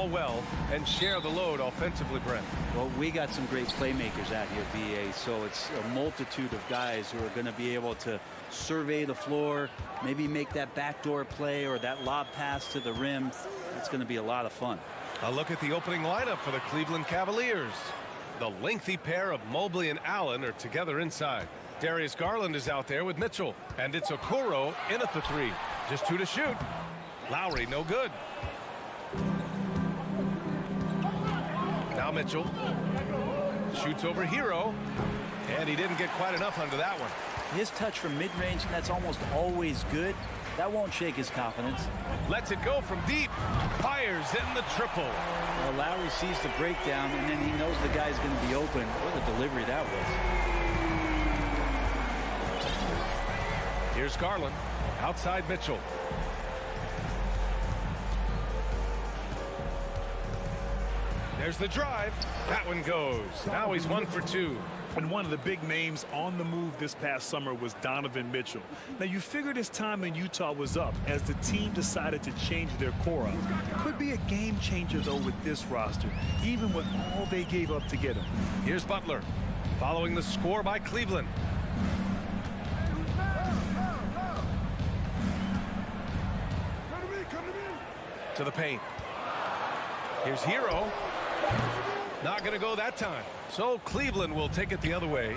ball well and share the load offensively, Brent. Well, we got some great playmakers out here, BA, so it's a multitude of guys who are going to be able to survey the floor, maybe make that backdoor play or that lob pass to the rim. It's going to be a lot of fun. A look at the opening lineup for the Cleveland Cavaliers. The lengthy pair of Mobley and Allen are together inside. Darius Garland is out there with Mitchell, and it's Okoro in at the three. Just 2 to shoot. Lowry, no good. Now Mitchell shoots over Hero, and he didn't get quite enough under that one. His touch from mid-range, that's almost always good. That won't shake his confidence. Lets it go from deep. Fires in the triple. Well, Lowry sees the breakdown, and then he knows the guy's going to be open. What a delivery that was. Here's Garland. Outside Mitchell. There's the drive. That one goes. Now he's 1 for 2. And one of the big names on the move this past summer was Donovan Mitchell. Now, you figured his time in Utah was up as the team decided to change their core up. Could be a game changer, though, with this roster, even with all they gave up to get him. Here's Butler, following the score by Cleveland. To the paint. Here's Hero. Not going to go that time. So Cleveland will take it the other way.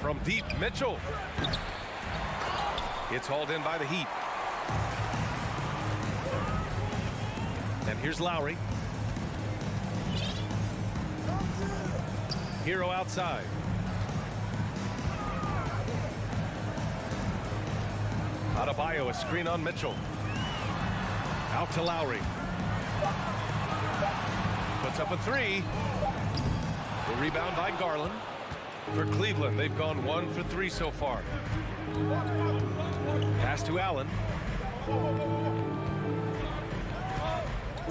From deep, Mitchell. It's hauled in by the Heat. And here's Lowry. Hero outside. Adebayo, a screen on Mitchell. Out to Lowry. Puts up a three. The rebound by Garland. For Cleveland, they've gone 1 for 3 so far. Pass to Allen.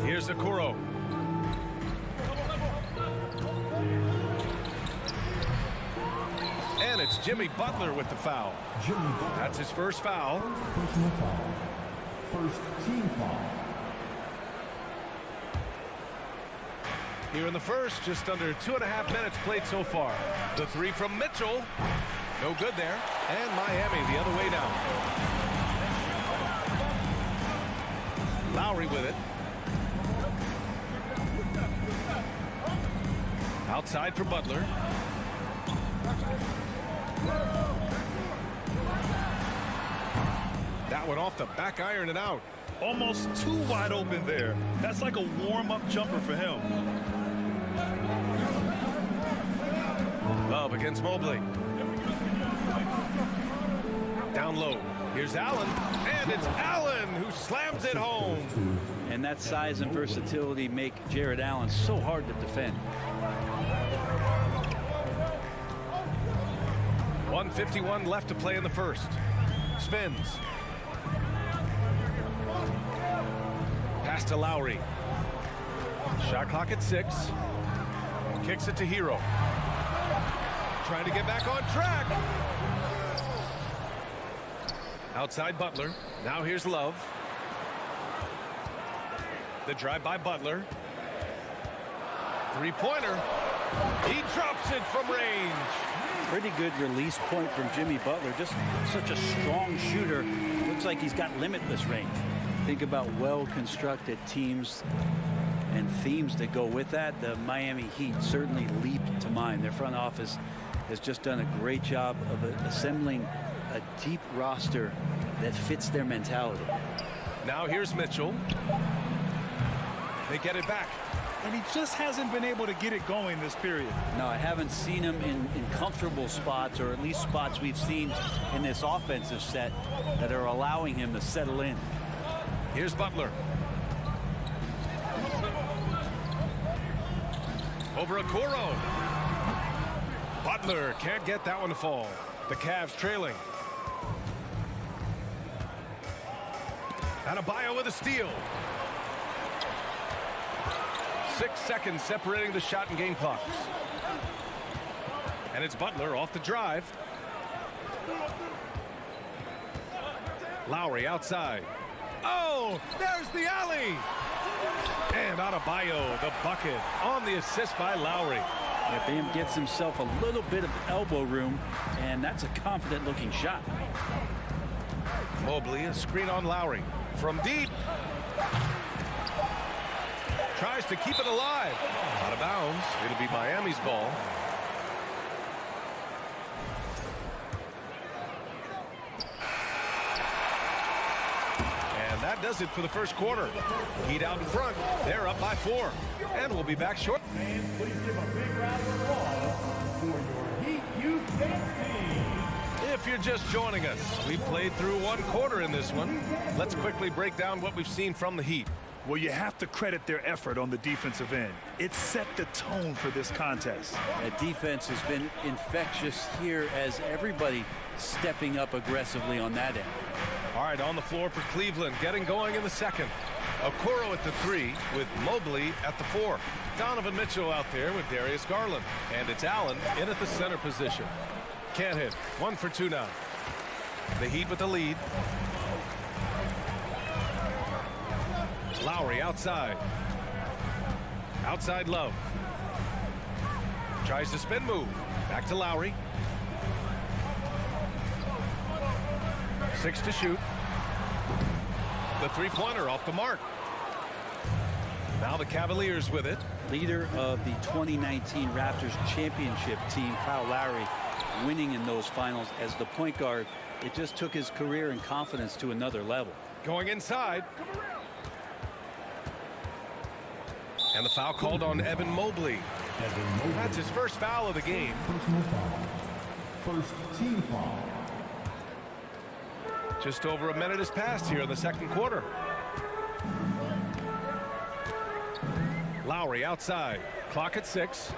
Here's Okoro. And it's Jimmy Butler with the foul. That's his first foul. Personal foul. First team foul. Here in the first, just under 2.5 minutes played so far. The three from Mitchell. No good there. And Miami the other way now. Lowry with it. Outside for Butler. That one off the back iron and out. Almost too wide open there. That's like a warm-up jumper for him. Love against Mobley. Down low. Here's Allen. And it's Allen who slams it home. And that size and versatility make Jared Allen so hard to defend. 1:51 left to play in the first. Spins. Pass to Lowry. Shot clock at 6. Kicks it to Hero. Trying to get back on track. Outside Butler. Now here's Love. The drive by Butler. Three-pointer. He drops it from range. Pretty good release point from Jimmy Butler. Just such a strong shooter. Looks like he's got limitless range. Think about well-constructed teams and themes that go with that. The Miami Heat certainly leap to mind. Their front office has just done a great job of assembling a deep roster that fits their mentality. Now here's Mitchell. They get it back. And he just hasn't been able to get it going this period. No, I haven't seen him in comfortable spots, or at least spots we've seen in this offensive set that are allowing him to settle in. Here's Butler. Over Okoro. Butler can't get that one to fall. The Cavs trailing. Adebayo with a steal. 6 seconds separating the shot and game clocks. And it's Butler off the drive. Lowry outside. Oh, there's the alley. And Adebayo, the bucket, on the assist by Lowry. Yeah, Bam gets himself a little bit of elbow room, and that's a confident-looking shot. Mobley, a screen on Lowry. From deep. Tries to keep it alive. Out of bounds. It'll be Miami's ball. And that does it for the first quarter. Heat out in front. They're up by 4. And we'll be back short. And please give a big round of applause for your Heat Youth Dance Team. If you're just joining us, we played through one quarter in this one. Let's quickly break down what we've seen from the Heat. Well, you have to credit their effort on the defensive end. It set the tone for this contest. That defense has been infectious here as everybody stepping up aggressively on that end. All right, on the floor for Cleveland, getting going in the second. Okoro at the 3 with Mobley at the 4. Donovan Mitchell out there with Darius Garland. And it's Allen in at the center position. Can't hit. 1 for 2 now. The Heat with the lead. Lowry outside. Outside Love. Tries to spin move. Back to Lowry. 6 to shoot. The three-pointer off the mark. Now the Cavaliers with it. Leader of the 2019 Raptors championship team, Kyle Lowry, winning in those finals as the point guard. It just took his career and confidence to another level. Going inside. And the foul called on Evan Mobley. That's his first foul of the game. Personal foul. First team foul. Just over a minute has passed here in the second quarter. Lowry outside. Clock at 6.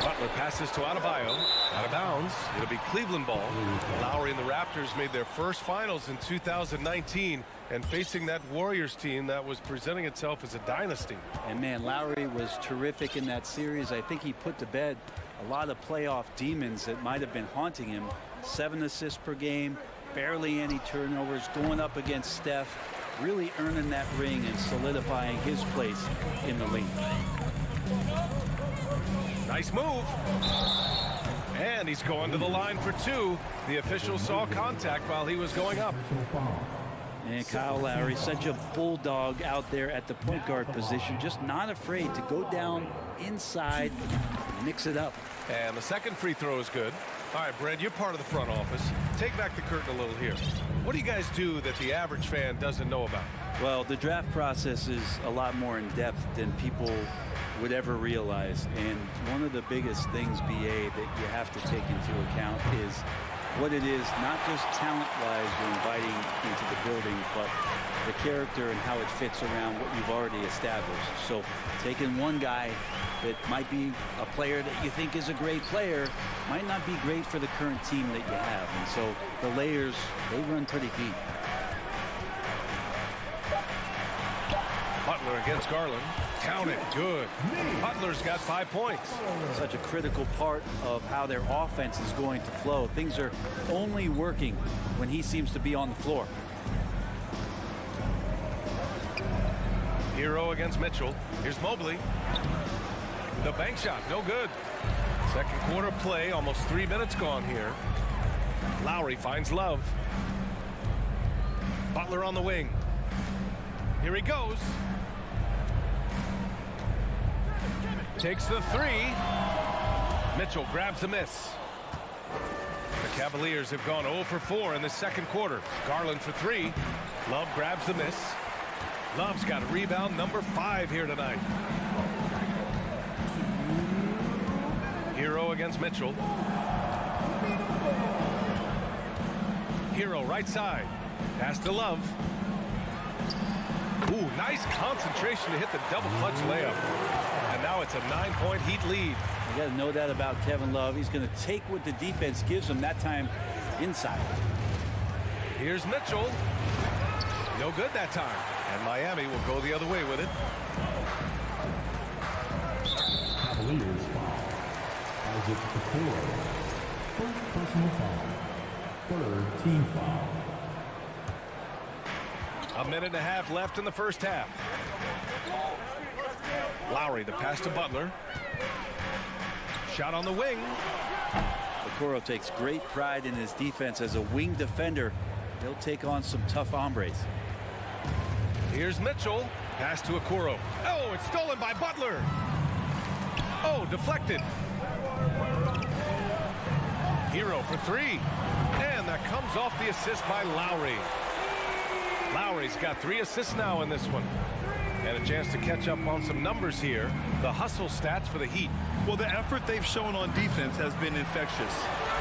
Butler passes to Adebayo. Out of bounds. It'll be Cleveland ball. Lowry and the Raptors made their first finals in 2019 and facing that Warriors team that was presenting itself as a dynasty. And man, Lowry was terrific in that series. I think he put to bed a lot of playoff demons that might have been haunting him. 7 assists per game, barely any turnovers, going up against Steph, really earning that ring and solidifying his place in the league. Nice move. And he's going to the line for 2. The official saw contact while he was going up. Personal foul. And Kyle Lowry, such a bulldog out there at the point guard position, just not afraid to go down inside, mix it up. And the second free throw is good. All right, Brad, you're part of the front office. Take back the curtain a little here. What do you guys do that the average fan doesn't know about? Well, the draft process is a lot more in depth than people would ever realize. And one of the biggest things, BA, that you have to take into account is what it is, not just talent-wise you're inviting into the building, but the character and how it fits around what you've already established. So taking one guy that might be a player that you think is a great player might not be great for the current team that you have. And so the layers, they run pretty deep. Butler against Garland. Count it. Good. Butler's got 5 points. Such a critical part of how their offense is going to flow. Things are only working when he seems to be on the floor. Hero against Mitchell. Here's Mobley. The bank shot, no good. Second quarter play, almost 3 minutes gone here. Lowry finds Love. Butler on the wing. Here he goes. Takes the 3. Mitchell grabs the miss. The Cavaliers have gone 0 for 4 in the second quarter. Garland for 3. Love grabs the miss. Love's got a rebound number 5 here tonight. Hero against Mitchell. Hero right side. Pass to Love. Ooh, nice concentration to hit the double clutch layup. And now it's a 9-point Heat lead. You got to know that about Kevin Love. He's going to take what the defense gives him, that time inside. Here's Mitchell. No good that time. And Miami will go the other way with it. Cavaliers foul. As it's the 4. First personal foul. Third team foul. A minute and a half left in the first half. Lowry, the pass to Butler. Shot on the wing. Okoro takes great pride in his defense as a wing defender. He'll take on some tough hombres. Here's Mitchell. Pass to Okoro. Oh, it's stolen by Butler. Oh, deflected. Hero for three. And that comes off the assist by Lowry. Lowry's got 3 assists now in this one. And a chance to catch up on some numbers here. The hustle stats for the Heat. Well, the effort they've shown on defense has been infectious.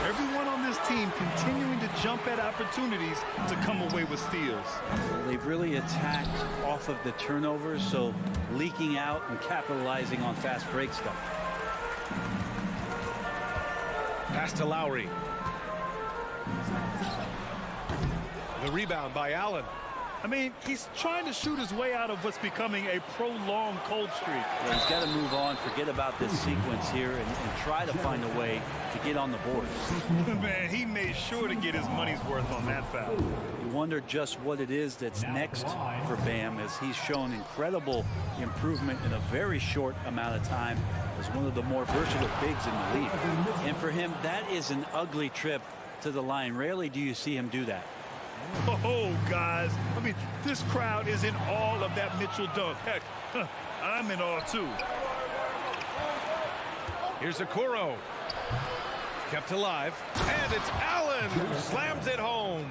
Everyone on this team continuing to jump at opportunities to come away with steals. They've really attacked off of the turnovers, so leaking out and capitalizing on fast break stuff. Pass to Lowry. The rebound by Allen. I mean, he's trying to shoot his way out of what's becoming a prolonged cold streak. Yeah, he's got to move on, forget about this sequence here, and try to find a way to get on the board. Man, he made sure to get his money's worth on that foul. You wonder just what it is that's next for Bam, as he's shown incredible improvement in a very short amount of time as one of the more versatile bigs in the league. And for him, that is an ugly trip to the line. Rarely do you see him do that. Oh, guys. I mean, this crowd is in awe of that Mitchell dunk. Heck, I'm in awe, too. Here's Okoro. Kept alive. And it's Allen who slams it home.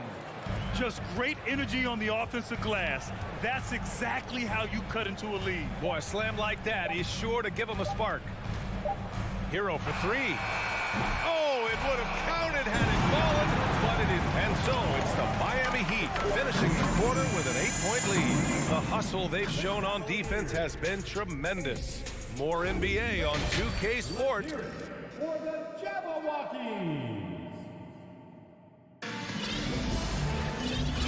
Just great energy on the offensive glass. That's exactly how you cut into a lead. Boy, a slam like that is sure to give him a spark. Hero for 3. Oh, it would have counted had it fallen, but it didn't. And so it's the Miami Heat finishing the quarter with an 8-point lead. The hustle they've shown on defense has been tremendous. More NBA on 2K Sports. For the Jabberwockies.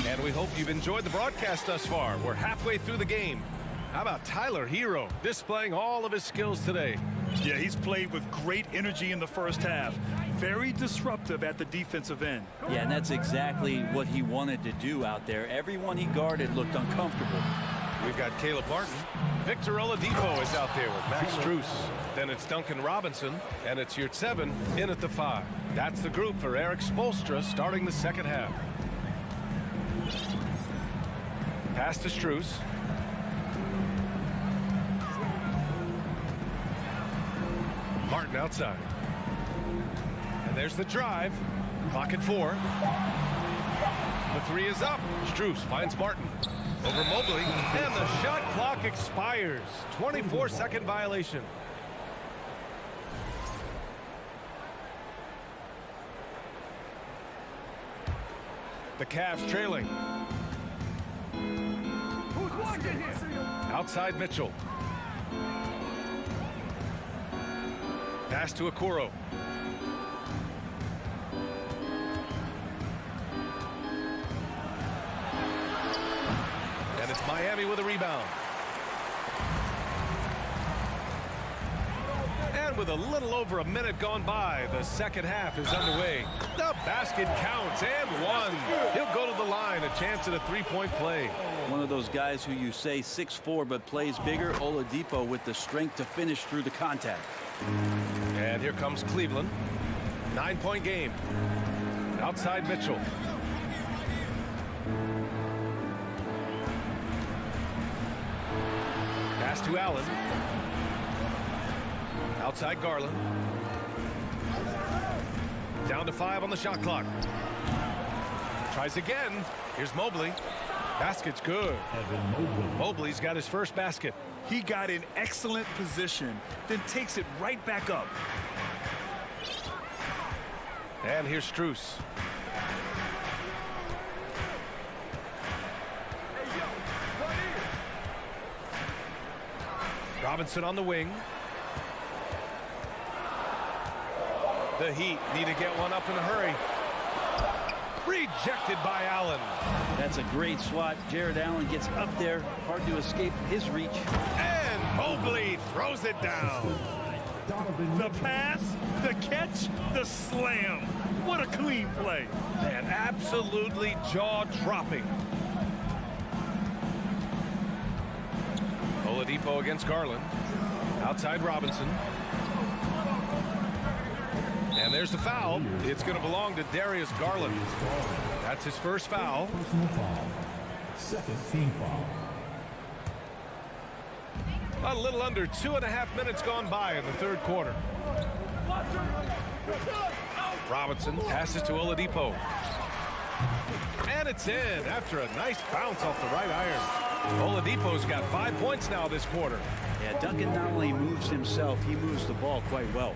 And we hope you've enjoyed the broadcast thus far. We're halfway through the game. How about Tyler Hero displaying all of his skills today? Yeah, he's played with great energy in the first half. Very disruptive at the defensive end. Yeah, and that's exactly what he wanted to do out there. Everyone he guarded looked uncomfortable. We've got Caleb Martin. Victor Oladipo is out there with Max Strus. Then it's Duncan Robinson, and it's Yurtseven in at the 5. That's the group for Eric Spoelstra starting the second half. Pass to Strus. Martin outside. And there's the drive. Clock at 4. The 3 is up. Strus finds Martin. Over Mobley. And the shot clock expires. 24-second violation. The Cavs trailing. Outside Mitchell. Pass to Okoro. And it's Miami with a rebound. And with a little over a minute gone by, the second half is underway. The basket counts and one. He'll go to the line, a chance at a 3-point play. One of those guys who you say 6'4" but plays bigger, Oladipo, with the strength to finish through the contact. And here comes Cleveland. 9-point game. Outside Mitchell. Pass to Allen. Outside Garland. Down to 5 on the shot clock. Tries again. Here's Mobley. Basket's good. Mobley's got his first basket. He got in excellent position, then takes it right back up. And here's Strus. Robinson on the wing. The Heat need to get one up in a hurry. Rejected by Allen. That's a great swat. Jared Allen gets up there. Hard to escape his reach. And Mobley throws it down. The pass, the catch, the slam. What a clean play. Man, absolutely jaw-dropping. Oladipo against Garland. Outside Robinson. And there's the foul. It's going to belong to Darius Garland. That's his first foul. Personal foul. Second team foul. A little under 2.5 minutes gone by in the third quarter. Robinson passes to Oladipo. And it's in after a nice bounce off the right iron. Oladipo's got 5 points now this quarter. Yeah, Duncan not only moves himself, he moves the ball quite well.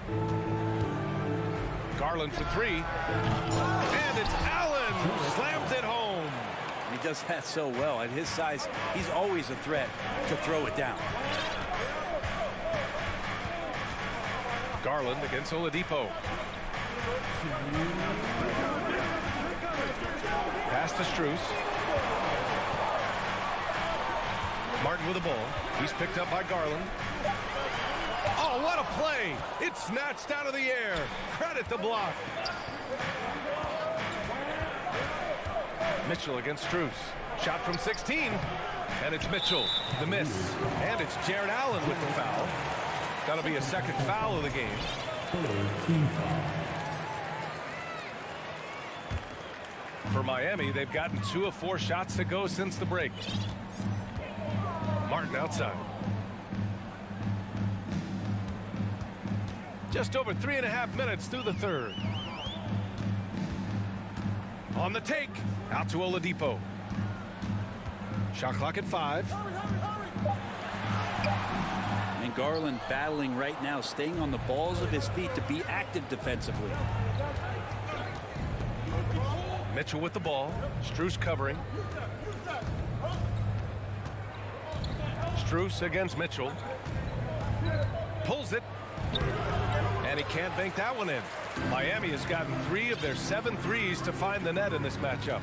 Garland for three. And it's Allen who slams it home. He does that so well. At his size, he's always a threat to throw it down. Garland against Oladipo. Pass to Strus. Martin with the ball. He's picked up by Garland. Oh, what a play! It's snatched out of the air. Credit the block. Mitchell against Strus. Shot from 16. And it's Mitchell. The miss. And it's Jared Allen with the foul. That'll be a second foul of the game. Third team foul. For Miami, they've gotten 2 of 4 shots to go since the break. Martin outside. Just over 3.5 minutes through the third. On the take, out to Oladipo. Shot clock at 5. And Garland battling right now, staying on the balls of his feet to be active defensively. Mitchell with the ball. Strus covering. Strus against Mitchell. Pulls it. And he can't bank that one in. Miami has gotten 3 of their 7 threes to find the net in this matchup.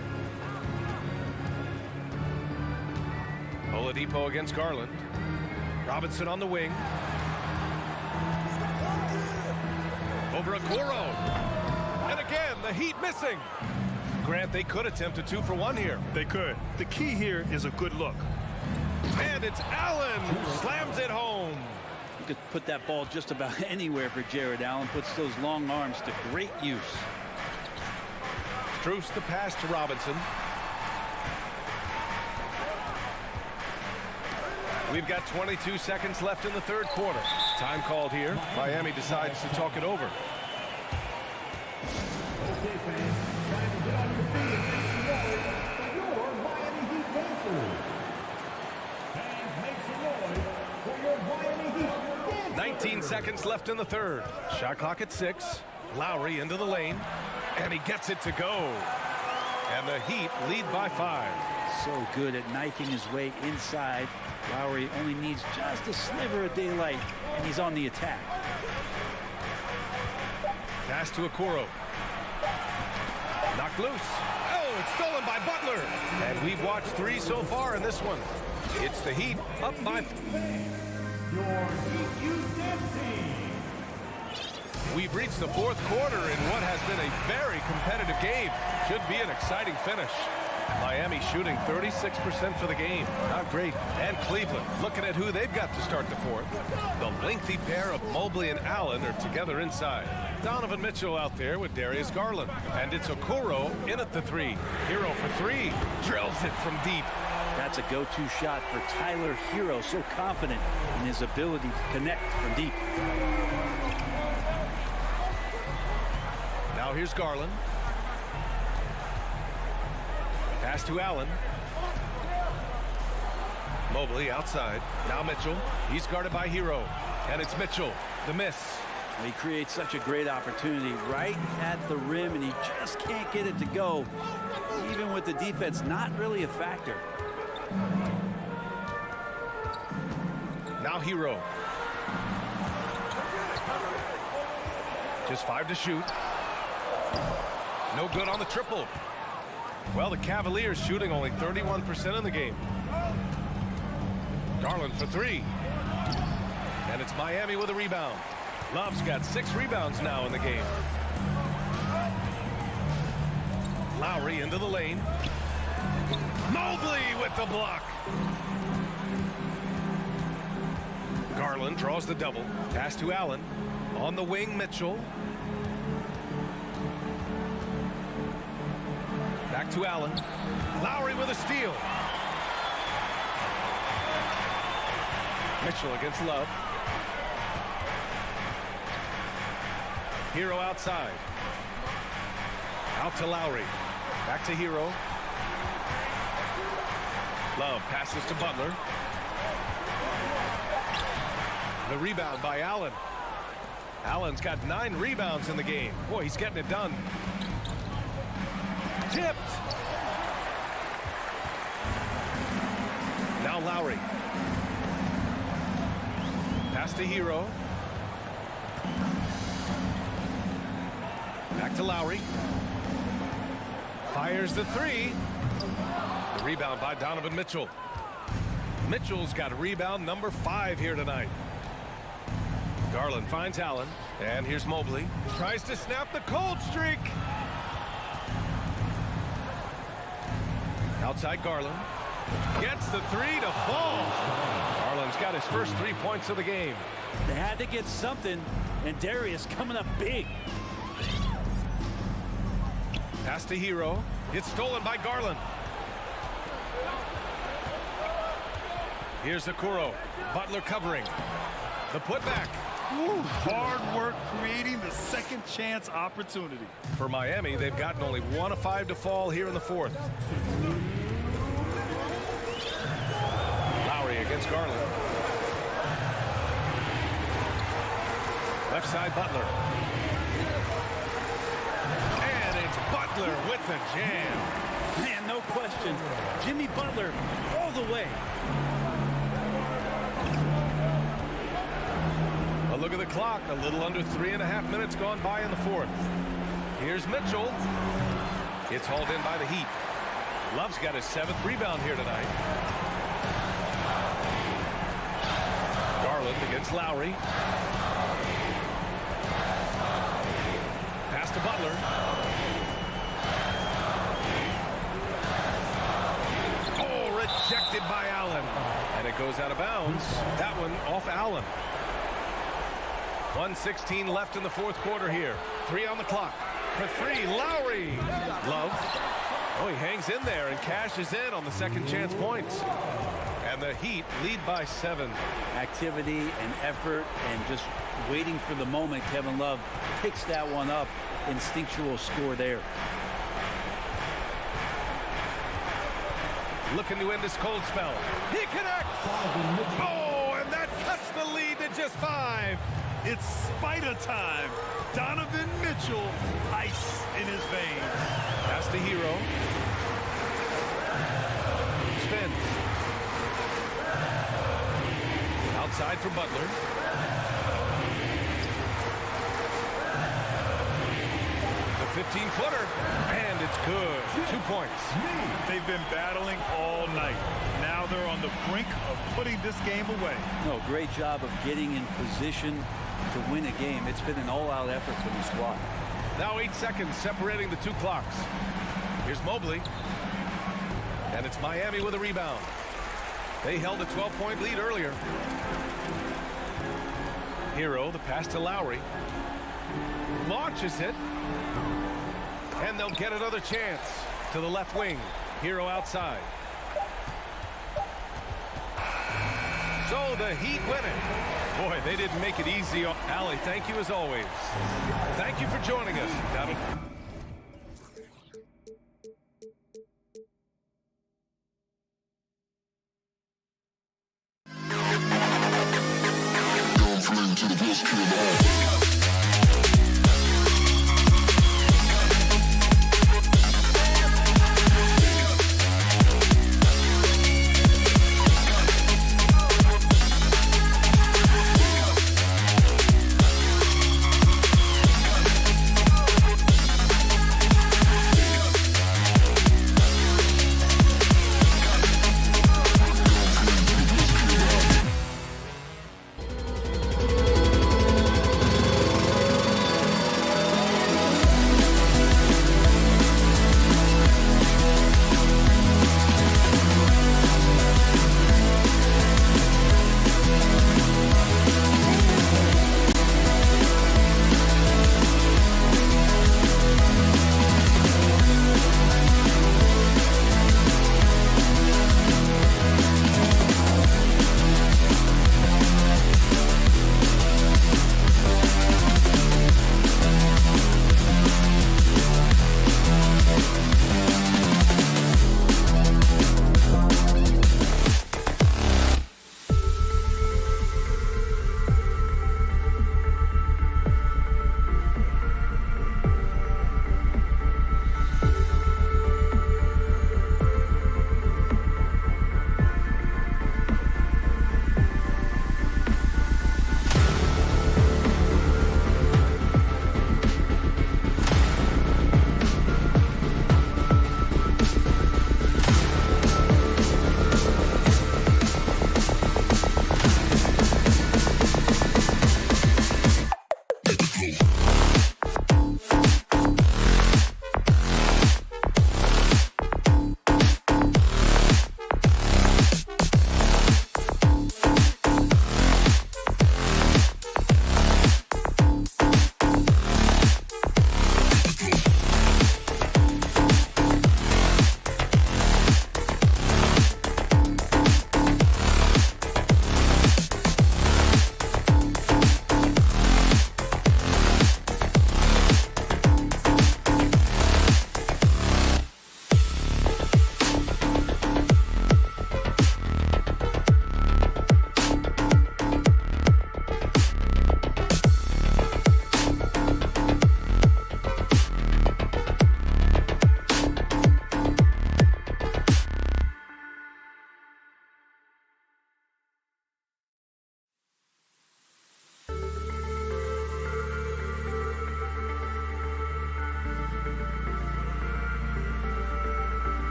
Oladipo against Garland. Robinson on the wing. Over Okoro. And again, the Heat missing. Grant, they could attempt a 2 for 1 here. They could. The key here is a good look. And it's Allen who slams it home. You could put that ball just about anywhere for Jared Allen. Puts those long arms to great use. Strus the pass to Robinson. We've got 22 seconds left in the third quarter. Time called here. Miami decides to talk it over. Okay, fans, time to get on your feet and make some noise for your Miami Heat dancers. Fans, make some noise for your Miami Heat dancers. 19 seconds left in the third. Shot clock at 6. Lowry into the lane. And he gets it to go. And the Heat lead by 5. So good at knifing his way inside. Lowry only needs just a sliver of daylight, and he's on the attack. Pass to Okoro. Knocked loose. Oh, it's stolen by Butler. And we've watched 3 so far in this one. It's the Heat up by... Your Heat Youth Dance Team. We've reached the fourth quarter in what has been a very competitive game. Should be an exciting finish. Miami shooting 36% for the game. Not great. And Cleveland looking at who they've got to start the fourth. The lengthy pair of Mobley and Allen are together inside. Donovan Mitchell out there with Darius Garland. And it's Okoro in at the 3. Hero for 3. Drills it from deep. That's a go-to shot for Tyler Hero. So confident in his ability to connect from deep. Now here's Garland. Pass to Allen. Mobley outside. Now Mitchell. He's guarded by Hero. And it's Mitchell. The miss. He creates such a great opportunity right at the rim, and he just can't get it to go. Even with the defense not really a factor. Now Hero. Just 5 to shoot. No good on the triple. Well, the Cavaliers shooting only 31% in the game. Garland for 3. And it's Miami with a rebound. Love's got 6 rebounds now in the game. Lowry into the lane. Mobley with the block. Garland draws the double. Pass to Allen. On the wing, Mitchell. Back to Allen. Lowry with a steal. Mitchell against Love. Hero outside. Out to Lowry. Back to Hero. Love passes to Butler. The rebound by Allen. Allen's got 9 rebounds in the game. Boy, he's getting it done. Tipped. Now Lowry. Pass to Hero. Back to Lowry. Fires the 3. The rebound by Donovan Mitchell. Mitchell's got rebound number 5 here tonight. Garland finds Allen. And here's Mobley. Tries to snap the cold streak. Outside Garland. Gets the 3 to fall. Garland's got his first 3 points of the game. They had to get something, and Darius coming up big. Pass to Hero. It's stolen by Garland. Here's Okoro. Butler covering. The putback. Ooh, hard work creating the second chance opportunity. For Miami, they've gotten only 1 of 5 to fall here in the 4th. Lowry against Garland. Left side Butler. And it's Butler with the jam. Man, no question. Jimmy Butler all the way. A look at the clock. A little under 3.5 minutes gone by in the 4th. Here's Mitchell. It's hauled in by the Heat. Love's got his 7th rebound here tonight. Garland against Lowry. Pass to Butler. Oh, rejected by Allen. And it goes out of bounds. That one off Allen. 1:16 left in the 4th quarter here. 3 on the clock. For 3, Lowry. Love. Oh, he hangs in there and cashes in on the second chance points. And the Heat lead by 7. Activity and effort and just waiting for the moment. Kevin Love picks that one up. Instinctual score there. Looking to end this cold spell. He connects. Oh, and that cuts the lead to just 5. It's Spider time. Donovan Mitchell, ice in his veins. Pass to Hero. Spins. Outside for Butler. The 15-footer. And it's good. 2 points. They've been battling all night. Now they're on the brink of putting this game away. No, great job of getting in position to win a game. It's been an all-out effort from the squad. Now 8 seconds separating the 2 clocks. Here's Mobley. And it's Miami with a rebound. They held a 12-point lead earlier. Hero, the pass to Lowry. Launches it. And they'll get another chance to the left wing. Hero outside. So the Heat win it. Boy, they didn't make it easy. Allie, thank you as always. Thank you for joining us.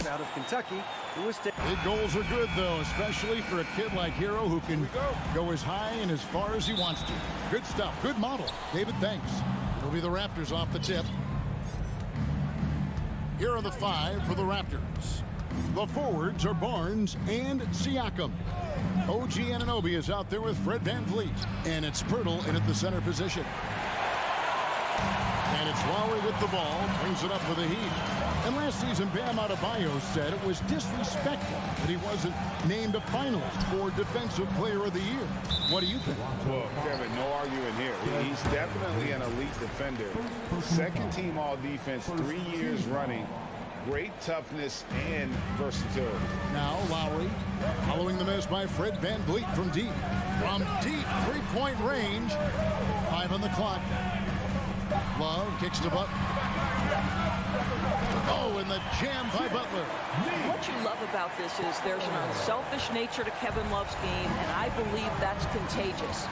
Out of Kentucky, who was Big goals are good, though, especially for a kid like Hero who can go as high and as far as he wants to. Good stuff. Good model. David, thanks. It'll be the Raptors off the tip. Here are the 5 for the Raptors. The forwards are Barnes and Siakam. OG Anunoby is out there with Fred VanVleet. And it's Pirtle in at the center position. And it's Lowry with the ball. Brings it up for the Heat. And last season, Bam Adebayo said it was disrespectful that he wasn't named a finalist for Defensive Player of the Year. What do you think? Well, Kevin, no arguing here. He's definitely an elite defender. Second team all defense, 3 years running. Great toughness and versatility. Now Lowry following the miss by Fred VanVleet from deep. From deep three-point range. 5 on the clock. Love kicks to Butler. Oh, and the jam by Butler. What you love about this is there's an unselfish nature to Kevin Love's game, and I believe that's contagious.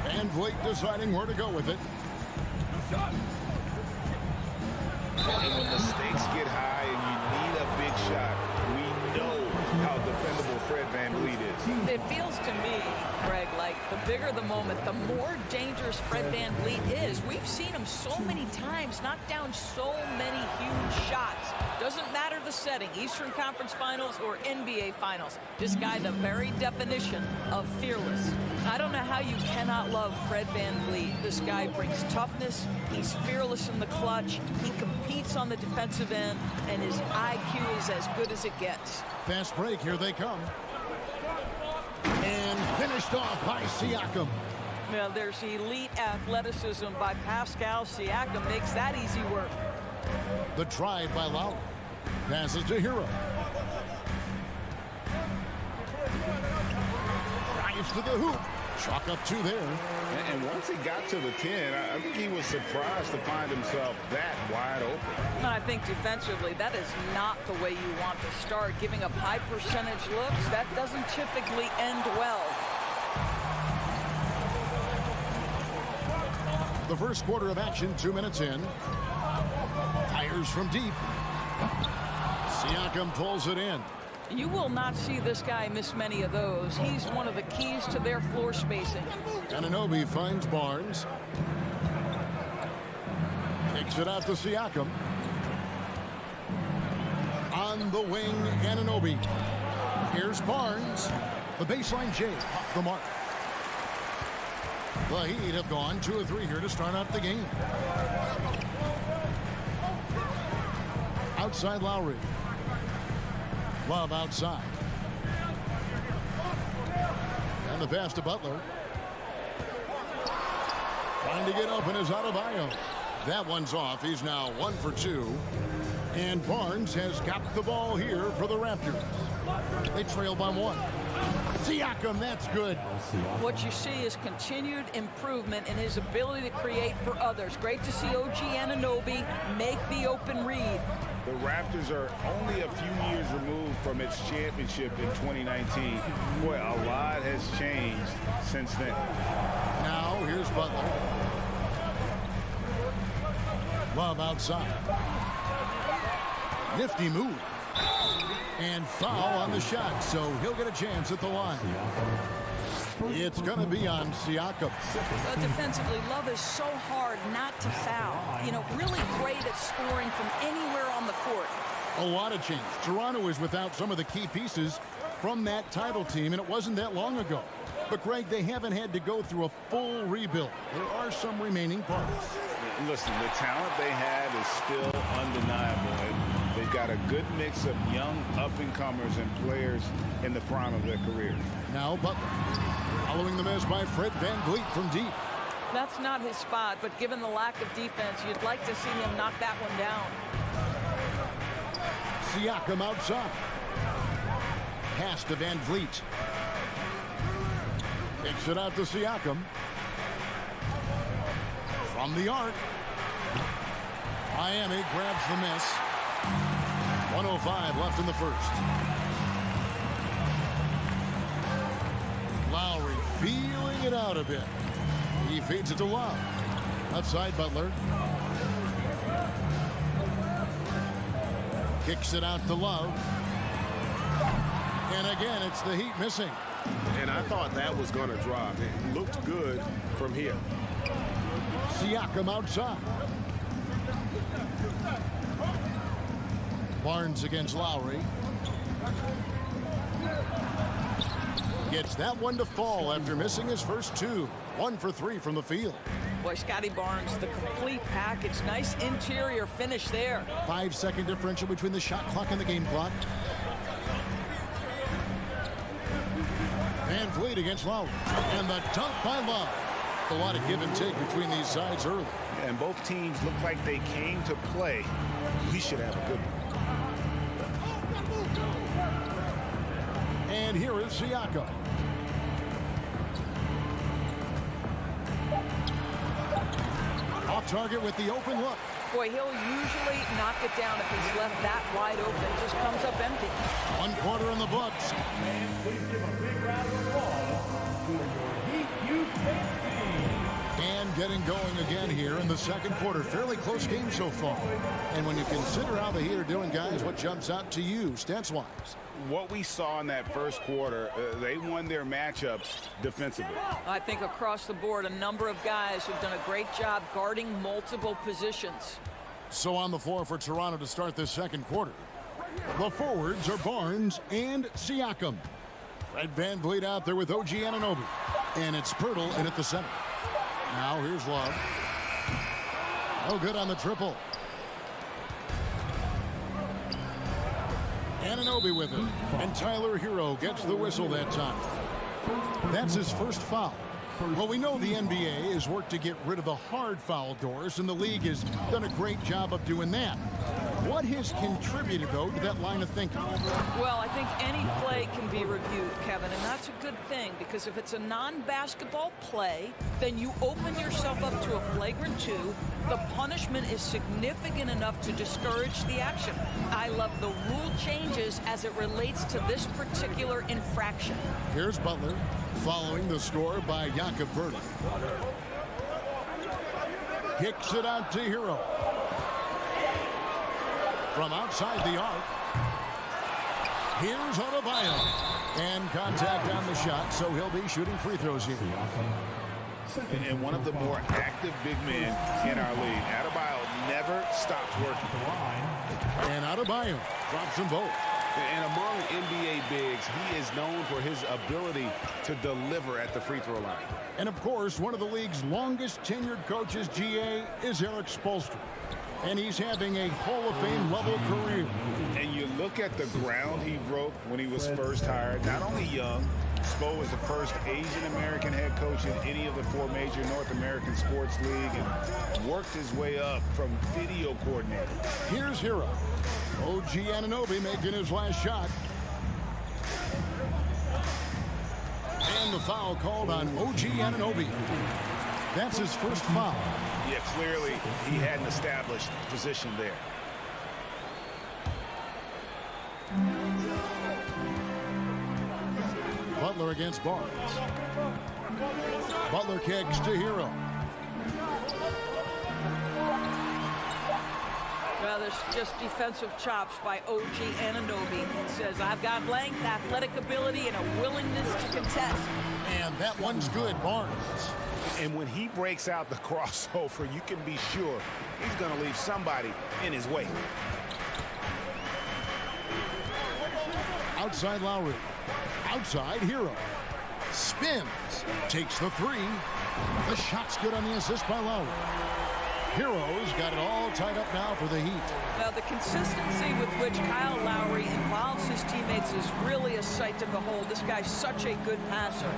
VanVleet deciding where to go with it. And when the stakes get high and you need a big shot, we know how dependable Fred VanVleet is. It feels to me, Greg, like the bigger the moment, the more dangerous Fred VanVleet is. We've seen him so many times knock down so many huge shots. Doesn't matter the setting, Eastern Conference Finals or NBA Finals. This guy, the very definition of fearless. I don't know how you cannot love Fred VanVleet. This guy brings toughness. He's fearless in the clutch. He competes on the defensive end, and his IQ is as good as it gets. Fast break, here they come. And finished off by Siakam. Well, there's elite athleticism by Pascal Siakam. Makes that easy work. The drive by Lowry. Passes to Hero. Drives to the hoop. Chalk up 2 there. And once he got to the 10, I think he was surprised to find himself that wide open. And I think defensively, that is not the way you want to start. Giving up high percentage looks, that doesn't typically end well. The first quarter of action, 2 minutes in. Fires from deep. Siakam pulls it in. You will not see this guy miss many of those. He's one of the keys to their floor spacing. Anunoby finds Barnes. Takes it out to Siakam. On the wing, Anunoby. Here's Barnes. The baseline J off the mark. The Heat have gone 2 of 3 here to start out the game. Outside Lowry. Love outside. And the pass to Butler. Trying to get open is Adebayo. That one's off. He's now 1 for 2. And Barnes has got the ball here for the Raptors. They trail by 1. Siakam, that's good. What you see is continued improvement in his ability to create for others. Great to see OG Anunoby make the open read. The Raptors are only a few years removed from its championship in 2019. Boy, a lot has changed since then. Now, here's Butler. Love outside. Nifty move. And foul on the shot, so he'll get a chance at the line. It's going to be on Siakam. Defensively, Love is so hard not to foul. You know, really great at scoring from anywhere on the court. A lot of change. Toronto is without some of the key pieces from that title team, and it wasn't that long ago. But, Greg, they haven't had to go through a full rebuild. There are some remaining parts. Listen, the talent they have is still undeniable. They've got a good mix of young up-and-comers and players in the prime of their careers. Now Butler, following the miss by Fred VanVleet from deep. That's not his spot, but given the lack of defense, you'd like to see him knock that one down. Siakam outside. Pass to VanVleet. Takes it out to Siakam. From the arc. Miami grabs the miss. 1:05 left in the first. feeling it out a bit. He feeds it to Love. Outside Butler. Kicks it out to Love. And again, it's the Heat missing. And I thought that was going to drop. It looked good from here. Siakam outside. Barnes against Lowry. Gets that one to fall after missing his first two. 1 for 3 from the field. Boy, Scotty Barnes, the complete package. Nice interior finish there. 5-second differential between the shot clock and the game clock. Van Vliet against Lowry. And the dunk by Love. A lot of give and take between these sides early. And both teams look like they came to play. We should have a good one. And here is Siakam. Off target with the open look. Boy, he'll usually knock it down if he's left that wide open. Just comes up empty. 1 quarter in the books. Please give a big round of applause for your Heat Youth team. And getting going again here in the second quarter. Fairly close game so far. And when you consider how the Heat are doing, guys, what jumps out to you stats-wise? What we saw in that first quarter, they won their matchups defensively. I think across the board, a number of guys have done a great job guarding multiple positions. So on the floor for Toronto to start this second quarter, the forwards are Barnes and Siakam. Fred Van Vliet out there with OG Anunoby. And it's Pirtle in at the center. Now here's Love. No good on the triple. Anunoby with it. And Tyler Hero gets the whistle that time. That's his first foul. Well, we know the NBA has worked to get rid of the hard foul doors, and the league has done a great job of doing that. What has contributed, though, to that line of thinking? Well, I think any play can be reviewed, Kevin, and that's a good thing, because if it's a non-basketball play, then you open yourself up to a flagrant 2. The punishment is significant enough to discourage the action. I love the rule changes as it relates to this particular infraction. Here's Butler, following the score by Jakob Poeltl. Kicks it out to Hero. From outside the arc, here's Adebayo. And contact on the shot, so he'll be shooting free throws here. And one of the more active big men in our league. Adebayo never stops working. And Adebayo drops them both. And among NBA bigs, he is known for his ability to deliver at the free throw line. And of course, one of the league's longest tenured coaches, GA, is Eric Spoelstra. And he's having a Hall of Fame level career. And you look at the ground he broke when he was first hired. Not only young, Spo was the first Asian American head coach in any of the 4 major North American sports league and worked his way up from video coordinator. Here's Hero. OG Anunoby making his last shot. And the foul called on OG Anunoby. That's his first foul. Yeah, clearly he had an established position there. Butler against Barnes. Butler kicks to Hero. Well, there's just defensive chops by OG Anunoby. He says, I've got length, athletic ability, and a willingness to contest. And that one's good, Barnes. And when he breaks out the crossover, you can be sure he's going to leave somebody in his way. Outside Lowry. Outside Hero. Spins. Takes the 3. The shot's good on the assist by Lowry. Hero's got it all tied up now for the Heat. Now, the consistency with which Kyle Lowry involves his teammates is really a sight to behold. This guy's such a good passer.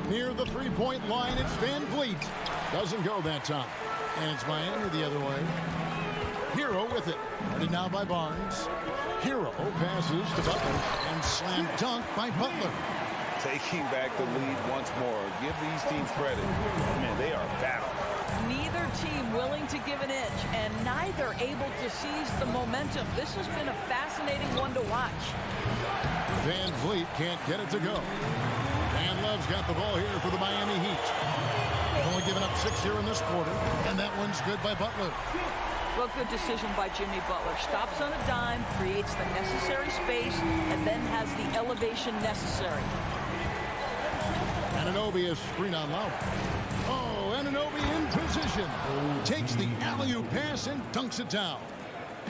Near the three-point line, it's Van Vliet. Doesn't go that time. And it's Miami the other way. Hero with it. Guarded now by Barnes. Hero passes to Butler. And slam dunk by Butler. Taking back the lead once more. Give these teams credit. Man, they are battling. Neither team willing to give an inch, and neither able to seize the momentum. This has been a fascinating one to watch. Van Vliet can't get it to go. Van Love's got the ball here for the Miami Heat. Only giving up 6 here in this quarter, and that one's good by Butler. Well, good decision by Jimmy Butler. Stops on a dime, creates the necessary space, and then has the elevation necessary. Anunoby is screen on Lowry. Oh, Anunoby in position. Takes the alley-oop pass and dunks it down.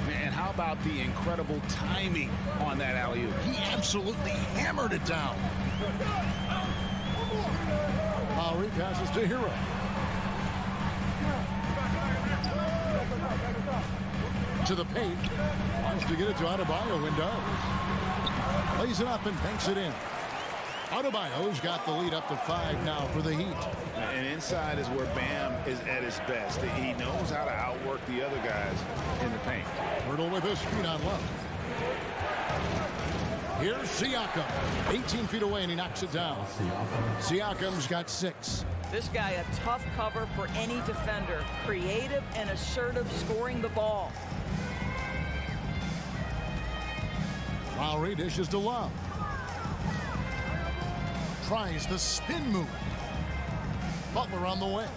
Man, how about the incredible timing on that alley-oop? He absolutely hammered it down. Lowry passes to Hero. To the paint. Wants to get it to Adebayo and does. Lays it up and banks it in. Adebayo's got the lead up to 5 now for the Heat. And inside is where Bam is at his best. He knows how to outwork the other guys in the paint. Hurdle with a screen on Love. Here's Siakam. 18 feet away and he knocks it down. Siakam's got 6. This guy a tough cover for any defender. Creative and assertive scoring the ball. Lowry dishes to Love. Tries the spin move. Butler on the way.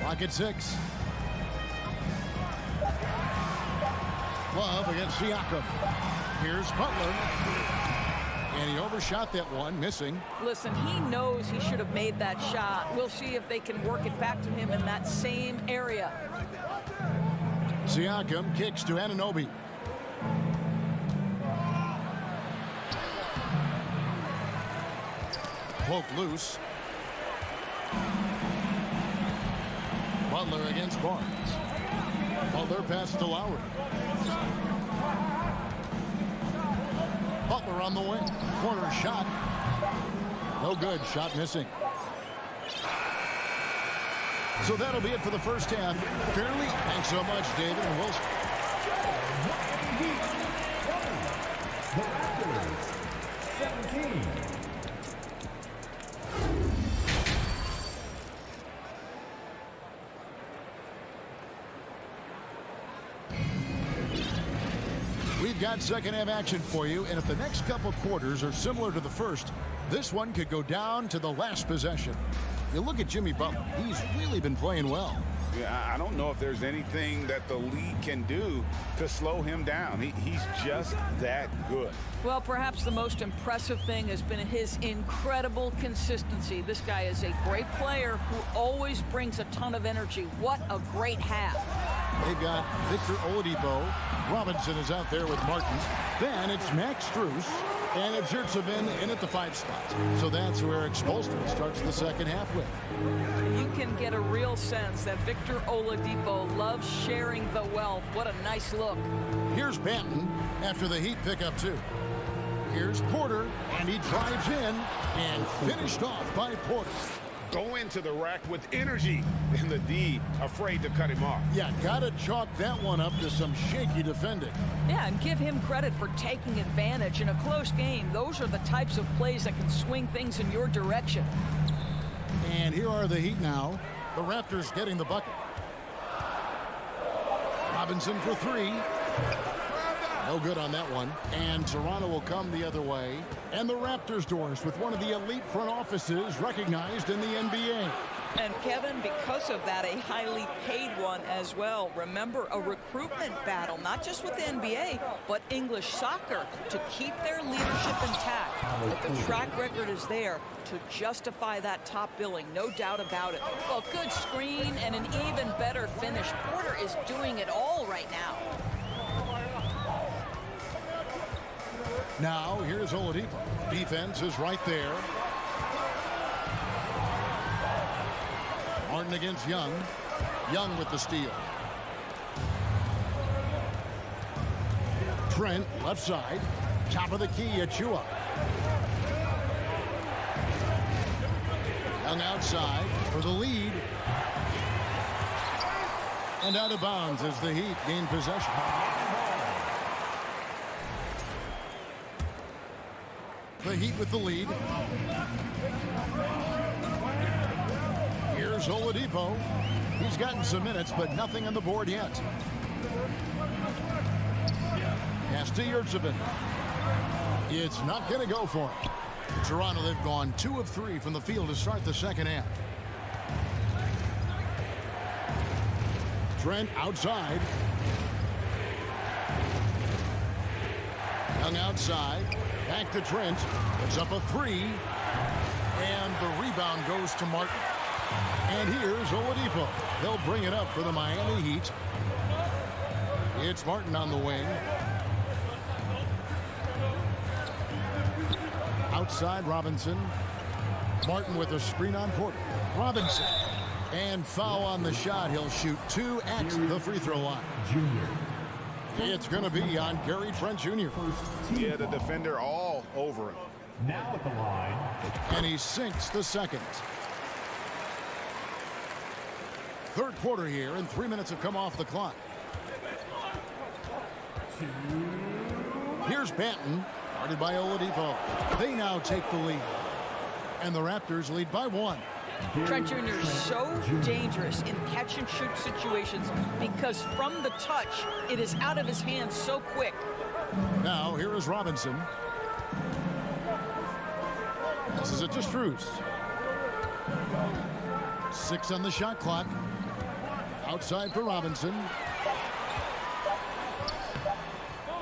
Clock at 6. Love against Siakam. Here's Butler. And he overshot that one, missing. Listen, he knows he should have made that shot. We'll see if they can work it back to him in that same area. Siakam kicks to Anunoby. Poked loose. Butler against Barnes. Butler passes to Lowry. Butler on the wing. Corner shot. No good. Shot missing. So that'll be it for the first half. Fairly. Thanks so much, David and Wilson. The Raptors, 17. We've got second half action for you, and if the next couple quarters are similar to the first, this one could go down to the last possession. You look at Jimmy Butler. He's really been playing well. Yeah, I don't know if there's anything that the league can do to slow him down. He's just that good. Well, perhaps the most impressive thing has been his incredible consistency. This guy is a great player who always brings a ton of energy. What a great half. They've got Victor Oladipo. Robinson is out there with Martin. Then it's Max Strus. And it's Yurtsevin in at the 5 spot. So that's where Eric Spoelstra starts the second half with. You can get a real sense that Victor Oladipo loves sharing the wealth. What a nice look. Here's Banton after the Heat pick up 2. Here's Porter, and he drives in and finished off by Porter. Go into the rack with energy, and the D afraid to cut him off. Yeah, gotta chalk that one up to some shaky defending. Yeah, and give him credit for taking advantage in a close game. Those are the types of plays that can swing things in your direction. And here are the Heat now. The Raptors getting the bucket. Robinson for 3. No good on that one. And Toronto will come the other way. And the Raptors doors with one of the elite front offices recognized in the NBA. And Kevin, because of that, a highly paid one as well. Remember, a recruitment battle, not just with the NBA, but English soccer to keep their leadership intact. But the track record is there to justify that top billing, no doubt about it. Well, good screen and an even better finish. Porter is doing it all right now. Now, here's Oladipo. Defense is right there. Martin against Young. Young with the steal. Trent, left side. Top of the key, Achua. Young outside for the lead. And out of bounds as the Heat gain possession. The Heat with the lead. Here's Oladipo. He's gotten some minutes, but nothing on the board yet. Pass to Yurtsevin. It's not going to go for him. Toronto, they've gone 2 of 3 from the field to start the second half. Trent outside. Young outside. Back to Trent. It's up a 3. And the rebound goes to Martin. And here's Oladipo. They'll bring it up for the Miami Heat. It's Martin on the wing. Outside Robinson. Martin with a screen on Porter. Robinson. And foul on the shot. He'll shoot 2 at the free throw line. It's going to be on Gary Trent Jr. Yeah, the defender all over him. Now at the line. And he sinks the second. Third quarter here, and 3 minutes have come off the clock. Here's Banton, guarded by Oladipo. They now take the lead. And the Raptors lead by 1. Trent Jr. is so dangerous in catch-and-shoot situations because from the touch, it is out of his hands so quick. Now, here is Robinson. This is it to Strus. 6 on the shot clock. Outside for Robinson.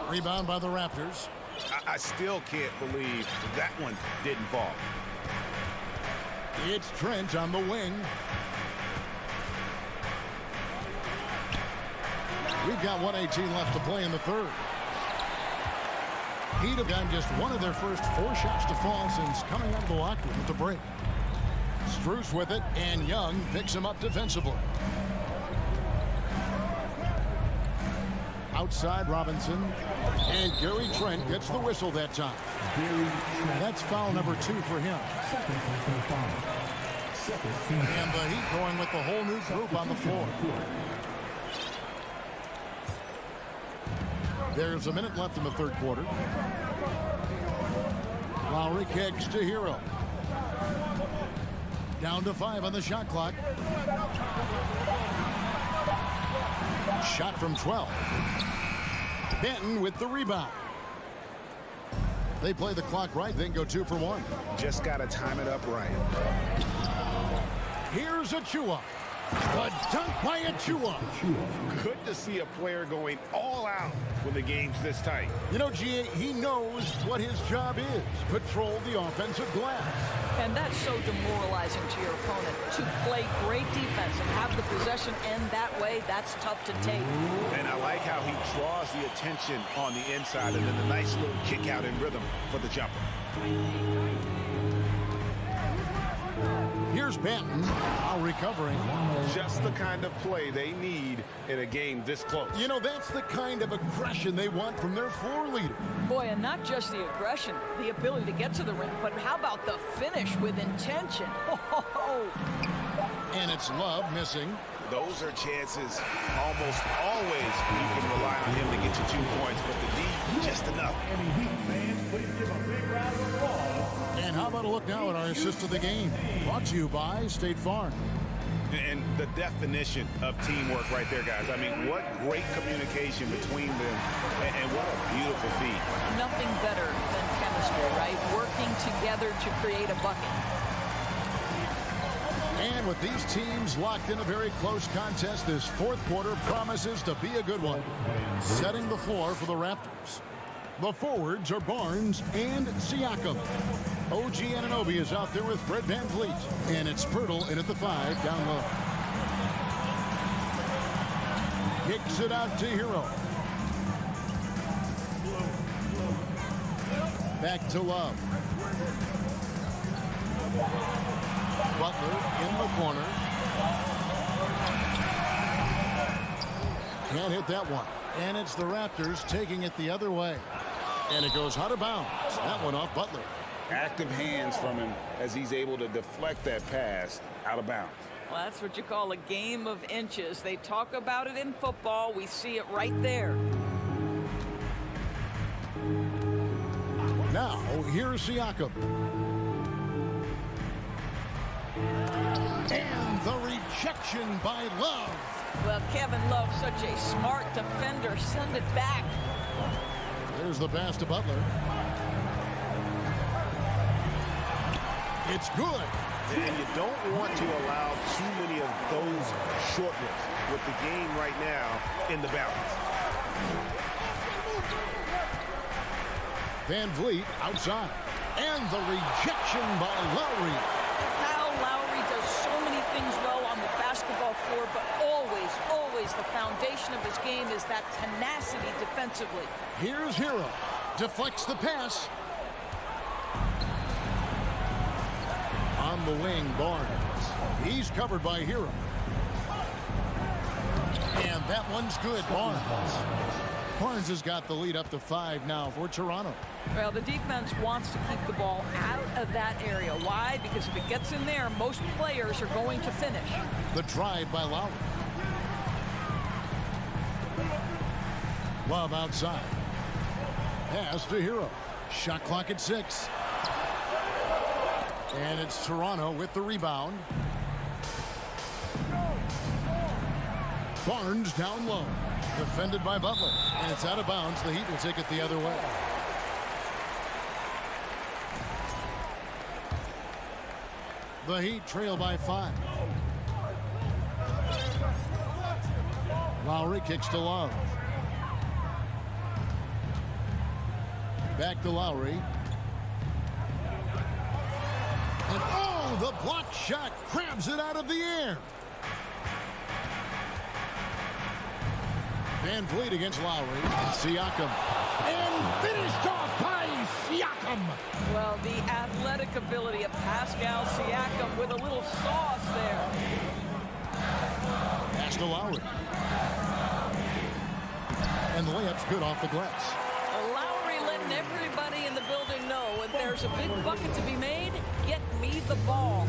Rebound by the Raptors. I still can't believe that one didn't fall. It's Trent on the wing. We've got 1:18 left to play in the third. Heat have gotten just one of their first 4 shots to fall since coming out of the locker room at the break. Strus with it, and Young picks him up defensively. Outside Robinson, and Gary Trent gets the whistle that time. That's foul number 2 for him. And the Heat going with the whole new group on the floor. There's a minute left in the third quarter. Lowry kicks to Hero. Down to 5 on the shot clock. Shot from 12. Benton with the rebound. They play the clock right, then go 2 for 1. Just got to time it up right. Here's Achua. A dunk by Achua. Good to see a player going all out when the game's this tight. You know, GA, he knows what his job is. Control the offensive glass. And that's so demoralizing to your opponent. To play great defense and have the possession end that way, that's tough to take. And I like how he draws the attention on the inside and then the nice little kick out in rhythm for the jumper. Here's Banton, now recovering. Just the kind of play they need in a game this close. You know, that's the kind of aggression they want from their floor leader. Boy, and not just the aggression, the ability to get to the rim, but how about the finish with intention? Oh. And it's Love missing. Those are chances almost always you can rely on him to get you 2 points, but the D, just enough. Miami Heat fans, please give a big round of applause. And how about a look now at our assist of the game? Brought to you by State Farm. And the definition of teamwork right there, guys. I mean, what great communication between them, and what a beautiful feat. Nothing better than chemistry, right? Working together to create a bucket. And with these teams locked in a very close contest, this fourth quarter promises to be a good one. Setting the floor for the Raptors. The forwards are Barnes and Siakam. OG Anunoby is out there with Fred VanVleet. And it's Pirtle in at the 5 down low. Kicks it out to Hero. Back to Love. Butler in the corner. Can't hit that one. And it's the Raptors taking it the other way. And it goes out of bounds. That one off Butler. Active hands from him as he's able to deflect that pass out of bounds. Well, that's what you call a game of inches. They talk about it in football. We see it right there. Now, here's Siakam. And the rejection by Love. Well, Kevin Love, such a smart defender. Send it back. There's the pass to Butler. It's good. And you don't want to allow too many of those short ones with the game right now in the balance. Van Vliet outside. And the rejection by Lowry. Kyle Lowry does so many things well on the basketball floor, but always the foundation of his game is that tenacity defensively. Here's Hero. Deflects the pass. On the wing, Barnes. He's covered by Hero. And that one's good, Barnes. Barnes has got the lead up to 5 now for Toronto. Well, the defense wants to keep the ball out of that area. Why? Because if it gets in there, most players are going to finish. The drive by Lowry. Love outside. Pass to Hero. Shot clock at 6. And it's Toronto with the rebound. Barnes down low. Defended by Butler. And it's out of bounds. The Heat will take it the other way. The Heat trail by 5. Lowry kicks to Love. Back to Lowry. And oh, the block shot grabs it out of the air. Van Vliet against Lowry. Siakam. And finished off by Siakam. Well, the athletic ability of Pascal Siakam with a little sauce there. Pass to Lowry. And the layup's good off the glass. Lowry letting everybody in the building know if there's a big bucket to be made, get me the ball.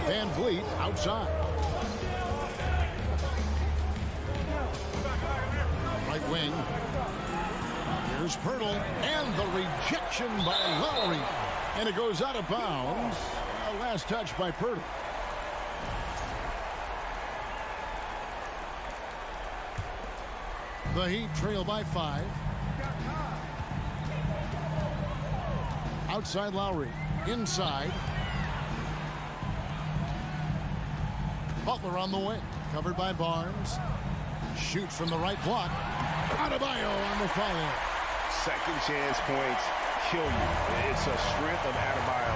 Van Vliet outside. Right wing. Here's Pirtle. And the rejection by Lowry. And it goes out of bounds. Last touch by Pirtle. The Heat trail by 5. Outside Lowry. Inside. Butler on the wing. Covered by Barnes. Shoots from the right block. Adebayo on the follow. Second chance points kill you. It's a strength of Adebayo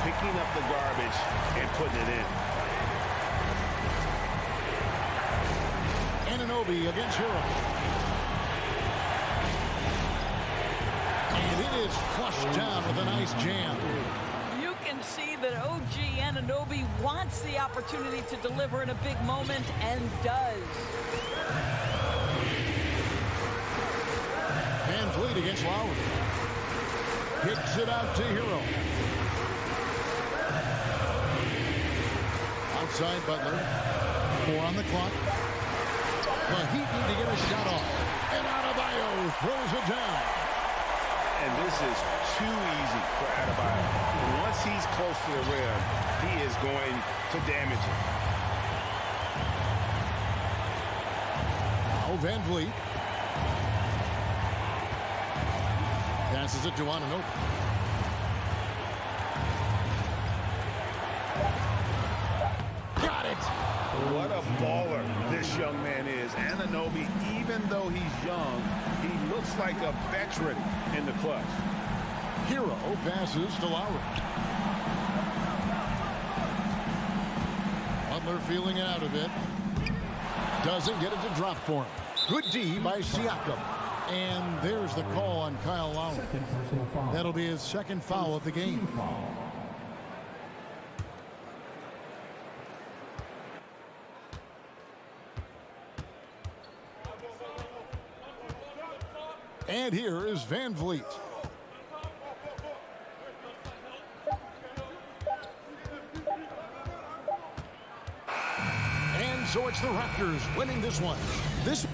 picking up the garbage and putting it in. Anunoby against Hero. And it is flushed down with a nice jam. You can see that OG Anunoby wants the opportunity to deliver in a big moment and does. Van Vliet against Lowry. Kicks it out to Hero. Outside Butler. 4 on the clock. The Heat need to get a shot off. And Adebayo throws it down. And this is too easy for Adebayo. Once he's close to the rim, he is going to damage it. Now Van Vliet. Passes it to Anunoby. Got it. What a baller this young man is. Anunoby, even though he's young, he looks like a veteran in the clutch. Hero passes to Lowry. Butler feeling it out a bit. Doesn't get it to drop for him. Good D by Siakam. And there's the call on Kyle Lowry. That'll be his second foul of the game. And here is Van Vliet. And so it's the Raptors winning this one. This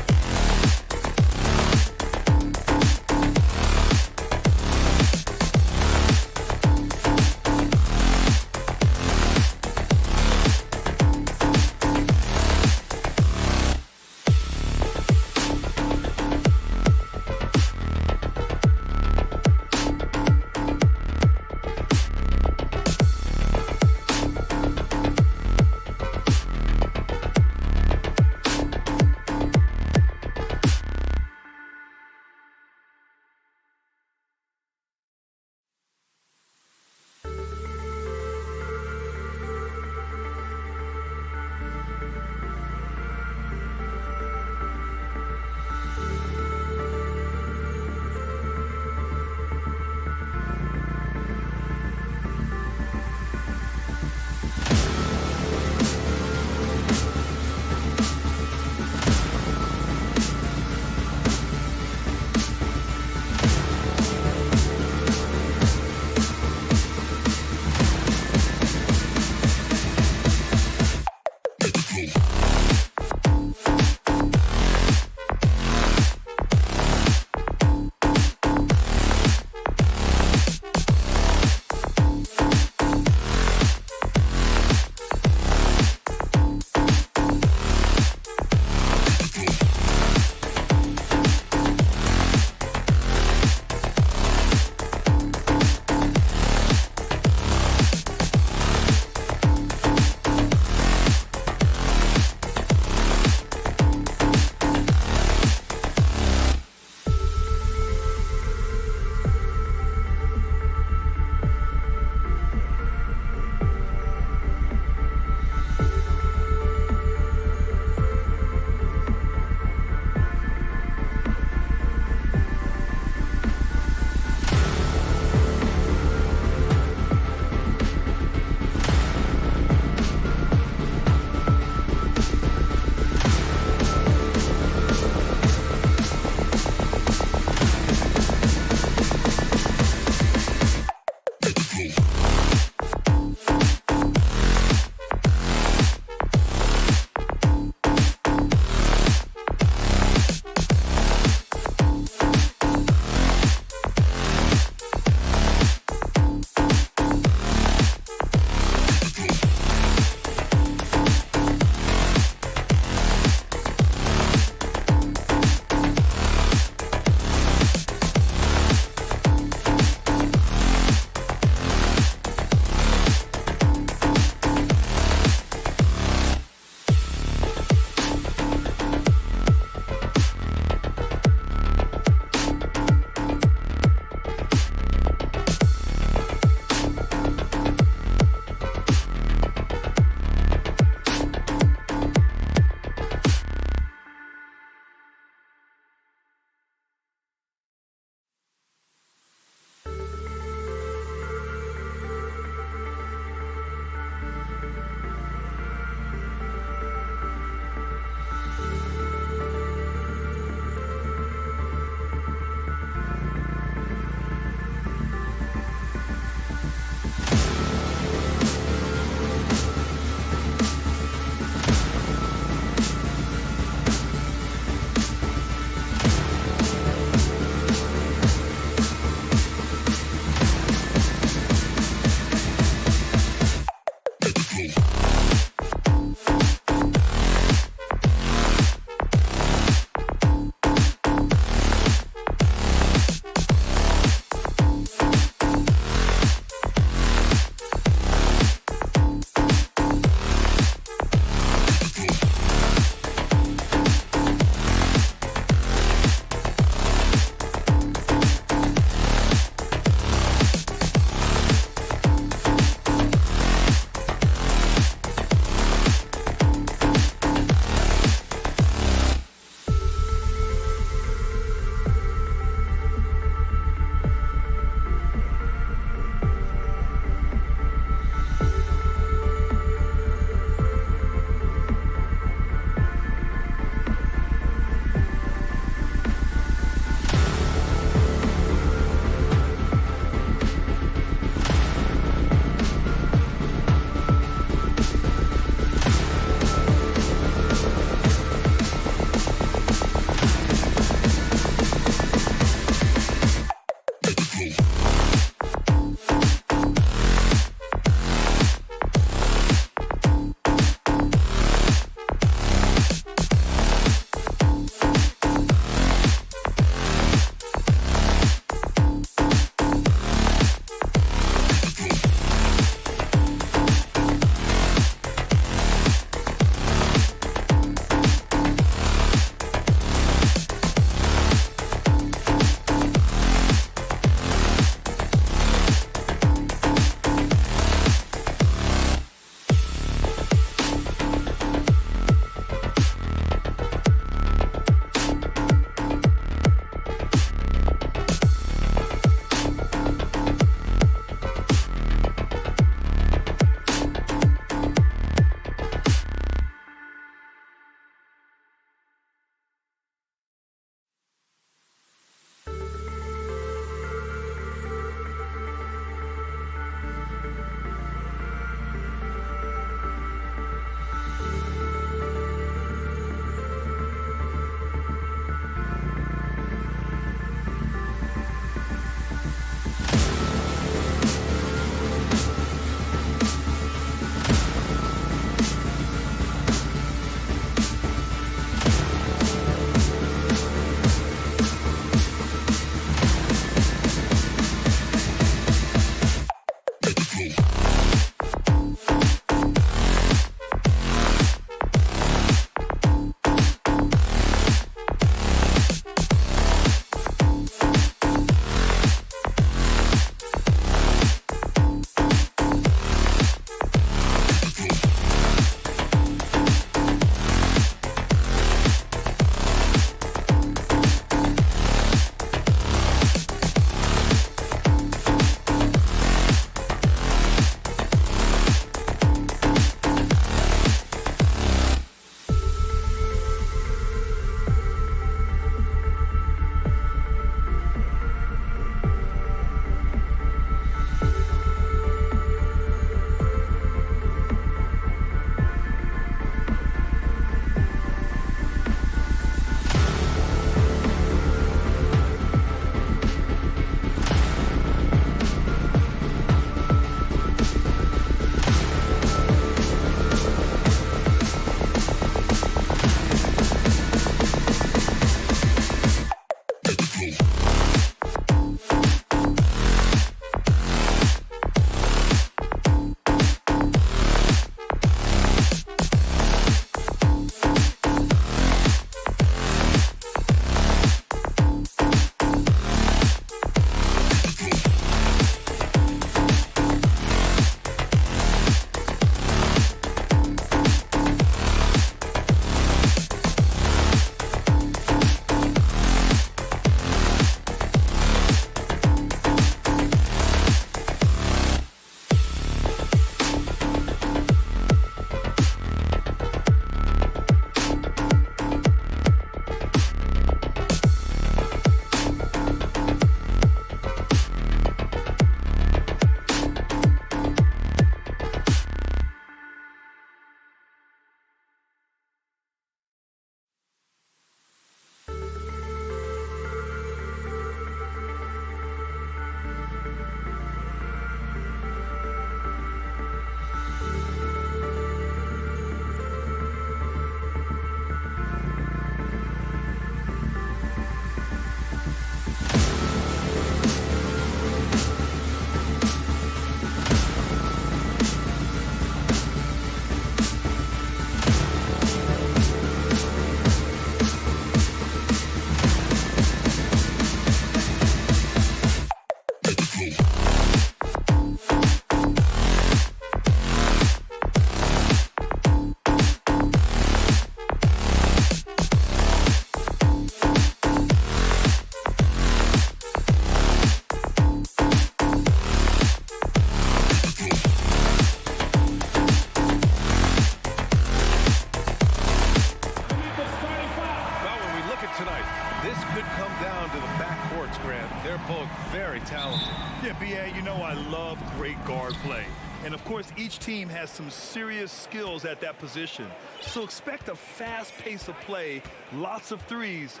BA, you know I love great guard play. And of course, each team has some serious skills at that position. So expect a fast pace of play, lots of threes.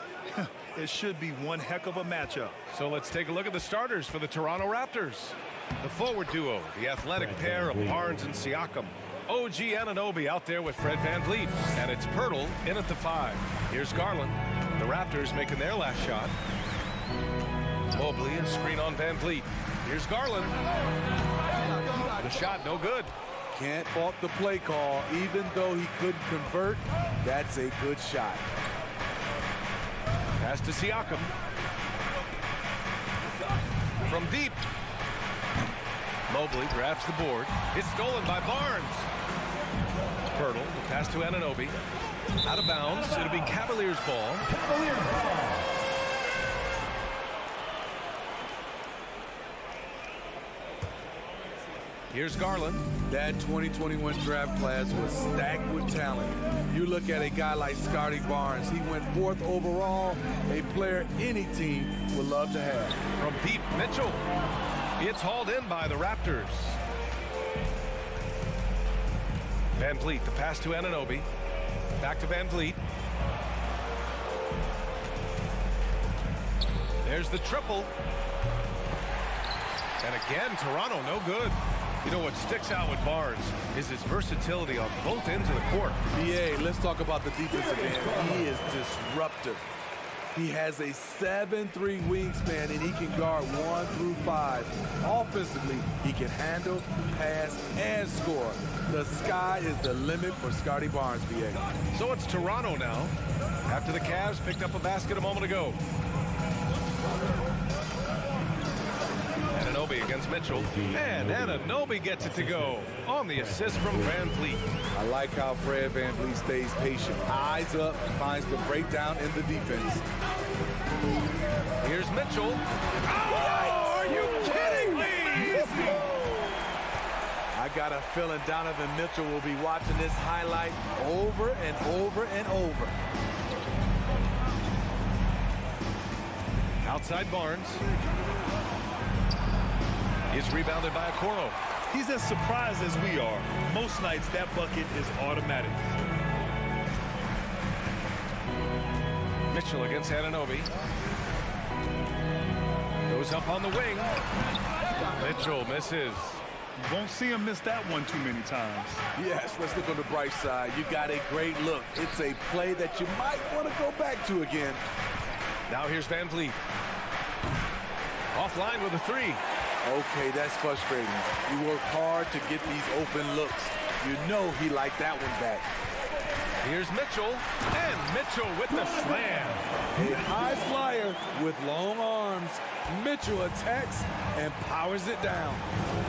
It should be one heck of a matchup. So let's take a look at the starters for the Toronto Raptors. The forward duo, the athletic pair of Barnes and Siakam. OG Anunoby out there with Fred VanVleet. And it's Pirtle in at the 5. Here's Garland. The Raptors making their last shot. Mobley, a screen on VanVleet. Here's Garland. The shot, no good. Can't fault the play call. Even though he couldn't convert, that's a good shot. Pass to Siakam. From deep. Mobley grabs the board. It's stolen by Barnes. Pirtle, the pass to Anunoby. Out of bounds. It'll be Cavaliers ball. Cavaliers ball. Here's Garland. That 2021 draft class was stacked with talent. You look at a guy like Scotty Barnes. He went 4th overall, a player any team would love to have. From deep, Mitchell. It's hauled in by the Raptors. VanVleet, the pass to Anunoby. Back to VanVleet. There's the triple. And again, Toronto, no good. You know what sticks out with Barnes is his versatility on both ends of the court. BA, let's talk about the defensive end. He is disruptive. He has a 7'3" wingspan, and he can guard 1 through 5. Offensively, he can handle, pass, and score. The sky is the limit for Scotty Barnes, BA. So it's Toronto now, after the Cavs picked up a basket a moment ago. Anunoby against Mitchell, and Anunoby gets it to go on the assist from VanVleet. I like how Fred VanVleet stays patient. Eyes up, finds the breakdown in the defense. Here's Mitchell. Oh, are you kidding me? I got a feeling Donovan Mitchell will be watching this highlight over and over and over. Outside Barnes. Is rebounded by Okoro. He's as surprised as we are. Most nights, that bucket is automatic. Mitchell against Anunoby. Goes up on the wing. Mitchell misses. You won't see him miss that one too many times. Yes, let's look on the bright side. You got a great look. It's a play that you might want to go back to again. Now here's VanVleet. Offline with a 3. Okay, that's frustrating. You work hard to get these open looks. You know he liked that one back. Here's Mitchell, and Mitchell with the slam. A high flyer with long arms. Mitchell attacks and powers it down.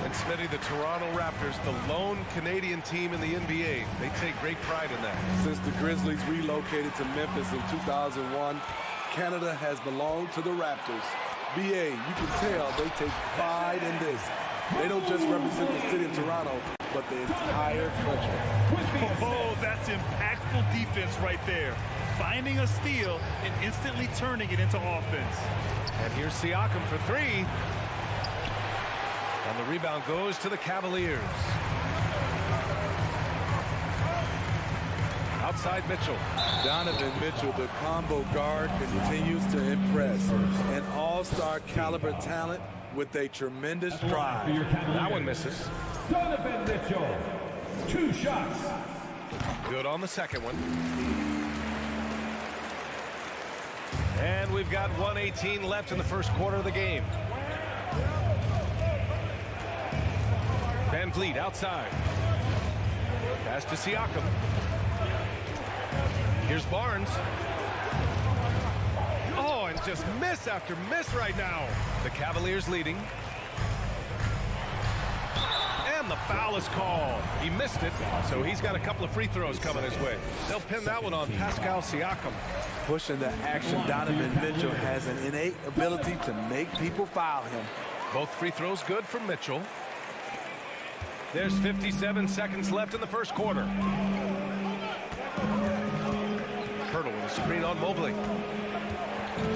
And Smitty, the Toronto Raptors, the lone Canadian team in the NBA. They take great pride in that. Since the Grizzlies relocated to Memphis in 2001, Canada has belonged to the Raptors. BA, you can tell they take pride in this. They don't just represent the city of Toronto, but the entire country. Oh, that's impactful defense right there. Finding a steal and instantly turning it into offense. And here's Siakam for 3. And the rebound goes to the Cavaliers. Outside Mitchell. Donovan Mitchell, the combo guard, continues to impress. An all-star caliber talent with a tremendous drive. That one misses. Donovan Mitchell, 2 shots. Good on the second one. And we've got 1:18 left in the first quarter of the game. VanVleet outside. Pass to Siakam. Here's Barnes. Oh, and just miss after miss right now. The Cavaliers leading. And the foul is called. He missed it, so he's got a couple of free throws coming his way. They'll pin that one on Pascal Siakam. Pushing the action, Donovan Mitchell has an innate ability to make people foul him. Both free throws good for Mitchell. There's 57 seconds left in the first quarter. Pirtle with a screen on Mobley.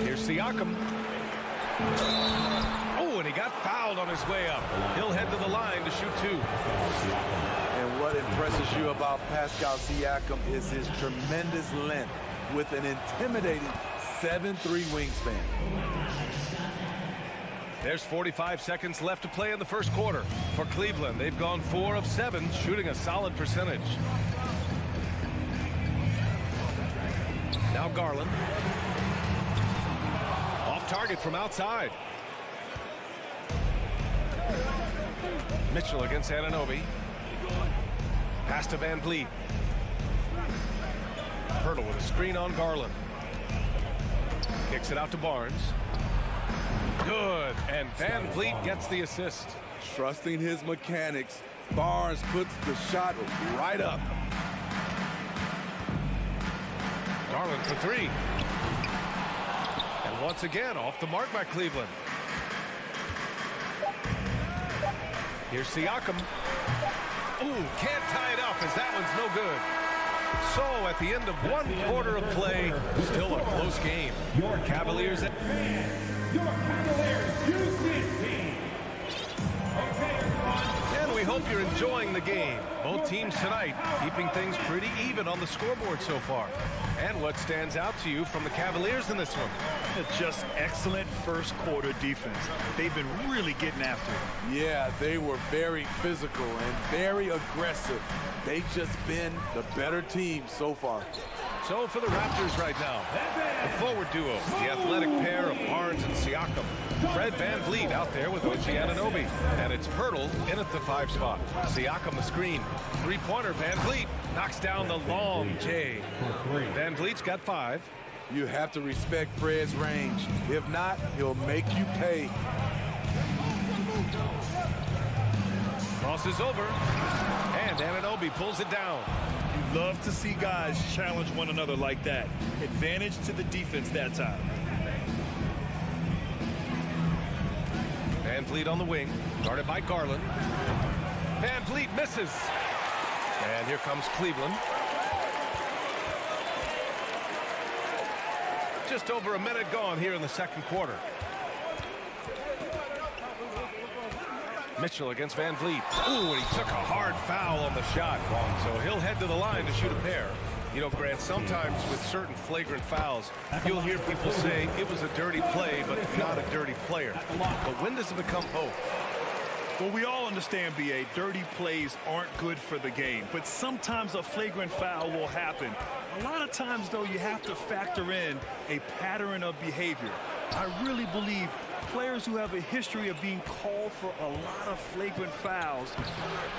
Here's Siakam. Oh, and he got fouled on his way up. He'll head to the line to shoot 2. And what impresses you about Pascal Siakam is his tremendous length with an intimidating 7'3" wingspan. There's 45 seconds left to play in the first quarter. For Cleveland, they've gone 4 of 7, shooting a solid percentage. Now Garland. Off target from outside. Mitchell against Anunoby. Pass to Van Vliet. Pirtle with a screen on Garland. Kicks it out to Barnes. Good, and Van Vliet gets the assist. Trusting his mechanics, Barnes puts the shot right up. Garland for 3. And once again, off the mark by Cleveland. Here's Siakam. Ooh, can't tie it up as that one's no good. So at the end of 1 quarter of play, still a close game. Your Cavaliers. Your Cavaliers use this team. Okay, everyone. And we hope you're enjoying the game. Both teams tonight keeping things pretty even on the scoreboard so far. And what stands out to you from the Cavaliers in this one? Just excellent first quarter defense. They've been really getting after it. Yeah, they were very physical and very aggressive. They've just been the better team so far. So for the Raptors right now, the forward duo, the athletic pair of Barnes and Siakam. Fred Van Vliet out there with OG Anunoby. And it's Pirtle in at the 5 spot. Siakam the screen. 3-pointer, Van Vliet knocks down the long J. Van Vliet's got 5. You have to respect Fred's range. If not, he'll make you pay. Crosses over. And Anunoby pulls it down. You love to see guys challenge one another like that. Advantage to the defense that time. Van Vliet on the wing, guarded by Garland. Van Vliet misses. And here comes Cleveland. Just over a minute gone here in the second quarter. Mitchell against Van Vliet. Ooh, and he took a hard foul on the shot. So he'll head to the line to shoot a pair. You know, Grant, sometimes with certain flagrant fouls, you'll hear people say it was a dirty play, but not a dirty player. But when does it become both? Well, we all understand, B.A., dirty plays aren't good for the game, but sometimes a flagrant foul will happen. A lot of times, though, you have to factor in a pattern of behavior. I really believe players who have a history of being called for a lot of flagrant fouls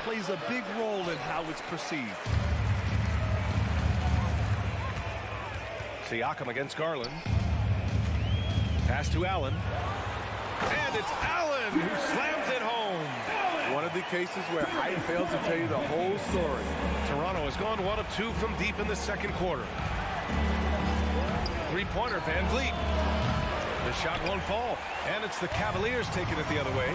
plays a big role in how it's perceived. Siakam against Garland. Pass to Allen. And it's Allen who slams it home. One of the cases where height fails to tell you the whole story. Toronto has gone 1 of 2 from deep in the second quarter. 3-pointer, Van Vliet. The shot won't fall, and it's the Cavaliers taking it the other way.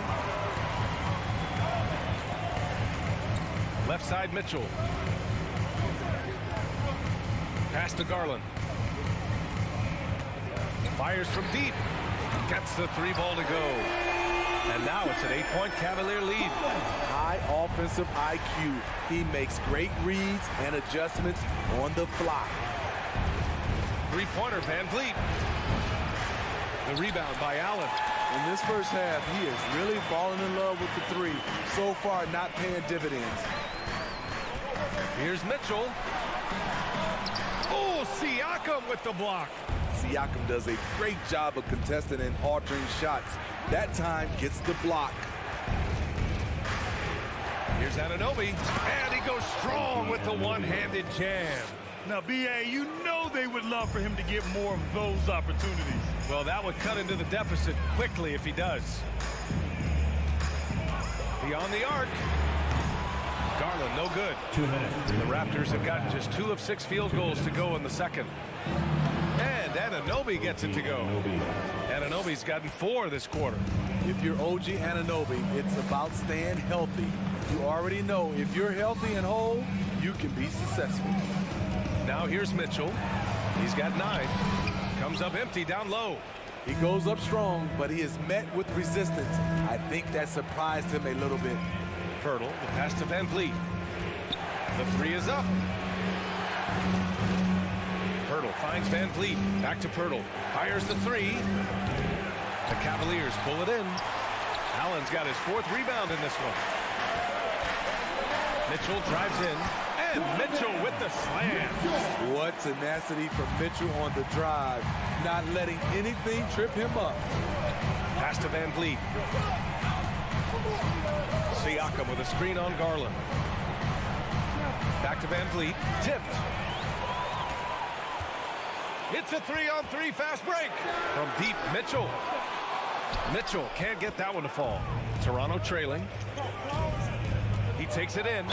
Left side, Mitchell. Pass to Garland. Fires from deep. Gets the 3-ball to go. And now it's an 8-point Cavalier lead. High offensive IQ. He makes great reads and adjustments on the fly. 3-pointer, Van Vliet. The rebound by Allen. In this first half, he is really falling in love with the 3. So far, not paying dividends. Here's Mitchell. Oh, Siakam with the block. Siakam does a great job of contesting and altering shots. That time gets the block. Here's Anunoby, and he goes strong with the one-handed jam. Now, B.A., you know they would love for him to get more of those opportunities. Well, that would cut into the deficit quickly if he does. Beyond the arc. Garland, no good. 2 minutes. The Raptors have gotten just 2 of 6 field goals to go in the second. And Anunoby gets it to go. Anunoby's gotten 4 this quarter. If you're OG Anunoby, it's about staying healthy. You already know if you're healthy and whole, you can be successful. Now here's Mitchell. He's got 9. Comes up empty down low. He goes up strong, but he is met with resistance. I think that surprised him a little bit. Pirtle, the pass to Van Vliet. The three is up. Pirtle finds Van Vliet. Back to Pirtle. Fires the three. The Cavaliers pull it in. Allen's got his 4th rebound in this one. Mitchell drives in. And Mitchell with the slam. What tenacity from Mitchell on the drive. Not letting anything trip him up. Pass to Van Vliet. Siakam with a screen on Garland. Back to Van Vliet. Tipped. It's a 3-on-3 fast break. From deep, Mitchell. Mitchell can't get that one to fall. Toronto trailing. He takes it in.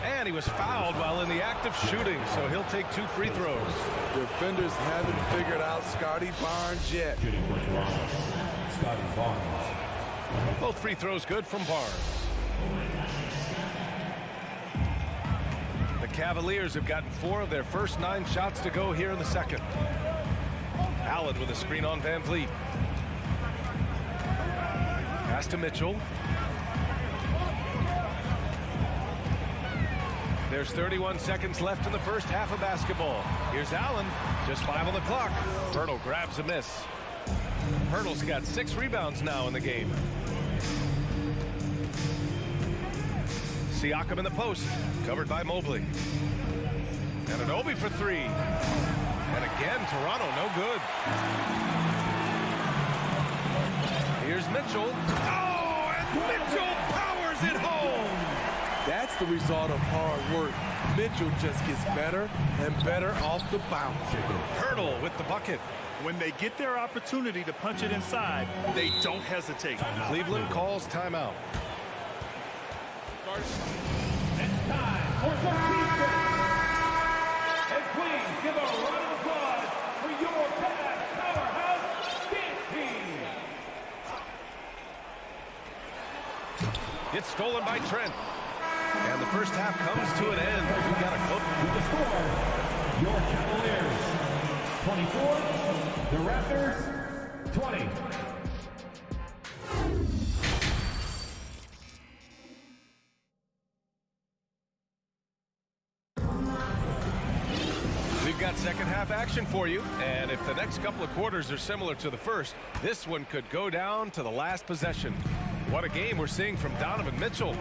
And he was fouled while in the act of shooting, so he'll take 2 free throws. Defenders haven't figured out Scotty Barnes yet. Shooting for Toronto, Scotty Barnes. Both free throws good from Barnes. The Cavaliers have gotten 4 of their first 9 shots to go here in the second. Allen with a screen on Van Vliet. Pass to Mitchell. There's 31 seconds left in the first half of basketball. Here's Allen, just 5 on the clock. Pirtle grabs a miss. Pirtle's got 6 rebounds now in the game. Siakam in the post, covered by Mobley. And an Obi for 3. And again, Toronto no good. Here's Mitchell. Oh, and Mitchell powers it home. That's the result of hard work. Mitchell just gets better and better off the bounce. Pirtle with the bucket. When they get their opportunity to punch it inside, they don't hesitate. Cleveland calls timeout. It's time for the defense. And please give a round of applause for your bad powerhouse defense team. Gets stolen by Trent. And the first half comes to an end. We got a clip. The score, your Cavaliers 24, the Raptors 20. We've got second half action for you. And if the next couple of quarters are similar to the first, this one could go down to the last possession. What a game we're seeing from Donovan Mitchell.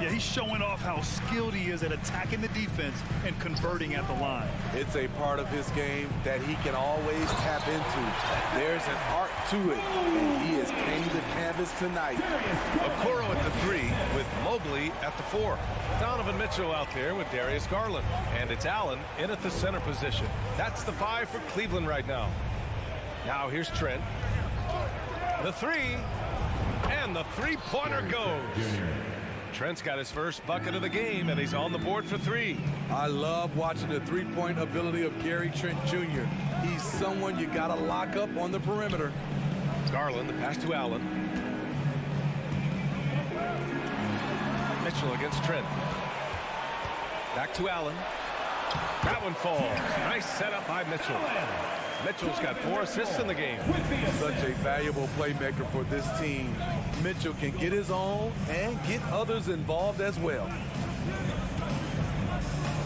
Yeah, he's showing off how skilled he is at attacking the defense and converting at the line. It's a part of his game that he can always tap into. There's an art to it, and he is painting the canvas tonight. Okoro at the 3 with Mobley at the 4. Donovan Mitchell out there with Darius Garland. And it's Allen in at the center position. That's the 5 for Cleveland right now. Now here's Trent. The 3. And the three-pointer goes. Trent's got his first bucket of the game, and he's on the board for 3. I love watching the three-point ability of Gary Trent Jr. He's someone you got to lock up on the perimeter. Garland, the pass to Allen. Mitchell against Trent. Back to Allen. That one falls. Nice setup by Mitchell. Mitchell's got 4 assists in the game. Such a valuable playmaker for this team. Mitchell can get his own and get others involved as well.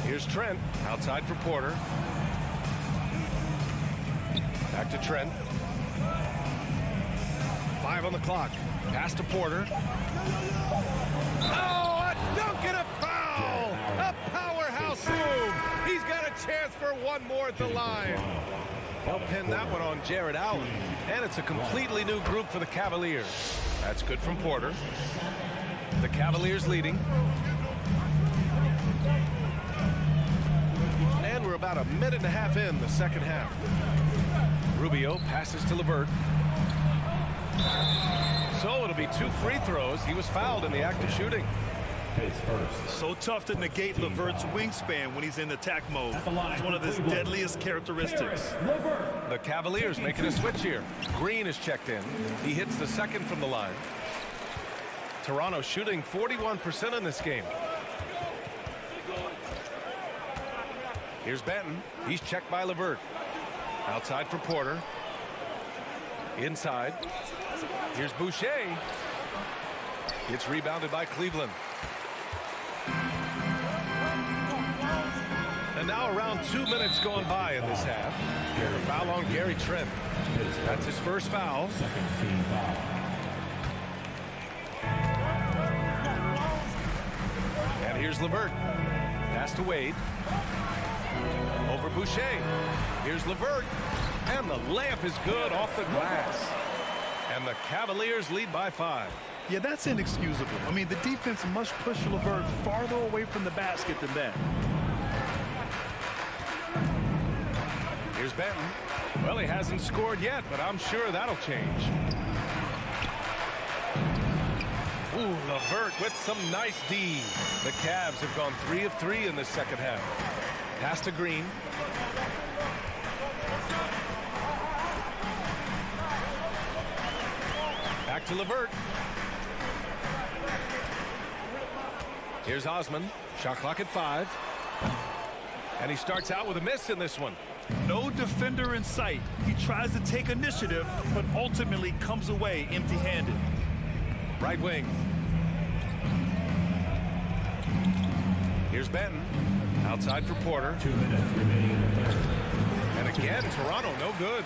Here's Trent, outside for Porter. Back to Trent. 5 on the clock. Pass to Porter. Oh, a dunk and a foul! A powerhouse move! He's got a chance for one more at the line. They'll pin that one on Jared Allen. And it's a completely new group for the Cavaliers. That's good from Porter. The Cavaliers leading. And we're about a minute and a half in the second half. Rubio passes to LeVert. So it'll be 2 free throws. He was fouled in the act of shooting. So tough to negate LeVert's wingspan when he's in attack mode. It's one of his deadliest characteristics. The Cavaliers making a switch here. Green is checked in. He hits the second from the line. Toronto shooting 41% in this game. Here's Benton. He's checked by LeVert. Outside for Porter. Inside. Here's Boucher. It's rebounded by Cleveland. And now around 2 minutes going by in this half. A foul on Gary Trent. That's his first foul. And here's LeVert. Pass to Wade. Over Boucher. Here's LeVert. And the layup is good off the glass. And the Cavaliers lead by 5. Yeah, that's inexcusable. I mean, the defense must push LeVert farther away from the basket than that. Here's Benton. Well, he hasn't scored yet, but I'm sure that'll change. Ooh, LeVert with some nice D. The Cavs have gone 3 of 3 in the second half. Pass to Green. Back to LeVert. Here's Osman. Shot clock at 5. And he starts out with a miss in this one. No defender in sight. He tries to take initiative, but ultimately comes away empty-handed. Right wing. Here's Benton. Outside for Porter. 2 minutes remaining in the third. And again, Toronto no good.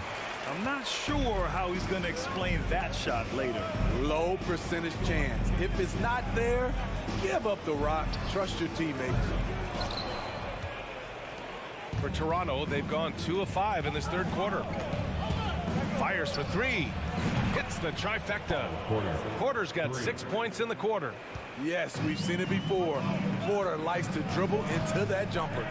I'm not sure how he's going to explain that shot later. Low percentage chance. If it's not there, give up the rock. Trust your teammates. For Toronto, they've gone 2 of 5 in this third quarter. Fires for 3. Hits the trifecta. Porter's got 6 points in the quarter. Yes, we've seen it before. Porter likes to dribble into that jumper.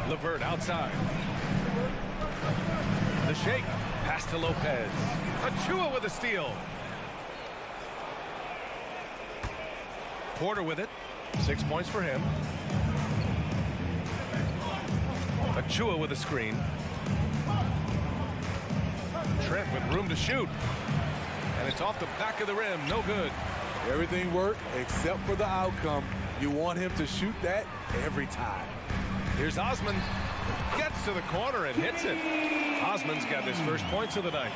LeVert outside. The shake. Pass to Lopez. Achua with a steal. Porter with it. 6 points for him. Achua with a screen. Trent with room to shoot. And it's off the back of the rim. No good. Everything worked except for the outcome. You want him to shoot that every time. Here's Osman. Gets to the corner and hits it. Osman's got his first points of the night.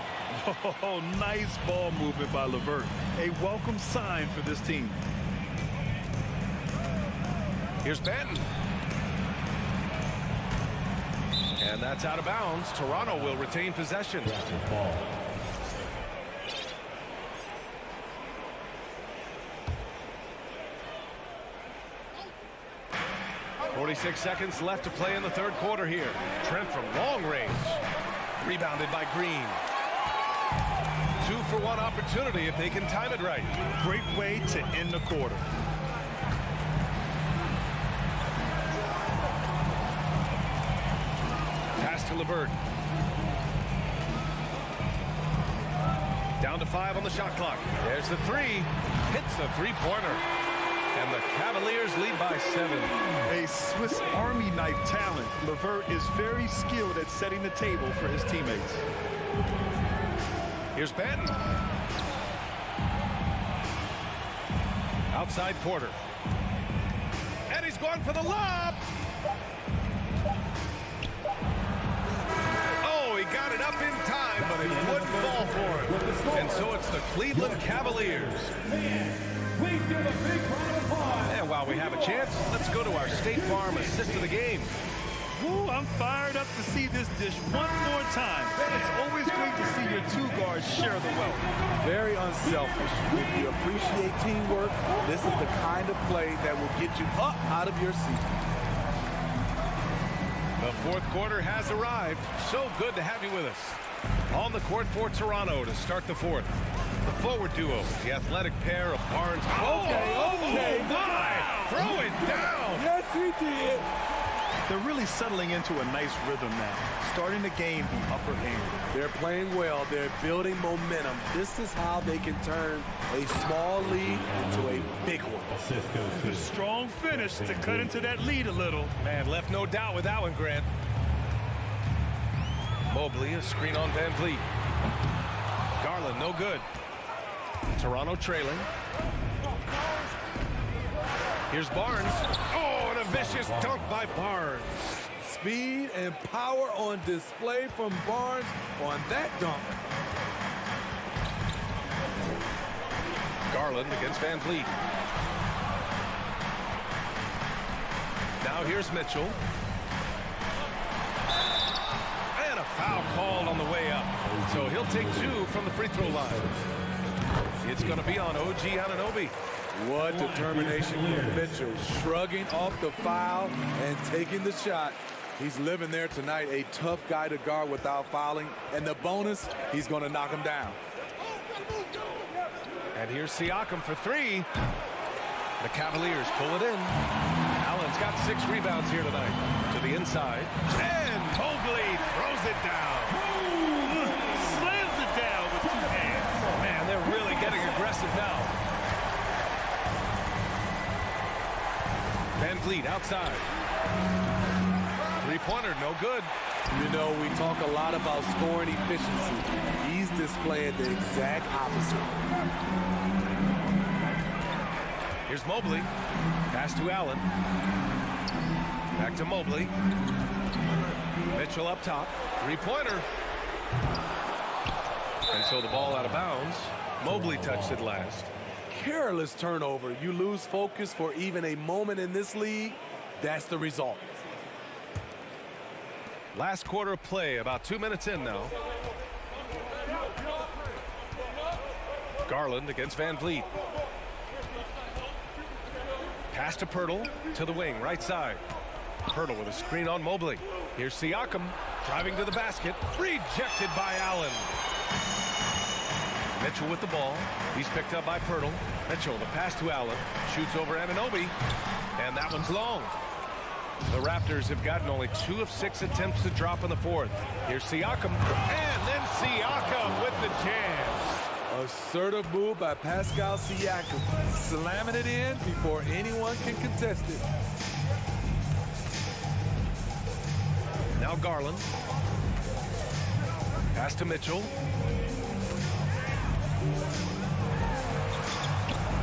Oh, nice ball movement by LeVert. A welcome sign for this team. Here's Benton. And that's out of bounds. Toronto will retain possession. Ball. 46 seconds left to play in the third quarter here. Trent from long range. Rebounded by Green. 2-for-1 opportunity if they can time it right. Great way to end the quarter. Pass to LeVert. Down to 5 on the shot clock. There's the 3. Hits the three-pointer. And the Cavaliers lead by 7. A Swiss Army knife talent. LeVert is very skilled at setting the table for his teammates. Here's Benton. Outside Porter. And he's going for the lob. Oh, he got it up in time, but it wouldn't fall for him. And so it's the Cleveland Cavaliers. Please give a big round of applause. And while we have a chance, let's go to our State Farm assist of the game. Woo, I'm fired up to see this dish one more time. It's always great to see your two guards share the wealth. Very unselfish. If you appreciate teamwork, this is the kind of play that will get you up out of your seat. The fourth quarter has arrived. So good to have you with us. On the court for Toronto to start the fourth. The forward duo, the athletic pair of Barnes. Okay. My! Throw it down! Yes, he did. They're really settling into a nice rhythm now, starting to gain the upper hand. They're playing well. They're building momentum. This is how they can turn a small lead into a big one. Assist goes to A strong finish to cut into that lead a little. Man, left no doubt with that one, Grant. Mobley, a screen on Van Vliet. Garland, no good. Toronto trailing. Here's Barnes. Oh, and a vicious dunk by Barnes. Speed and power on display from Barnes on that dunk. Garland against Van Vliet. Now here's Mitchell. And a foul called on the way up. So he'll take 2 from the free throw line. It's going to be on OG Anunoby. What determination from Mitchell, shrugging off the foul and taking the shot. He's living there tonight, a tough guy to guard without fouling. And the bonus, he's going to knock him down. And here's Siakam for 3. The Cavaliers pull it in. Allen's got 6 rebounds here tonight. To the inside. And Mobley throws it down. Slams it down with 2 hands. Man, they're really getting aggressive now. Van Vliet outside. Three-pointer, no good. You know, we talk a lot about scoring efficiency. He's displaying the exact opposite. Here's Mobley. Pass to Allen. Back to Mobley. Mitchell up top. Three-pointer. And so the ball out of bounds. Mobley touched it last. Careless turnover. You lose focus for even a moment in this league. That's the result. Last quarter of play, about 2 minutes in now. Garland against Van Vliet. Pass to Pirtle, to the wing, right side. Pirtle with a screen on Mobley. Here's Siakam, driving to the basket. Rejected by Allen. Mitchell with the ball. He's picked up by Pirtle. Mitchell, the pass to Allen. Shoots over Anunoby. And that one's long. The Raptors have gotten only 2 of 6 attempts to drop in the 4th. Here's Siakam. And then Siakam with the jam. Assertive move by Pascal Siakam, slamming it in before anyone can contest it. Now Garland. Pass to Mitchell.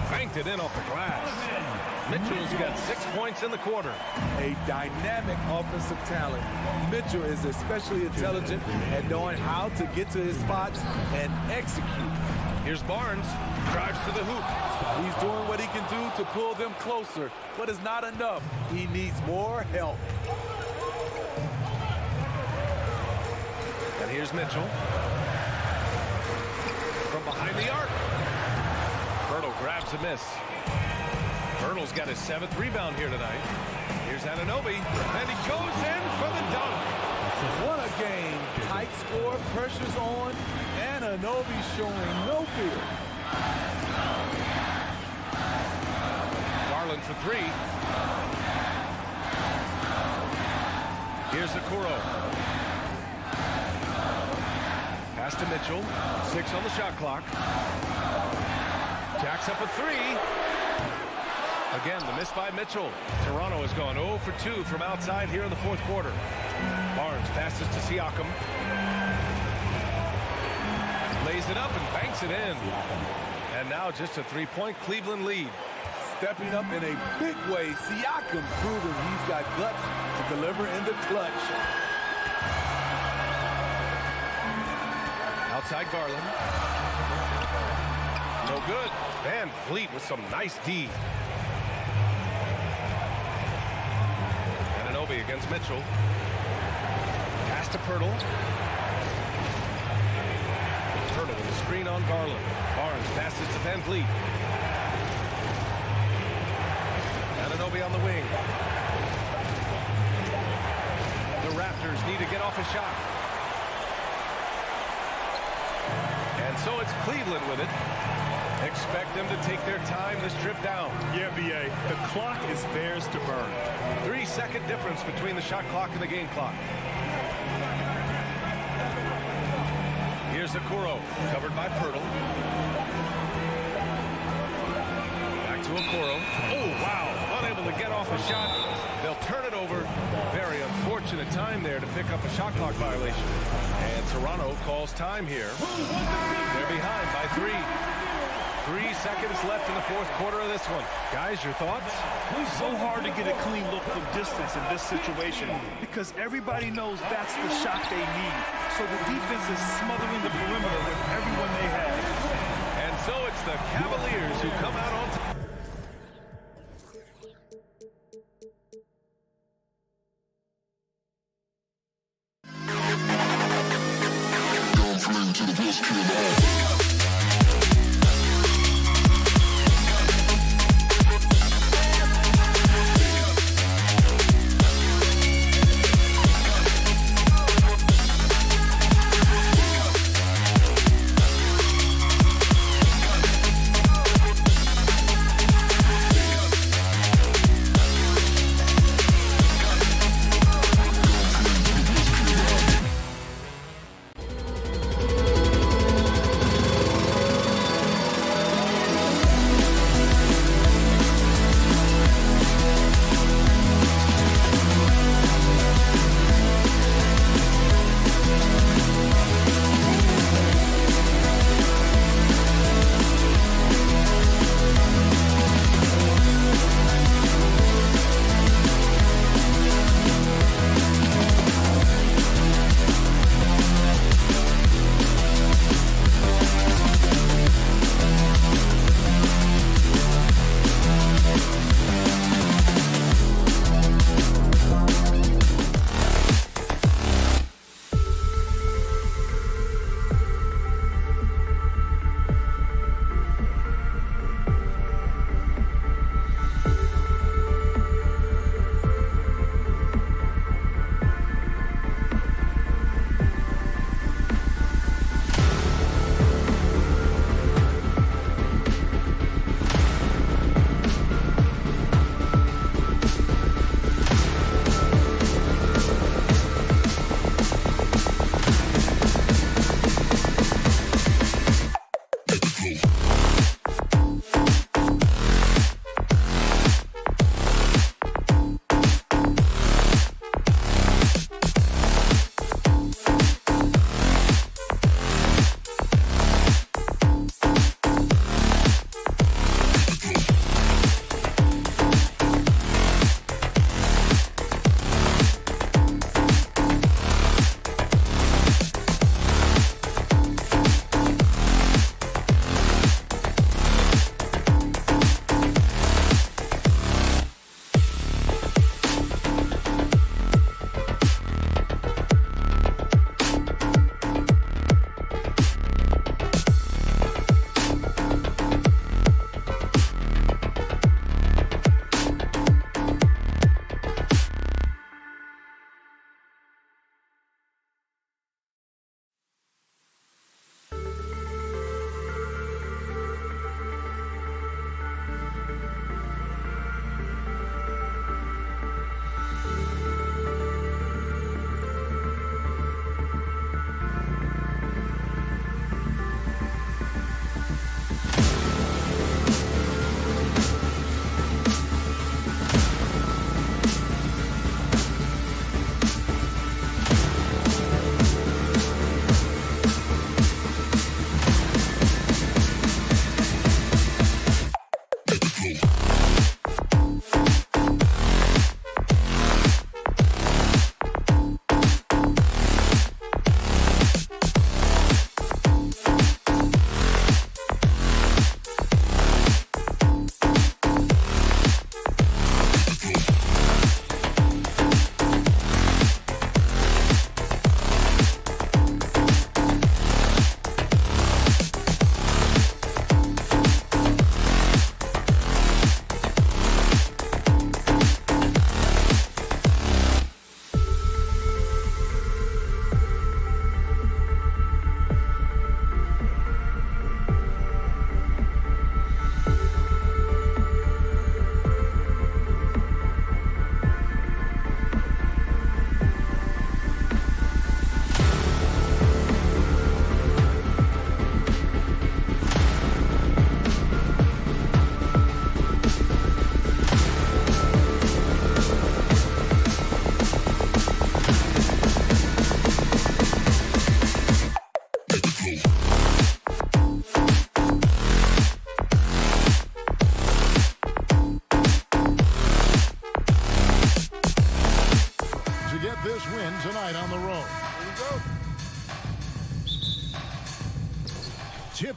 Banked it in off the glass. Mitchell's got 6 points in the quarter. A dynamic offensive talent. Mitchell is especially intelligent at knowing how to get to his spots and execute. Here's Barnes, drives to the hoop. He's doing what he can do to pull them closer, but it's not enough. He needs more help. And here's Mitchell. From behind the arc. Pirtle grabs a miss. Pirtle's got his 7th rebound here tonight. Here's Anunoby, and he goes in for the dunk. What a game. Tight score, pressure's on. Anunoby showing no fear. Garland for 3. Here's Okoro. Pass to Mitchell. 6 on the shot clock. Jacks up a 3. Again, the miss by Mitchell. Toronto has gone 0 for 2 from outside here in the 4th quarter. Barnes passes to Siakam. Lays it up and banks it in. And now just a 3-point Cleveland lead. Stepping up in a big way, Siakam proving he's got guts to deliver in the clutch. Outside Garland. No good. Van Vliet with some nice D. Anunoby against Mitchell. Pass to Pirtle. Pirtle with a screen on Garland. Barnes passes to Van Vliet. Anunoby on the wing. The Raptors need to get off a shot. And so it's Cleveland with it. Expect them to take their time this trip down. Yeah, B.A., the clock is theirs to burn. 3-second difference between the shot clock and the game clock. Here's Okoro, covered by Pirtle. Back to Okoro. Oh, wow, unable to get off a shot. They'll turn it over. Very unfortunate time there to pick up a shot clock violation. And Toronto calls time here. They're behind by 3. 3 seconds minutes left in the fourth quarter of this one. Guys, your thoughts? So hard to get a clean look from distance in this situation because everybody knows that's the shot they need. So the defense is smothering the perimeter with everyone they have. And so it's the Cavaliers who come out on top. To the best kid of all.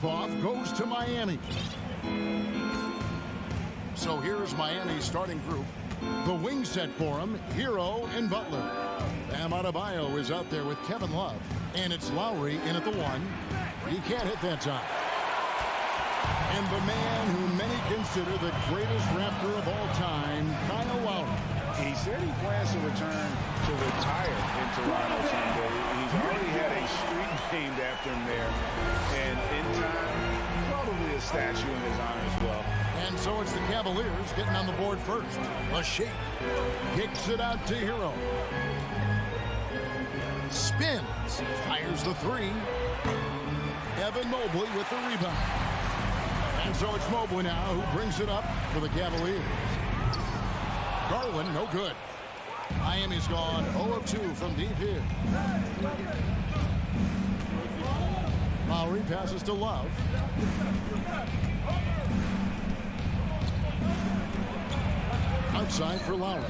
tip-off goes to Miami. So here's Miami's starting group. The wing set for him, Hero and Butler. Bam Adebayo is out there with Kevin Love. And it's Lowry in at the 1. He can't hit that time. And the man who many consider the greatest Raptor of all time, Kyle Lowry. He said he plans to return to retire in Toronto someday. He's already had a street named after him there. And in time, probably a statue in his honor as well. And so it's the Cavaliers getting on the board first. A shake. Kicks it out to Hero. Spins. Fires the 3. Evan Mobley with the rebound. And so it's Mobley now who brings it up for the Cavaliers. Garland, no good. Miami's gone 0 of 2 from deep here. Lowry passes to Love. Outside for Lowry.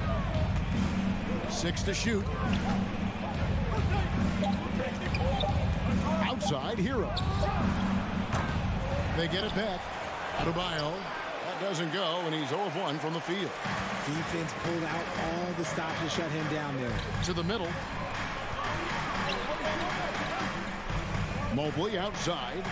6 to shoot. Outside, Hero. They get it back. Adebayo. That doesn't go, and he's 0 of 1 from the field. Defense pulled out all the stops to shut him down there. To the middle. Mobley outside.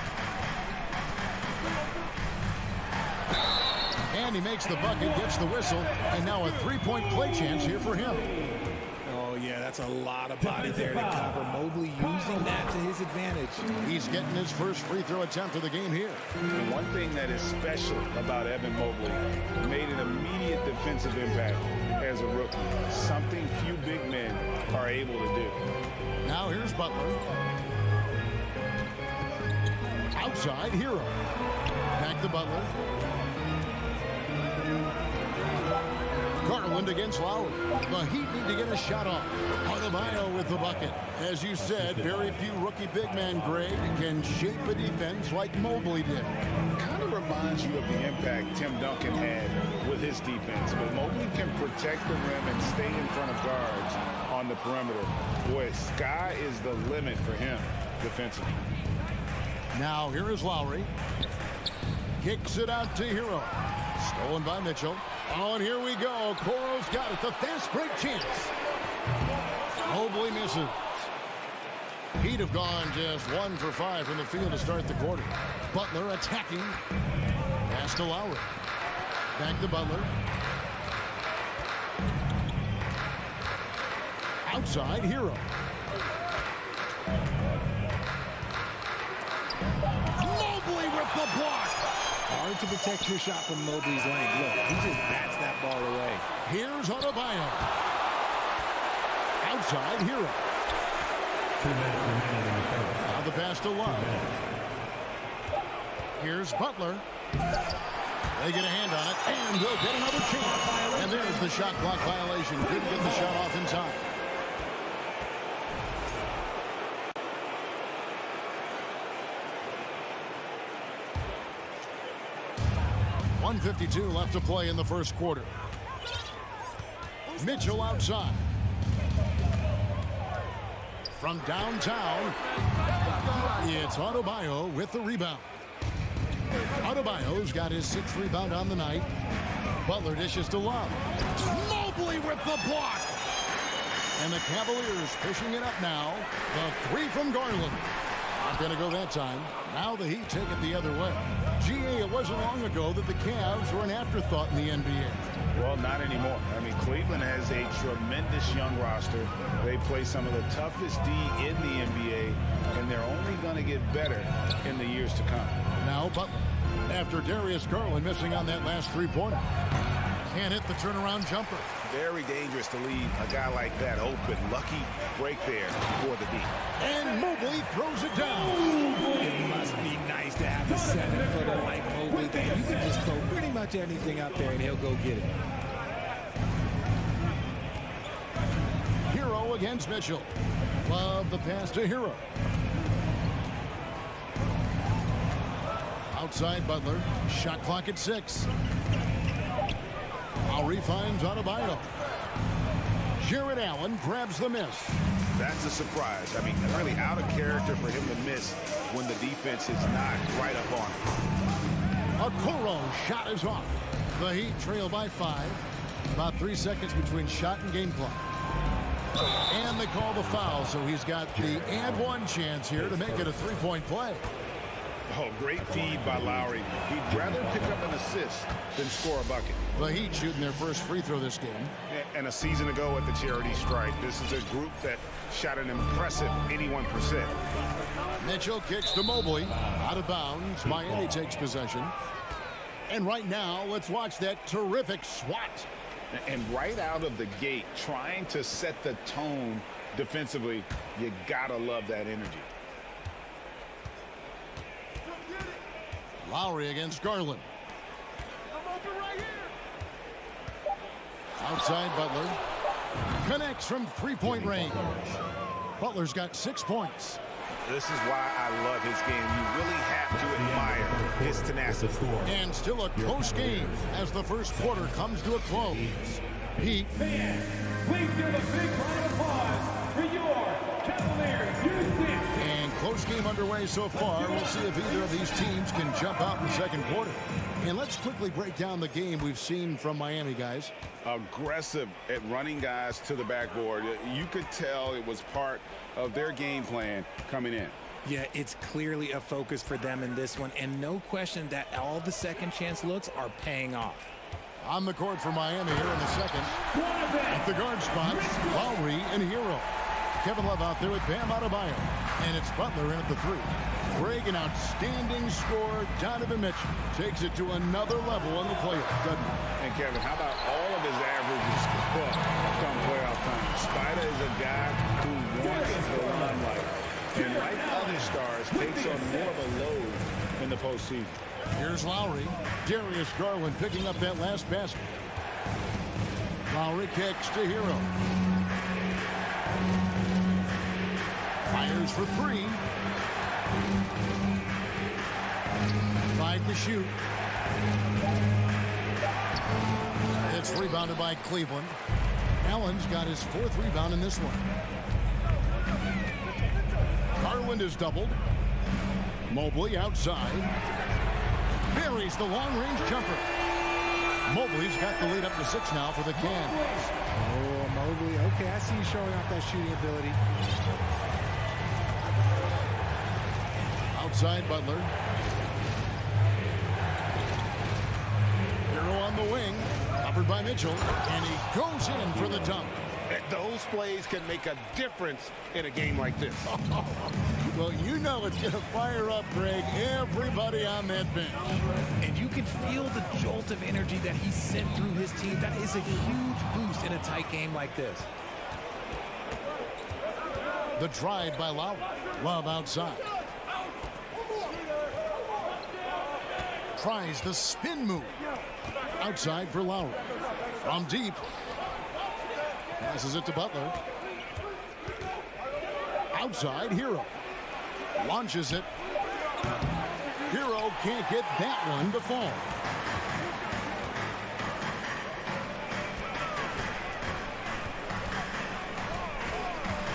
And he makes the bucket, gets the whistle, and now a three-point play chance here for him. Oh, yeah, that's a lot of body there to cover. Mobley using that to his advantage. He's getting his first free throw attempt of the game here. One thing that is special about Evan Mobley, made an immediate defensive impact as a rookie. Something few big men are able to do. Now here's Butler. Outside, Hero. Back to Butler. Garland against Lowry. The Heat need to get a shot off. Adebayo with the bucket. As you said, very few rookie big men, Greg, can shape a defense like Mobley did. Kind of reminds you of the impact Tim Duncan had with his defense. But Mobley can protect the rim and stay in front of guards on the perimeter. Boy, sky is the limit for him defensively. Now here is Lowry. Kicks it out to Hero. Stolen by Mitchell. Oh, and here we go. Coro's got it. The fast break chance. Mobley misses. Heat have gone just 1 for 5 from the field to start the quarter. Butler attacking. Pass to Lowry. Back to Butler. Outside, Hero. Mobley with the block. Hard to protect your shot from Mobley's lane. Look, he just bats that ball away. Here's Adebayo. Outside, Hero. Now the pass to Love. Here's Butler. They get a hand on it, and they'll get another chance. And there's the shot clock violation. Couldn't get the shot off in time. .152 left to play in the first quarter. Mitchell outside. From downtown, it's Adebayo with the rebound. Adebayo's got his 6th rebound on the night. Butler dishes to Love. Mobley with the block. And the Cavaliers pushing it up now. The 3 from Garland. Not going to go that time. Now the Heat take it the other way. GA, it wasn't long ago that the Cavs were an afterthought in the NBA. Well, not anymore. I mean, Cleveland has a tremendous young roster. They play some of the toughest D in the NBA, and they're only going to get better in the years to come. Now Butler, after Darius Garland missing on that last three-pointer. Can't hit the turnaround jumper. Very dangerous to leave a guy like that open. Lucky break there for the D. And Mobley throws it down. It must be nice to have a 7-footer like Mobley that you can just throw pretty much anything out there and he'll go get it. Hero against Mitchell. Love the pass to Hero. Outside Butler. Shot clock at 6. Lowry finds Adebayo. Jared Allen grabs the miss. That's a surprise. I mean, really out of character for him to miss when the defense is not right up on him. Okoro shot is off. The Heat trail by 5. About 3 seconds between shot and game clock. And they call the foul, so he's got the and one chance here to make it a three-point play. Oh, great feed by Lowry. He'd rather pick up an assist than score a bucket. The Heat shooting their first free throw this game. And a season ago at the charity stripe, this is a group that shot an impressive 81%. Mitchell kicks to Mobley. Out of bounds. Miami takes possession. And right now, let's watch that terrific swat. And right out of the gate, trying to set the tone defensively, you gotta love that energy. Lowry against Garland. Outside Butler. Connects from three-point range. Butler's got 6 points. This is why I love his game. You really have to admire his tenacity. And still a close game as the first quarter comes to a close. Heat. Fans, please give a big round of applause for your Cavaliers. And close game underway so far. We'll see if either of these teams can jump out in the second quarter. And let's quickly break down the game we've seen from Miami, guys. Aggressive at running guys to the backboard. You could tell it was part of their game plan coming in. Yeah, it's clearly a focus for them in this one, and no question that all the second chance looks are paying off. On the court for Miami here in the second. At the guard spots, Lowry and Hero. Kevin Love out there with Bam Adebayo. And it's Butler in at the 3. Greg, an outstanding scorer. Donovan Mitchell takes it to another level in the playoffs, doesn't he? And Kevin, how about all of his averages come playoff time? Spider is a guy who wants the limelight. And like other stars, takes on more of a load in the postseason. Here's Lowry. Darius Garland picking up that last basket. Lowry kicks to Hero. Fires for 3. 5 to shoot. It's rebounded by Cleveland. Allen's got his 4th rebound in this one. Garland is doubled. Mobley outside. Buries the long-range jumper. Mobley's got the lead up to 6 now for the Cavs. Oh, Mobley. Okay, I see you showing off that shooting ability. Outside Butler. Hero on the wing. Covered by Mitchell. And he goes in for the dunk. Those plays can make a difference in a game like this. Well, you know it's going to fire up, Greg, everybody on that bench. And you can feel the jolt of energy that he sent through his team. That is a huge boost in a tight game like this. The drive by Lowry. Love outside. Tries the spin move. Outside for Lowry. From deep. Passes it to Butler. Outside, Hero. Launches it. Hero can't get that one to fall.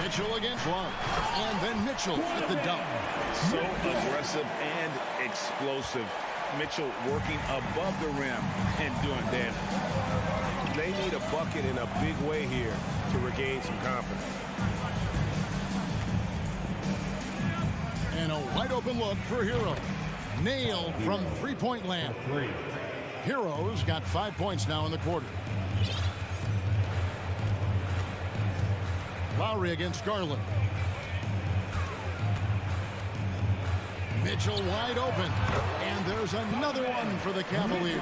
Mitchell against Love. And then Mitchell at the dunk. So aggressive and explosive. Mitchell working above the rim and doing damage. They need a bucket in a big way here to regain some confidence. And a wide open look for Hero. Nailed from three-point land. Hero's got 5 points now in the quarter. Lowry against Garland. Mitchell wide open. And there's another one for the Cavaliers.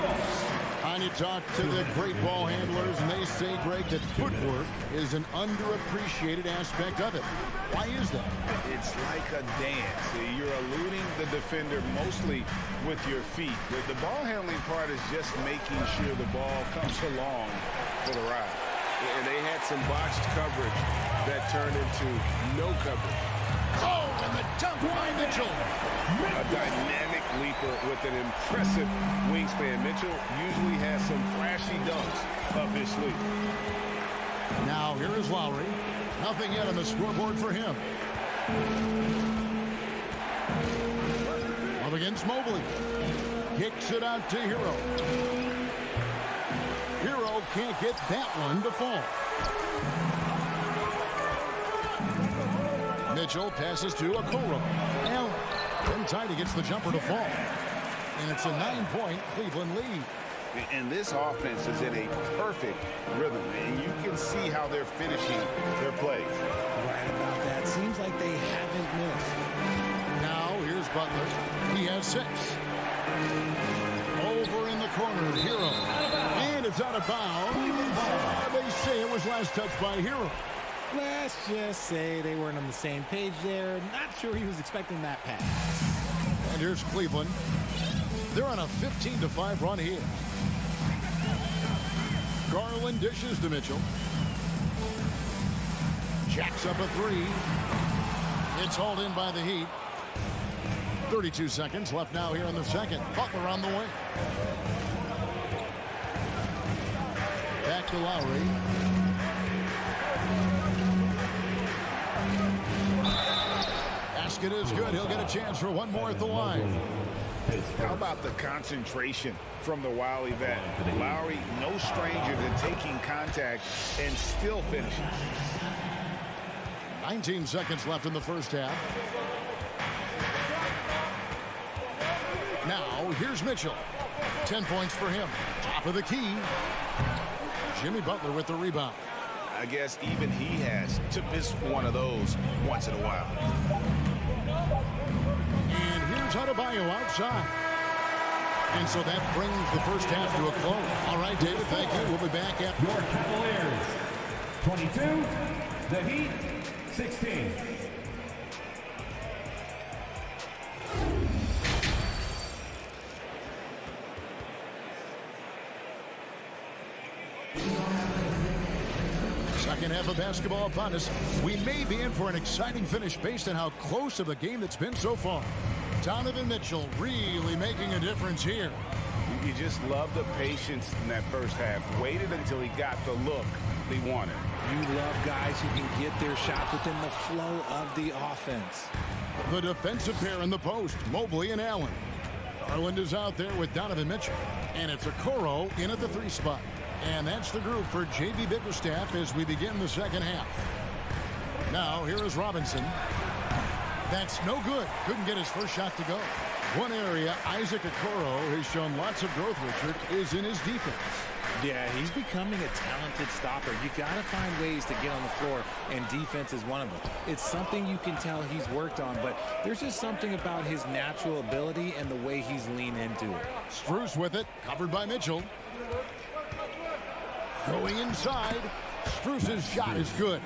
I need to talk to the great ball handlers, and they say, Greg, that footwork is an underappreciated aspect of it. Why is that? It's like a dance. You're eluding the defender mostly with your feet. The ball handling part is just making sure the ball comes along for the ride. And they had some botched coverage that turned into no coverage. Oh, and the dunk by Mitchell. A dynamic leaper with an impressive wingspan. Mitchell usually has some flashy dunks up his sleeve. Now here is Lowry. Nothing yet on the scoreboard for him. Up against Mobley. Kicks it out to Hero. Hero can't get that one to fall. Mitchell passes to Okoro. Allen. Inside, he gets the jumper to fall. And it's a 9-point Cleveland lead. And this offense is in a perfect rhythm, and you can see how they're finishing their plays. Right about that. Seems like they haven't missed. Now, here's Butler. He has 6. Over in the corner, Hero. And it's out of bounds. They say it was last touched by Hero. Let's just say they weren't on the same page there. Not sure he was expecting that pass. And here's Cleveland. They're on a 15-5 run here. Garland dishes to Mitchell. Jacks up a 3. It's hauled in by the Heat. 32 seconds left now here in the second. Butler on the way. Back to Lowry. Basket is good. He'll get a chance for one more at the line. How about the concentration from the Wily vet? Lowry, no stranger to taking contact and still finishing. 19 seconds left in the first half. Now, here's Mitchell. 10 points for him. Top of the key. Jimmy Butler with the rebound. I guess even he has to miss one of those once in a while. And here's Adebayo outside. And so that brings the first half to a close. All right, David, thank you. We'll be back after. Your Cavaliers, 22. The Heat, 16. Second half of basketball upon us. We may be in for an exciting finish based on how close of a game that's been so far. Donovan Mitchell really making a difference here. You just love the patience in that first half. Waited until he got the look he wanted. You love guys who can get their shot within the flow of the offense. The defensive pair in the post, Mobley and Allen. Garland is out there with Donovan Mitchell. And it's Okoro in at the 3 spot. And that's the group for J.B. Bickerstaff as we begin the second half. Now, here is Robinson. That's no good. Couldn't get his first shot to go. One area Isaac Okoro has shown lots of growth, Richard, is in his defense. Yeah, he's becoming a talented stopper. You got to find ways to get on the floor, and defense is one of them. It's something you can tell he's worked on, but there's just something about his natural ability and the way he's leaned into it. Strus with it, covered by Mitchell. Going inside, Strus's shot is good.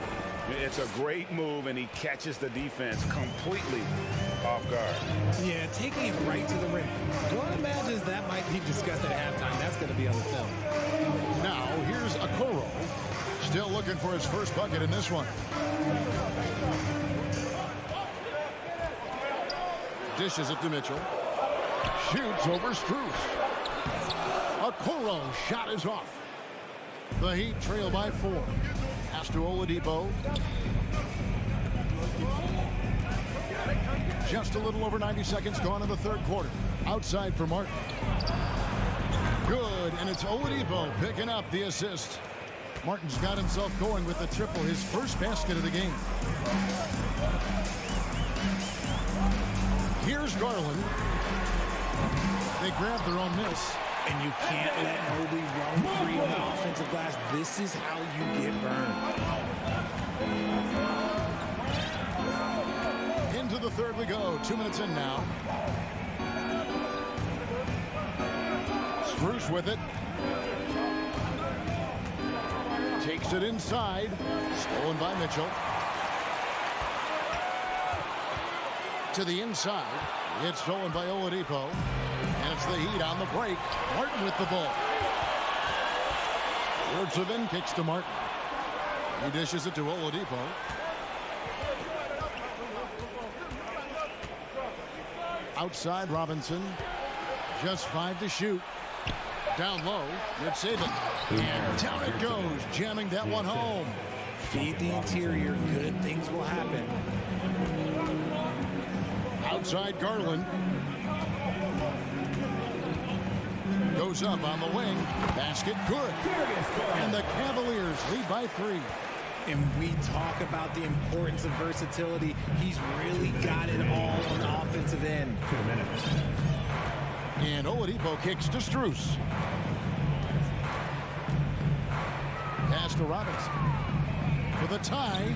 It's a great move, and he catches the defense completely off guard. Yeah, taking it right to the rim. One imagines that might be discussed at halftime. That's going to be on the film. Now, here's Okoro. Still looking for his first bucket in this one. Dishes it to Mitchell. Shoots over Strus. Okoro shot is off. The Heat trail by 4. Pass to Oladipo. Just a little over 90 seconds gone in the third quarter. Outside for Martin. Good, and it's Oladipo picking up the assist. Martin's got himself going with the triple, his first basket of the game. Here's Garland. They grab their own miss. And you can't let Mobley roam free on the offensive glass. This is how you get burned. Into the third we go. 2 minutes in now. Strus with it. Takes it inside. Stolen by Mitchell. To the inside. It's stolen by Oladipo. And it's the Heat on the break. Martin with the ball. Yurtseven kicks to Martin. He dishes it to Oladipo. Outside Robinson. Just 5 to shoot. Down low, it's Saban. And down it goes, jamming that one home. Feed the interior, good things will happen. Outside Garland. Goes up on the wing. Basket good. And the Cavaliers lead by 3. And we talk about the importance of versatility. He's really got it all on the offensive end. 2 minutes. And Oladipo kicks to Strus. Pass to Robinson. For the tie.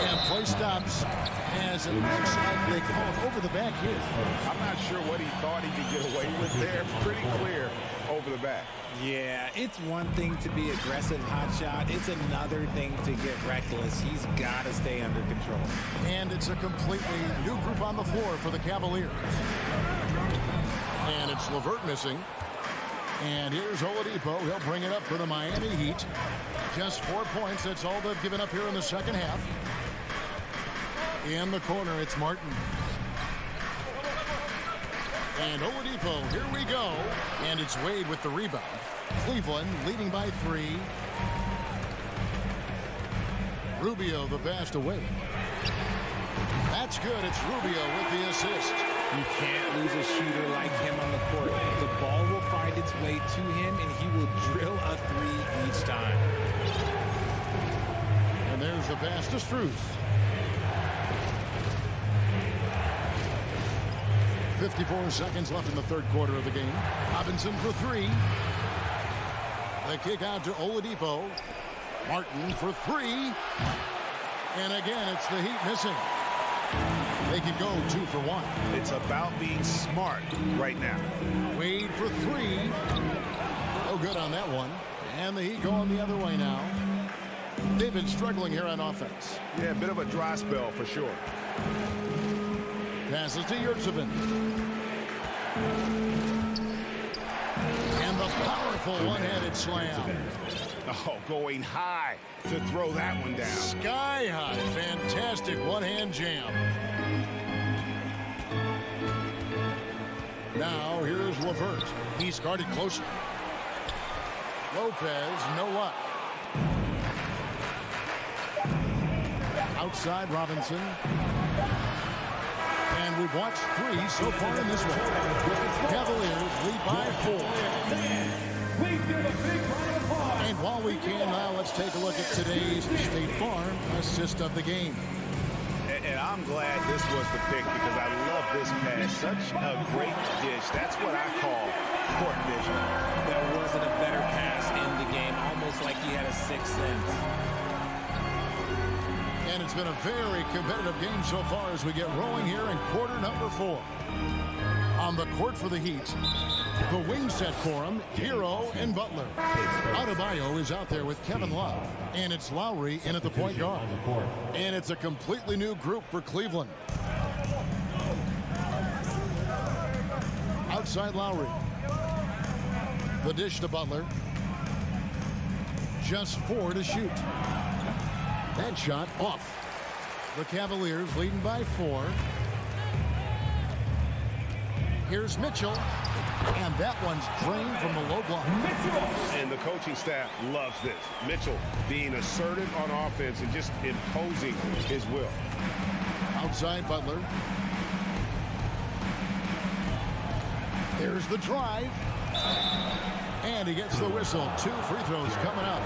And play stops as it looks like they call it over the back here. I'm not sure what he thought he could get away with there. Pretty clear over the back. Yeah, it's one thing to be aggressive hot shot. It's another thing to get reckless. He's got to stay under control. And it's a completely new group on the floor for the Cavaliers. And it's LeVert missing. And here's Oladipo. He'll bring it up for the Miami Heat. Just 4 points. That's all they've given up here in the second half. In the corner, it's Martin. And Oladipo, here we go. And it's Wade with the rebound. Cleveland leading by 3. Rubio the pass to Wade. That's good. It's Rubio with the assist. You can't lose a shooter like him on the court. The ball will find its way to him, and he will drill a 3 each time. And there's the pass to Strus. 54 seconds left in the third quarter of the game. Robinson for 3. The kick out to Oladipo. Martin for 3. And again, it's the Heat missing. They can go 2 for 1. It's about being smart right now. Wade for 3. No good on that one. And the Heat going the other way now. They've been struggling here on offense. Yeah, a bit of a dry spell for sure. Passes to Yurtsevin. And the powerful one-handed slam. Oh, going high to throw that one down. Sky high. Fantastic one-hand jam. Now here's LeVert. He's guarded closer. Lopez, no luck. Outside Robinson. And we've watched 3 so far in this one. Cavaliers lead by 4. Please give a big round of applause. And while we can now, let's take a look at today's State Farm assist of the game. And I'm glad this was the pick because I love this pass. Such a great dish. That's what I call court vision. There wasn't a better pass in the game, almost like he had a 6th sense. And it's been a very competitive game so far as we get rolling here in quarter number 4. On the court for the Heat, the wing set for him, Hero and Butler. Adebayo is out there with Kevin Love. And it's Lowry in at the point guard. And it's a completely new group for Cleveland. Outside Lowry. The dish to Butler. Just 4 to shoot. That shot off. The Cavaliers leading by 4. Here's Mitchell. And that one's drained from the low block. And the coaching staff loves this. Mitchell being assertive on offense and just imposing his will. Outside Butler. There's the drive. And he gets the whistle. 2 free throws coming up.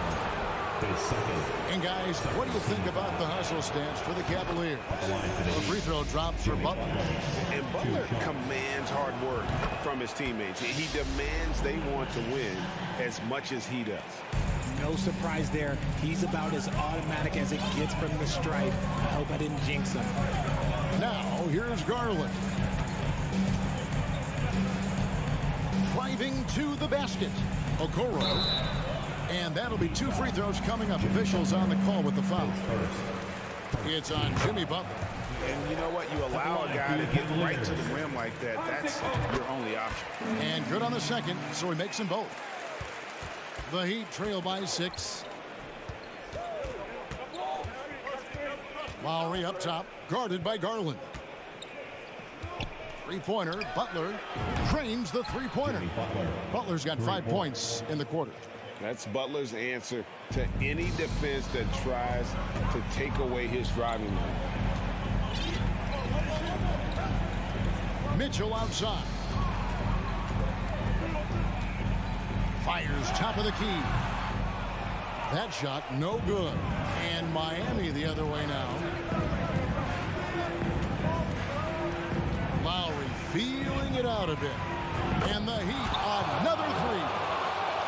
And guys, what do you think about the hustle stats for the Cavaliers? The free throw drops for Butler. And Butler commands hard work from his teammates. He demands they want to win as much as he does. No surprise there. He's about as automatic as it gets from the stripe. I hope I didn't jinx him. Now, here's Garland. Driving to the basket. Okoro. And that'll be 2 free throws coming up. Officials on the call with the foul. It's on Jimmy Butler. And you know what? You allow a guy to get right to the rim like that. That's your only option. And good on the second, so he makes them both. The Heat trail by 6. Lowry up top, guarded by Garland. Three-pointer, Butler drains the three-pointer. Butler's got 5 points in the quarter. That's Butler's answer to any defense that tries to take away his driving lane. Mitchell outside. Fires top of the key. That shot no good. And Miami the other way now. Lowry feeling it out a bit. And the Heat, another three.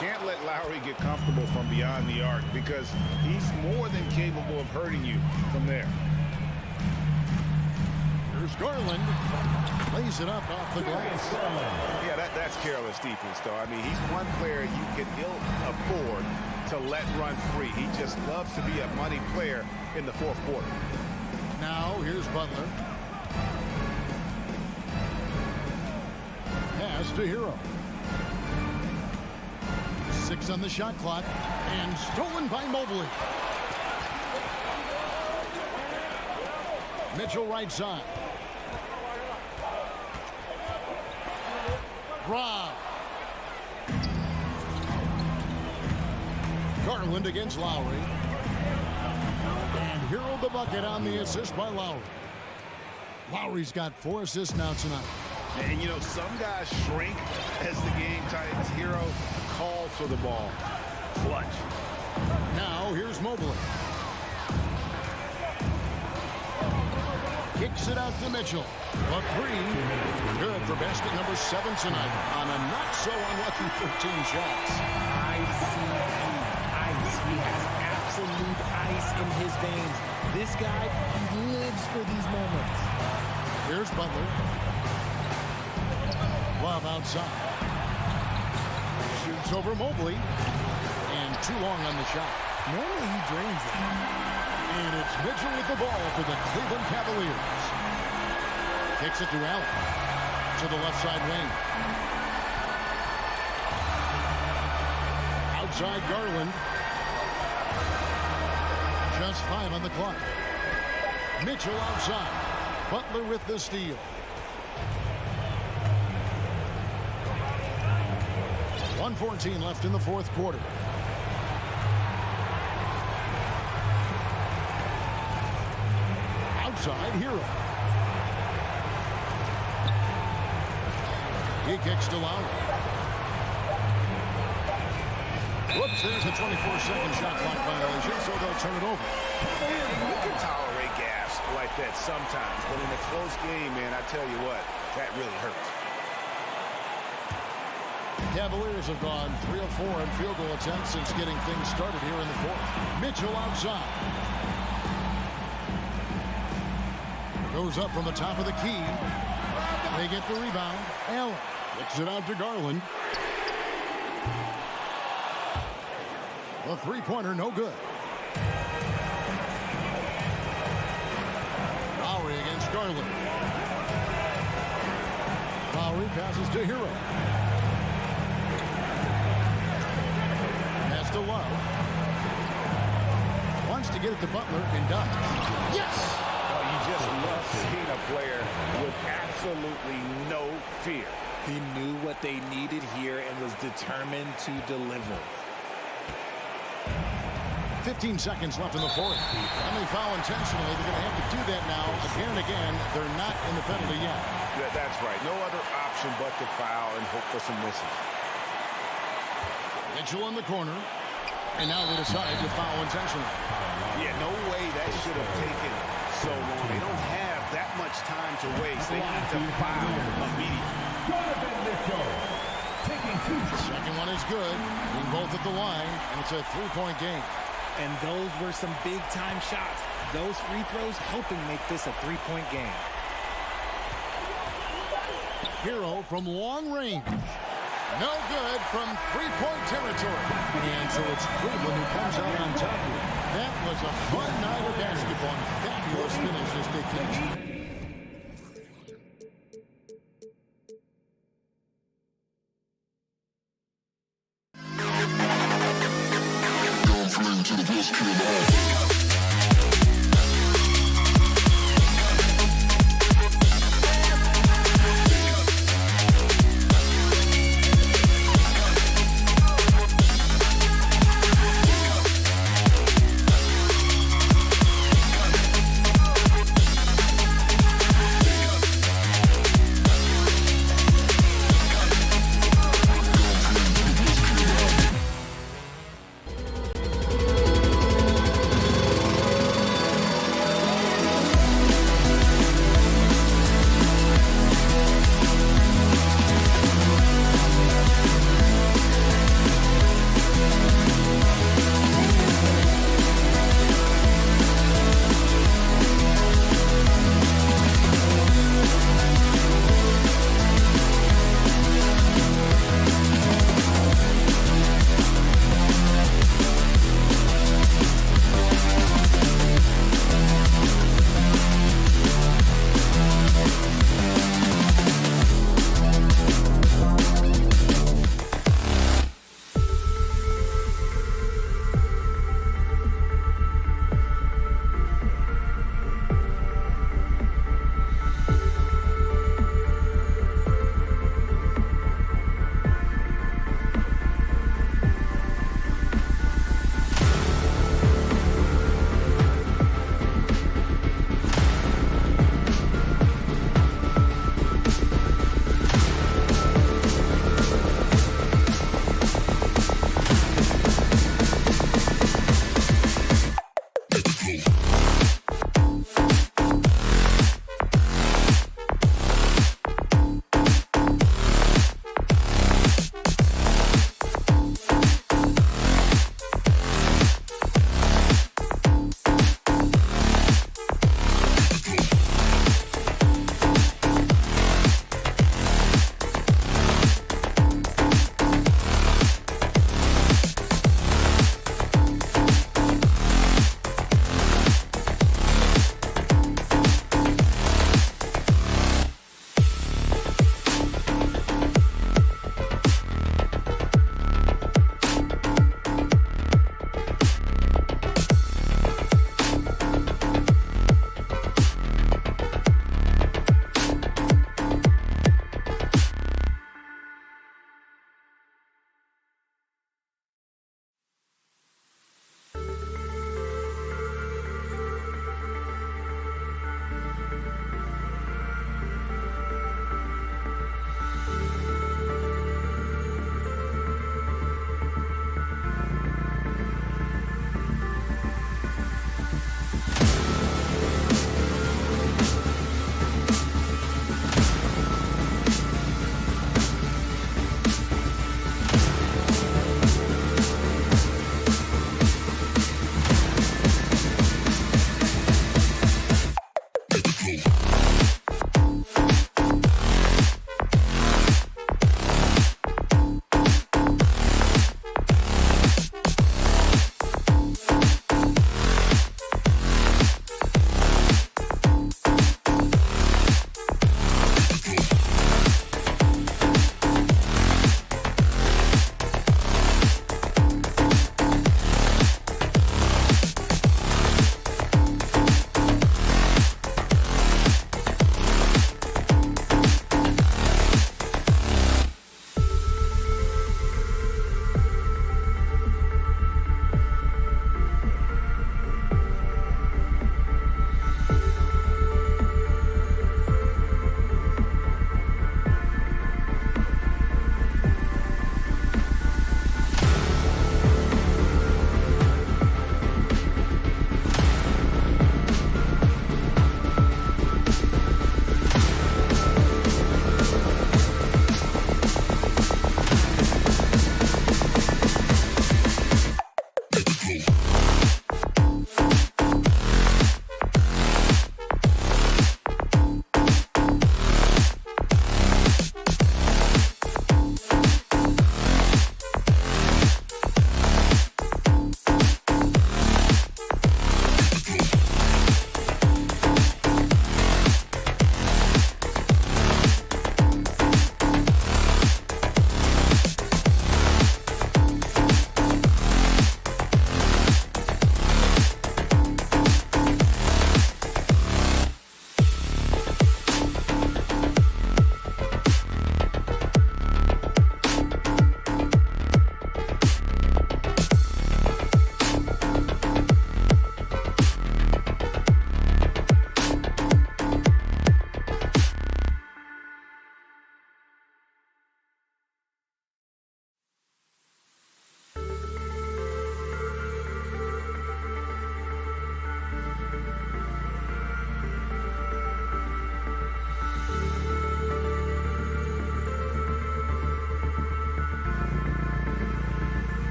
Can't let Lowry get comfortable from beyond the arc because he's more than capable of hurting you from there. Here's Garland. Lays it up off the glass. Yeah, that's careless defense, though. I mean, he's one player you can ill afford to let run free. He just loves to be a money player in the fourth quarter. Now, here's Butler. Pass to Hero. 6 on the shot clock. And stolen by Mobley. Mitchell right side. Rob. Garland against Lowry. And Hero the bucket on the assist by Lowry. Lowry's got 4 assists now tonight. And, you know, some guys shrink as the game tightens. Hero calls for the ball. Clutch. Now, here's Mobley. Kicks it out to Mitchell. A three. Good for basket number 7 tonight on a not-so-unlucky 13 shots. I see ice. He has absolute ice in his veins. This guy, he lives for these moments. Here's Butler. Love outside. Shoots over Mobley. And too long on the shot. Normally he drains it. And it's Mitchell with the ball for the Cleveland Cavaliers. Kicks it to Allen. To the left side wing. Outside Garland. Just 5 on the clock. Mitchell outside. Butler with the steal. 1:14 left in the fourth quarter. Outside, Hero. He kicks to Lowry. Whoops, there's a 24-second shot clock violation, so they'll turn it over. You can tolerate gas like that sometimes, but in a close game, man, I tell you what, that really hurts. Cavaliers have gone 3 of 4 in field goal attempts since getting things started here in the fourth. Mitchell outside. Goes up from the top of the key. They get the rebound. Allen kicks it out to Garland. The three-pointer, no good. Lowry against Garland. Lowry passes to Hero. Pass to Love. Wants to get it to Butler and does. Yes! You just love seeing a player with absolutely no fear. He knew what they needed here and was determined to deliver. 15 seconds left in the fourth. And they foul intentionally. They're going to have to do that now. Again and again, they're not in the penalty yet. That's right. No other option but to foul and hope for some misses. Mitchell in the corner. And now they decide to foul intentionally. Yeah, no way that should have taken so long. They don't have that much time to waste. They need to foul immediately. Second one is good. Being both at the line, and it's a three-point game. And those were some big-time shots. Those free throws helping make this a three-point game. Hero from long range. No good from three-point territory. And so it's Cleveland who comes out on top here. That was a fun night of basketball. Fabulous finish as they finish.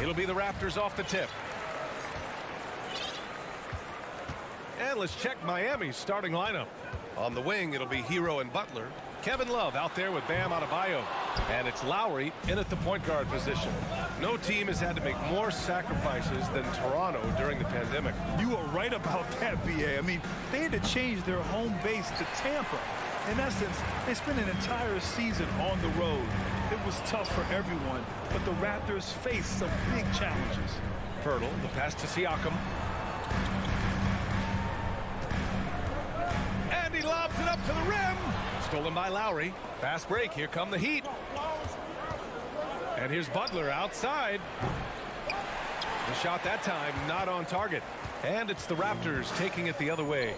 It'll be the Raptors off the tip. And let's check Miami's starting lineup. On the wing, it'll be Hero and Butler. Kevin Love out there with Bam Adebayo. And it's Lowry in at the point guard position. No team has had to make more sacrifices than Toronto during the pandemic. You are right about that, BA. I mean, they had to change their home base to Tampa. In essence, they spent an entire season on the road. It was tough for everyone, but the Raptors faced some big challenges. Pirtle, the pass to Siakam. And he lobs it up to the rim. Stolen by Lowry. Fast break. Here come the Heat. And here's Butler outside. The shot that time not on target. And it's the Raptors taking it the other way.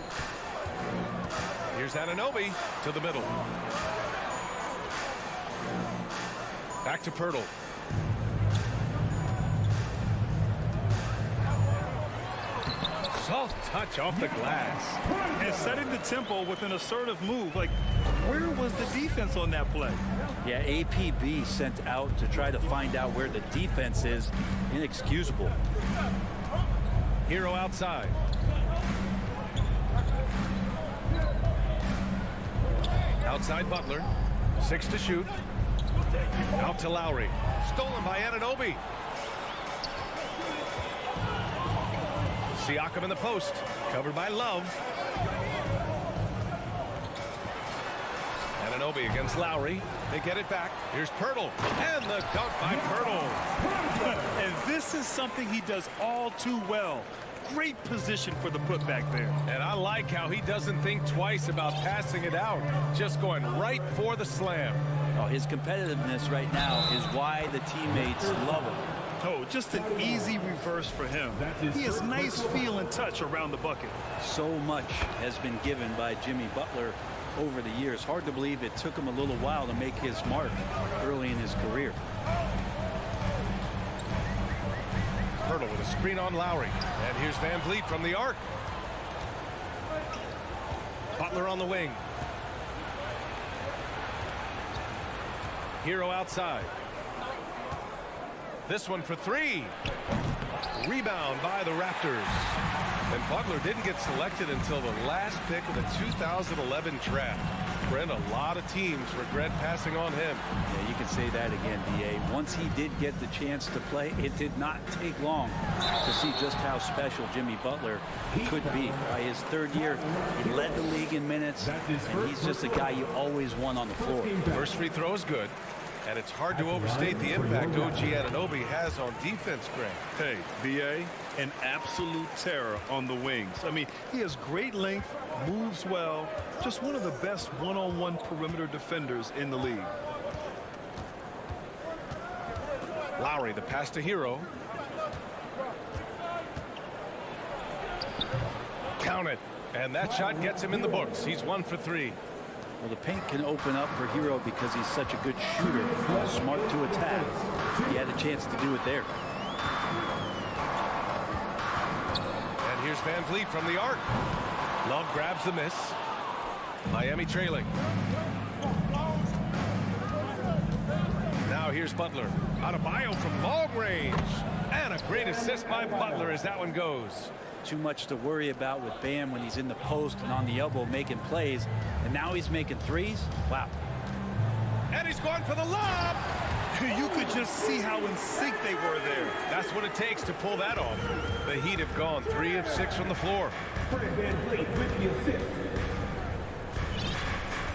Here's Anunoby to the middle. Back to Pirtle. Soft touch off the glass. And setting the tempo with an assertive move. Like, where was the defense on that play? Yeah, APB sent out to try to find out where the defense is. Inexcusable. Hero outside. Outside Butler. 6 to shoot. Out to Lowry. Stolen by Anunoby. Siakam in the post. Covered by Love. Anunoby against Lowry. They get it back. Here's Pirtle. And the dunk by Pirtle. And this is something he does all too well. Great position for the putback there. And I like how he doesn't think twice about passing it out. Just going right for the slam. Oh, his competitiveness right now is why the teammates love him. Oh, just an easy reverse for him. He has nice feel and touch around the bucket. So much has been given by Jimmy Butler over the years. Hard to believe it took him a little while to make his mark early in his career. Pirtle with a screen on Lowry. And here's Van Vliet from the arc. Butler on the wing. Hero outside. This one for 3. Rebound by the Raptors. And Butler didn't get selected until the last pick of the 2011 draft. Brent, a lot of teams regret passing on him. Yeah, you can say that again, DA. Once he did get the chance to play, it did not take long to see just how special Jimmy Butler could be. By his 3rd year, he led the league in minutes, and he's just a guy you always want on the floor. First free throw is good. And it's hard to overstate the impact OG Anunoby has on defense, Greg. Hey, BA, an absolute terror on the wings. I mean, he has great length, moves well, just one of the best one-on-one perimeter defenders in the league. Lowry, the pass to Hero. Count it. And that shot gets him in the books. He's 1 for 3. Well, the paint can open up for Hero because he's such a good shooter, smart to attack. He had a chance to do it there. And here's Van Vliet from the arc. Love grabs the miss. Miami trailing. Now here's Butler. Adebayo from long range. And a great assist by Butler as that one goes. Too much to worry about with Bam when he's in the post and on the elbow making plays. And now he's making threes. Wow. And he's going for the lob. You could just see how in sync they were there. That's what it takes to pull that off. The Heat have gone 3 of 6 from the floor.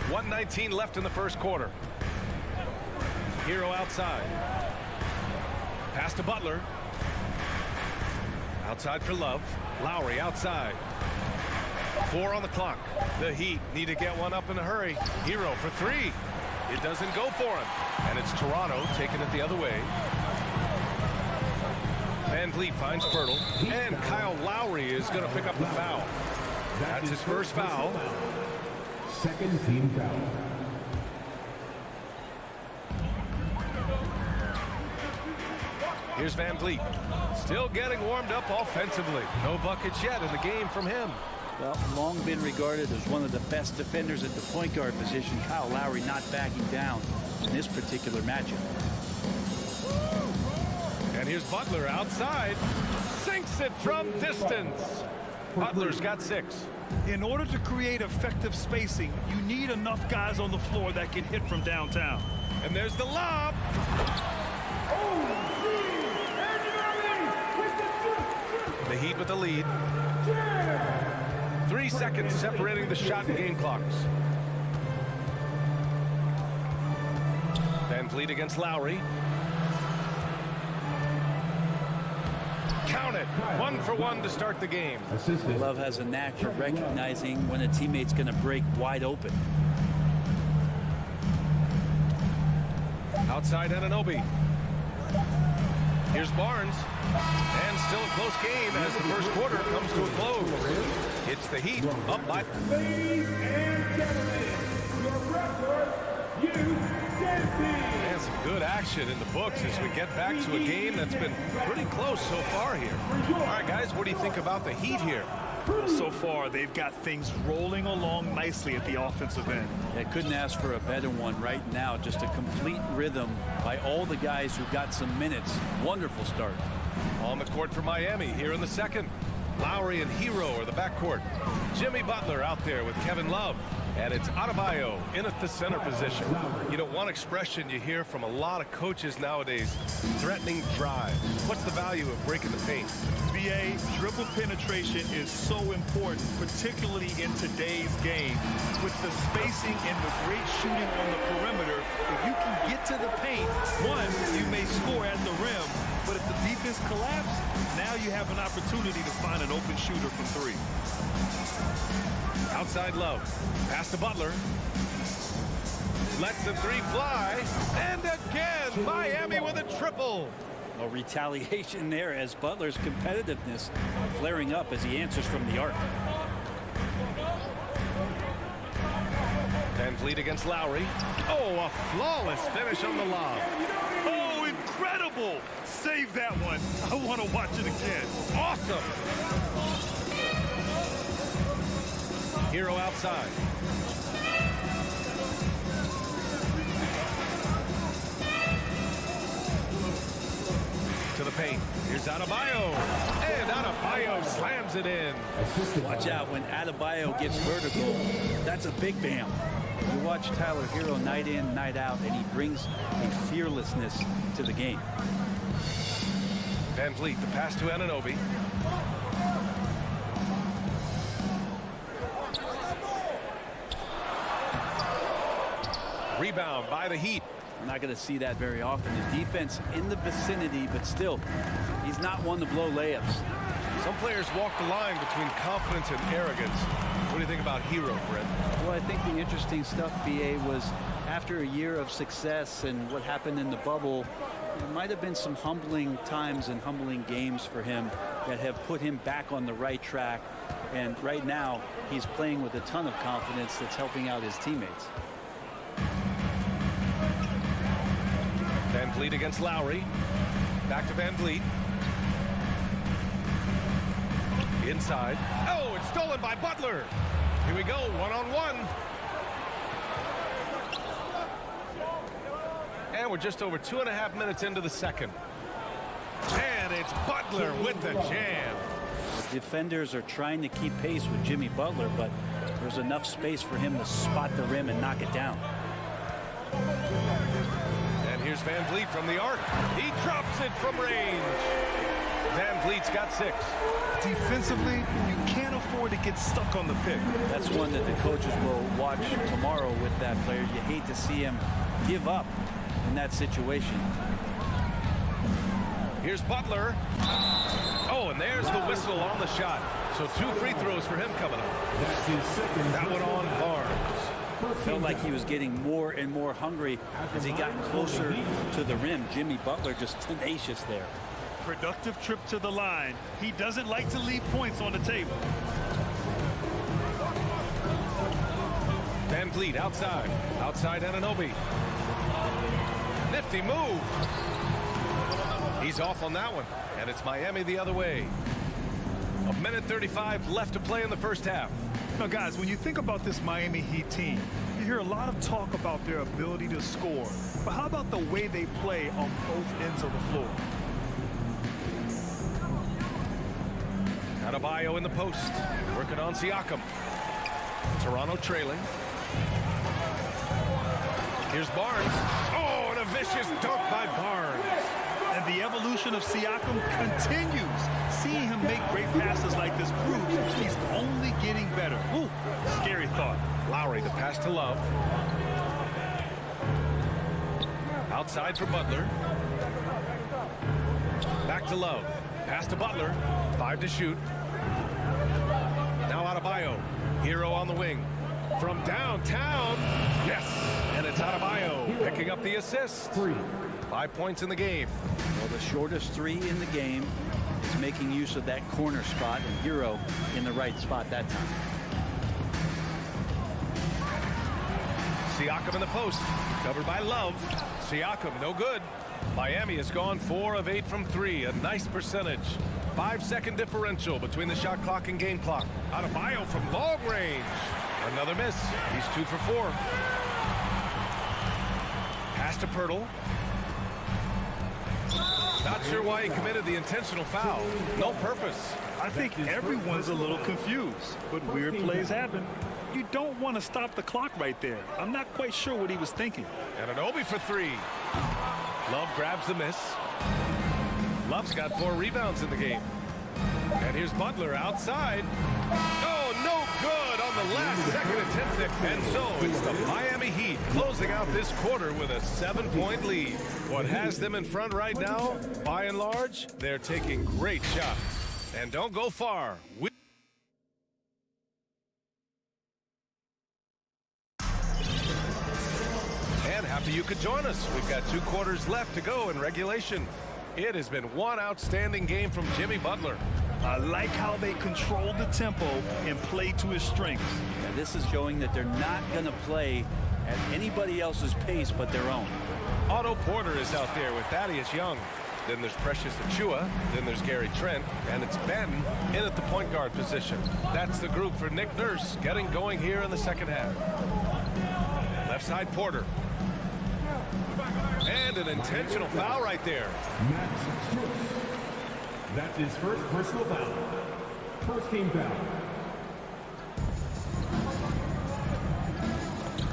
1:19 left in the first quarter. Hero outside. Pass to Butler. Outside for Love. Lowry outside. 4 on the clock. The Heat need to get one up in a hurry. Hero for 3. It doesn't go for him. And it's Toronto taking it the other way. Van Vliet finds Pirtle. And Kyle Lowry is going to pick up the foul. That's his first foul. Second team foul. Here's Van Vliet. Still getting warmed up offensively. No buckets yet in the game from him. Well, long been regarded as one of the best defenders at the point guard position. Kyle Lowry not backing down in this particular matchup. And Here's Butler outside. Sinks it from distance. Butler's got 6. In order to create effective spacing, you need enough guys on the floor that can hit from downtown. And there's the lob. The Heat with the lead. 3 seconds separating the shot and game clocks. Van Vliet against Lowry. Count it. 1 for 1 to start the game. Love has a knack for recognizing when a teammate's going to break wide open. Outside Anunoby. Here's Barnes. And still a close game as the first quarter comes to a close. It's the Heat up by... Ladies and gentlemen, your Raptors, And some good action in the books as we get back to a game that's been pretty close so far here. All right, guys, what do you think about the Heat here? So far, they've got things rolling along nicely at the offensive end. I couldn't ask for a better one right now. Just a complete rhythm by all the guys who got some minutes. Wonderful start. On the court for Miami here in the second. Lowry and Hero are the backcourt. Jimmy Butler out there with Kevin Love. And it's Adebayo in at the center position. You know, one expression you hear from a lot of coaches nowadays, threatening drive. What's the value of breaking the paint? BA, dribble penetration is so important, particularly in today's game. With the spacing and the great shooting on the perimeter, if you can get to the paint, one, you may score at the rim, but if the defense collapses, now you have an opportunity to find an open shooter from 3. Outside Love. Pass to Butler. Lets the 3 fly. And again, Miami with a triple. A retaliation there as Butler's competitiveness flaring up as he answers from the arc. Van Vliet against Lowry. Oh, a flawless finish on the lob. Oh, incredible! Save that one. I want to watch it again. Awesome. Hero outside. To the paint. Here's Adebayo. And Adebayo slams it in. Watch out when Adebayo gets vertical. That's a big bam. You watch Tyler Hero night in, night out, and he brings a fearlessness to the game. Van Vliet, the pass to Anunoby. Rebound by the Heat. We're not going to see that very often. The defense in the vicinity, but still, he's not one to blow layups. Some players walk the line between confidence and arrogance. What do you think about Hero, Brett? Well, I think the interesting stuff, BA, was after a year of success and what happened in the bubble, there might have been some humbling times and humbling games for him that have put him back on the right track. And right now, he's playing with a ton of confidence that's helping out his teammates. Van Vliet against Lowry. Back to Van Vliet. Inside. Oh, it's stolen by Butler. Here we go, one-on-one. And we're just over 2.5 minutes into the second. And it's Butler with the jam. The defenders are trying to keep pace with Jimmy Butler, but there's enough space for him to spot the rim and knock it down. And here's Van Vliet from the arc. He drops it from range. Van Vliet's got 6. Defensively, you can't afford to get stuck on the pick. That's one that the coaches will watch tomorrow with that player. You hate to see him give up in that situation. Here's Butler. Oh, and there's the whistle on the shot. So 2 free throws for him coming up. That's his second. That one on Barnes. Felt like he was getting more and more hungry as he got closer to the rim. Jimmy Butler just tenacious there. Productive trip to the line. He doesn't like to leave points on the table. Van Vliet outside. Outside Anunoby. Nifty move. He's off on that one. And it's Miami the other way. 1:35 left to play in the first half. Now, guys, when you think about this Miami Heat team, you hear a lot of talk about their ability to score. But how about the way they play on both ends of the floor? Adebayo in the post, working on Siakam. Toronto trailing. Here's Barnes. Oh, and a vicious dunk by Barnes. And the evolution of Siakam continues. Seeing him make great passes like this proves he's only getting better. Ooh, scary thought. Lowry, the pass to Love. Outside for Butler. Back to Love. Pass to Butler. 5 to shoot. Now Adebayo. Hero on the wing. From downtown. Yes. And it's Adebayo picking up the assist. 5 points in the game. Well, the shortest 3 in the game is making use of that corner spot, and Hero in the right spot that time. Siakam in the post. Covered by Love. Siakam, no good. Miami has gone 4 of 8 from 3. A nice percentage. 5-second differential between the shot clock and game clock. Adebayo from long range. Another miss. He's 2 for 4. Pass to Pirtle. Not sure why he committed the intentional foul. No purpose. I think everyone's a little confused, but weird plays happen. You don't want to stop the clock right there. I'm not quite sure what he was thinking. And an Obi for 3. Love grabs the miss. Love's got 4 rebounds in the game. And here's Butler outside. Oh, no good on the last second attempt. And so it's the Miami Heat closing out this quarter with a 7-point lead. What has them in front right now, by and large, they're taking great shots. And don't go far. And happy you could join us. We've got 2 quarters left to go in regulation. It has been one outstanding game from Jimmy Butler. I like how they control the tempo and play to his strengths. Yeah, this is showing that they're not going to play at anybody else's pace but their own. Otto Porter is out there with Thaddeus Young. Then there's Precious Achiuwa. Then there's Gary Trent. And it's Ben in at the point guard position. That's the group for Nick Nurse getting going here in the second half. Left side Porter. And an intentional foul right there. Max Strus. That's his first personal foul. First team foul.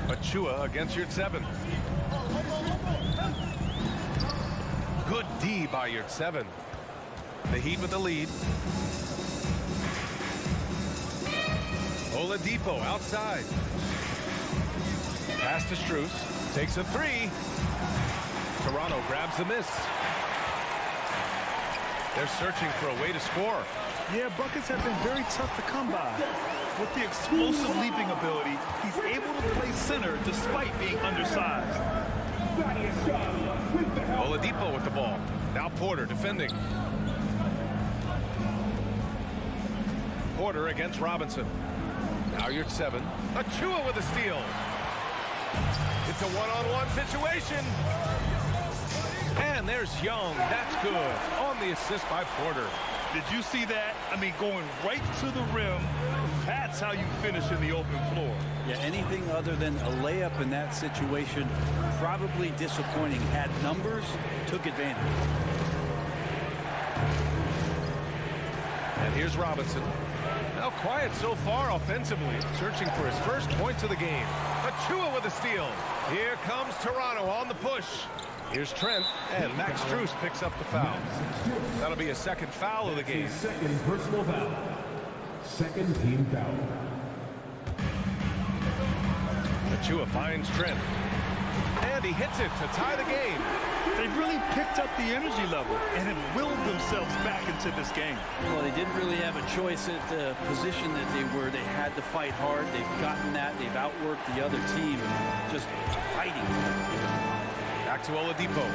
Achiuwa against your 7. Good D by your 7. The Heat with the lead. Oladipo outside. Pass to Strus. Takes a 3. Toronto grabs the miss. They're searching for a way to score. Yeah, buckets have been very tough to come by. With the explosive leaping ability, he's able to play center despite being undersized. Oladipo with the ball. Now Porter defending. Porter against Robinson. Now you're at 7. Achiuwa with a steal. It's a one-on-one situation. And there's Young. That's good. On the assist by Porter. Did you see that? I mean, going right to the rim. That's how you finish in the open floor. Yeah, anything other than a layup in that situation, probably disappointing. Had numbers, took advantage. And here's Robinson. Now quiet so far offensively, searching for his first points of the game. Achiuwa with a steal. Here comes Toronto on the push. Here's Trent, and Max Strus picks up the foul. That'll be a second foul of the game. Second personal foul. Second team foul. Achiuwa finds Trent. And he hits it to tie the game. They really picked up the energy level and have willed themselves back into this game. Well, they didn't really have a choice at the position that they were. They had to fight hard. They've gotten that. They've outworked the other team. Just fighting. Back to Oladipo.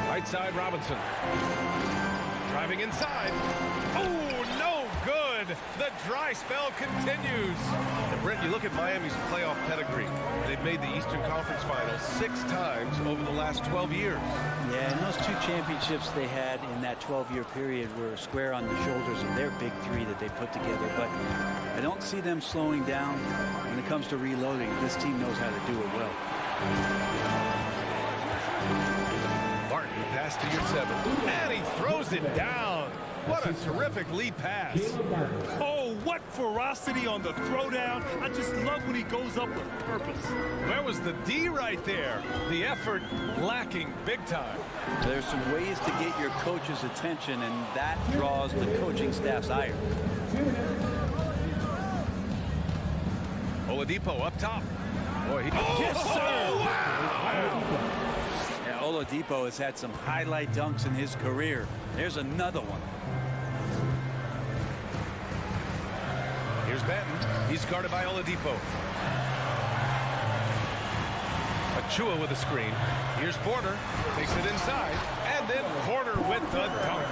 Right side, Robinson. Driving inside. Oh, no good. The dry spell continues. And Brent, you look at Miami's playoff pedigree. They've made the Eastern Conference Finals 6 times over the last 12 years. Yeah, and those 2 championships they had in that 12-year period were square on the shoulders of their big 3 that they put together. But I don't see them slowing down when it comes to reloading. This team knows how to do it well. Martin pass to your 7. And he throws it down. What a terrific lead pass. Oh, what ferocity on the throwdown. I just love when he goes up with purpose. Where was the D right there? The effort lacking big time. There's some ways to get your coach's attention, and that draws the coaching staff's ire. Oladipo up top. Boy, Yes, sir! Wow. Yeah, Oladipo has had some highlight dunks in his career. There's another one. Here's Benton. He's guarded by Oladipo. Achua with a screen. Here's Porter. Takes it inside. And then Porter with the dunk.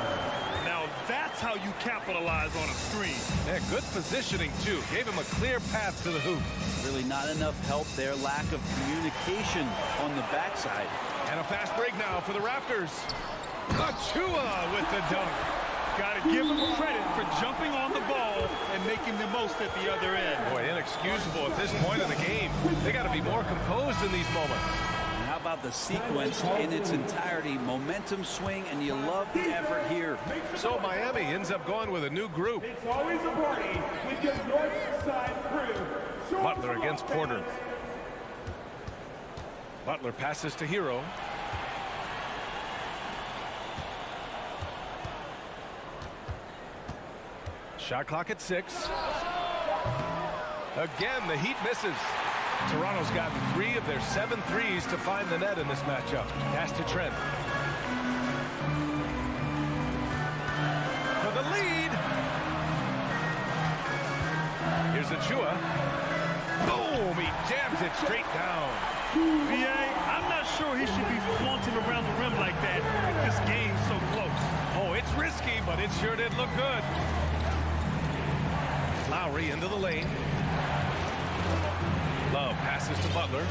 Now that's how you capitalize on a screen. Yeah, good positioning, too. Gave him a clear path to the hoop. Really not enough help there. Lack of communication on the backside. And a fast break now for the Raptors. Achua with the dunk. Got to give him credit for jumping on the ball and making the most at the other end. Boy, inexcusable at this point in the game. They got to be more composed in these moments. And how about the sequence in its entirety? Momentum swing, and you love the effort here. So Miami ends up going with a new group. It's always a party with your north side crew. Butler against Porter. Butler passes to Hero. Shot clock at 6. Again, the Heat misses. Toronto's gotten 3 of their 7 threes to find the net in this matchup. Pass to Trent. For the lead. Here's Achua. Boom! He jams it straight down. BA, I'm not sure he should be flaunting around the rim like that with this game so close. Oh, it's risky, but it sure did look good. Lowry into the lane. Love passes to Butler.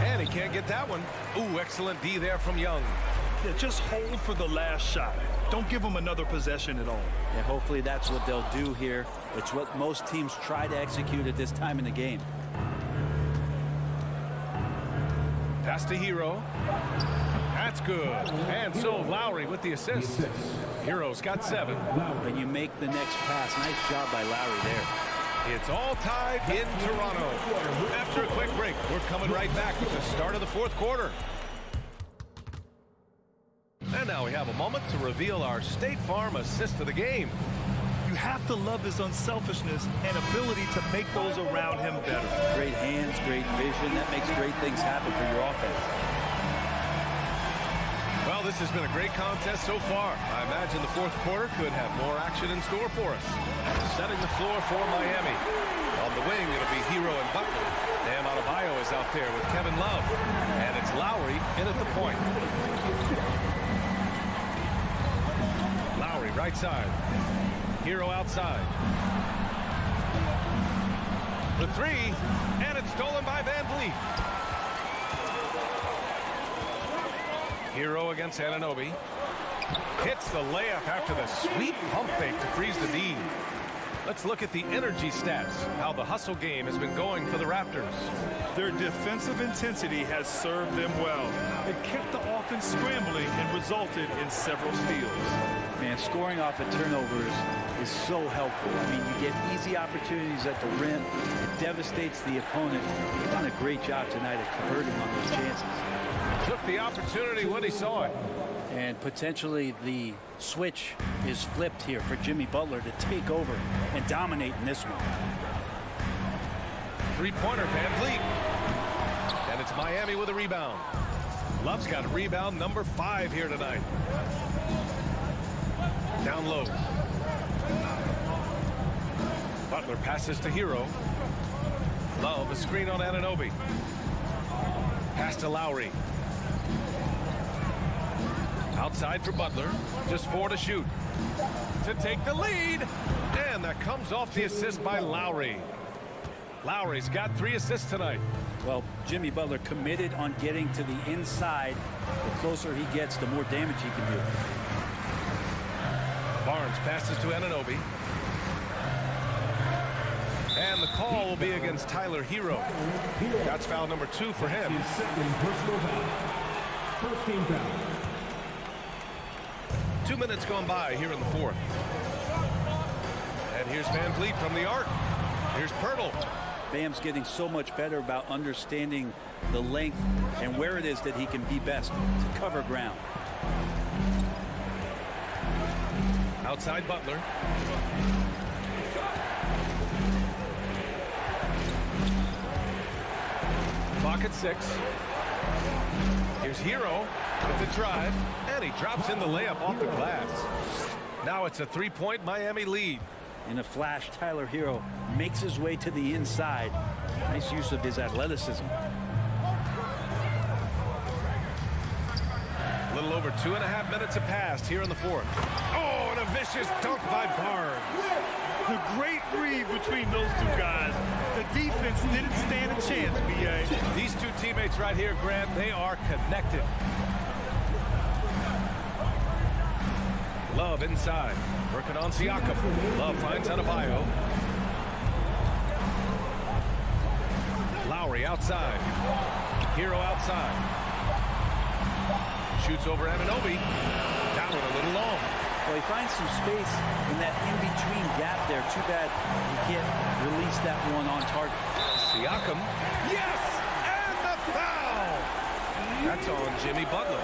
And he can't get that one. Ooh, excellent D there from Young. Yeah, just hold for the last shot. Don't give him another possession at all. Yeah, hopefully that's what they'll do here. It's what most teams try to execute at this time in the game. Pass to Hero. That's good. And so Lowry with the assist. Hero's got 7. And you make the next pass. Nice job by Lowry there. It's all tied in Toronto. After a quick break, we're coming right back with the start of the 4th quarter. And now we have a moment to reveal our State Farm assist of the game. You have to love his unselfishness and ability to make those around him better. Great hands, great vision. That makes great things happen for your offense. Well, this has been a great contest so far. I imagine the 4th quarter could have more action in store for us. Setting the floor for Miami. On the wing, it'll be Hero and Butler. Bam Adebayo is out there with Kevin Love. And it's Lowry in at the point. Lowry right side. Hero outside. The 3, and it's stolen by Van Vliet. Hero against Anunoby. Hits the layup after the sweet pump fake to freeze the D. Let's look at the energy stats, how the hustle game has been going for the Raptors. Their defensive intensity has served them well. It kept the offense scrambling and resulted in several steals. Man, scoring off of turnovers is so helpful. I mean, you get easy opportunities at the rim. It devastates the opponent. He's done a great job tonight at converting on those chances. Took the opportunity when he saw it. And potentially the switch is flipped here for Jimmy Butler to take over and dominate in this one. 3-pointer, Van Vliet. And it's Miami with a rebound. Love's got a rebound number 5 here tonight. Down low. Butler passes to Hero. Love, a screen on Anunoby. Pass to Lowry. Outside for Butler. Just 4 to shoot. To take the lead. And that comes off the assist by Lowry. Lowry's got 3 assists tonight. Well, Jimmy Butler committed on getting to the inside. The closer he gets, the more damage he can do. Barnes passes to Anunoby. And the call will be against Tyler Hero. That's foul number 2 for him. Second personal foul. First team foul. 2 minutes gone by here in the fourth. And here's Van Vliet from the arc. Here's Pirtle. Bam's getting so much better about understanding the length and where it is that he can be best to cover ground. Outside Butler. Clock at 6. Here's Hero with the drive, and he drops in the layup off the glass. Now it's a 3-point Miami lead. In a flash, Tyler Hero makes his way to the inside. Nice use of his athleticism. A little over 2.5 minutes have passed here in the fourth. Oh, and a vicious dunk by Barnes. The great read between those two guys. The defense didn't stand a chance, B.A. These two teammates right here, Grant, they are connected. Love inside. Working on Siakam. Love finds Adebayo. Lowry outside. Hero outside. Shoots over Anunoby. That one a little long. Well, he finds some space in that in-between gap there. Too bad he can't release that one on target. Siakam. Yes! And the foul! That's on Jimmy Butler.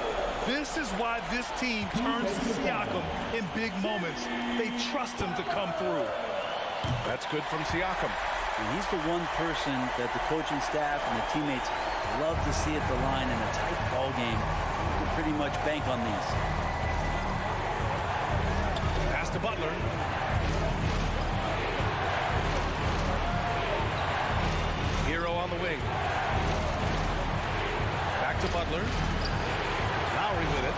This is why this team turns to Siakam in big moments. They trust him to come through. That's good from Siakam. And he's the one person that the coaching staff and the teammates love to see at the line in a tight ball game. You can pretty much bank on these. Pass to Butler. Hero on the wing. Back to Butler. Lowry with it.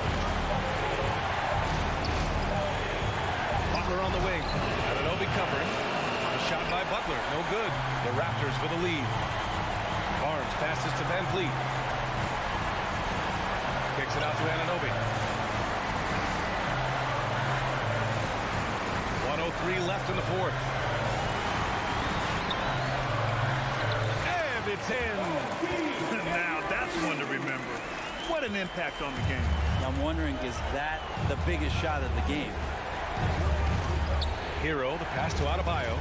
Butler on the wing. Anunoby covering. A shot by Butler. No good. The Raptors with a lead. Barnes passes to Van Vliet. Kicks it out to Anunoby. 1:03 left in the fourth. And it's in. Now that's one to remember. What an impact on the game. I'm wondering, is that the biggest shot of the game? Hero, the pass to Adebayo.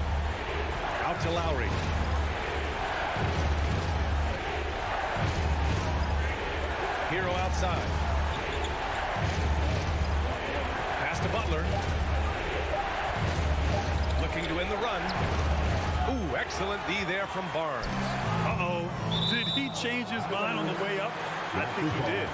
Out to Lowry. Hero outside. Pass to Butler. Looking to win the run. Ooh, excellent D there from Barnes. Uh-oh. Did he change his mind on the way up? I think he did.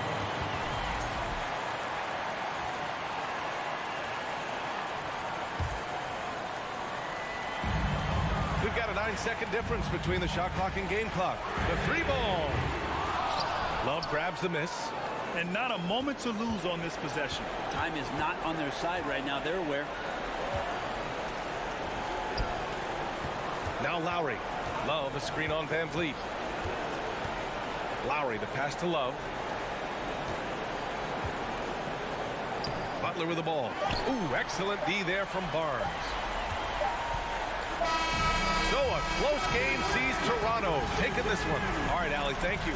We've got a 9-second difference between the shot clock and game clock. The 3-ball. Love grabs the miss. And not a moment to lose on this possession. Time is not on their side right now. They're aware. Now Lowry. Love a screen on Van Vliet. Lowry, the pass to Love. Butler with the ball. Ooh, excellent D there from Barnes. So a close game sees Toronto taking this one. All right, Allie, thank you.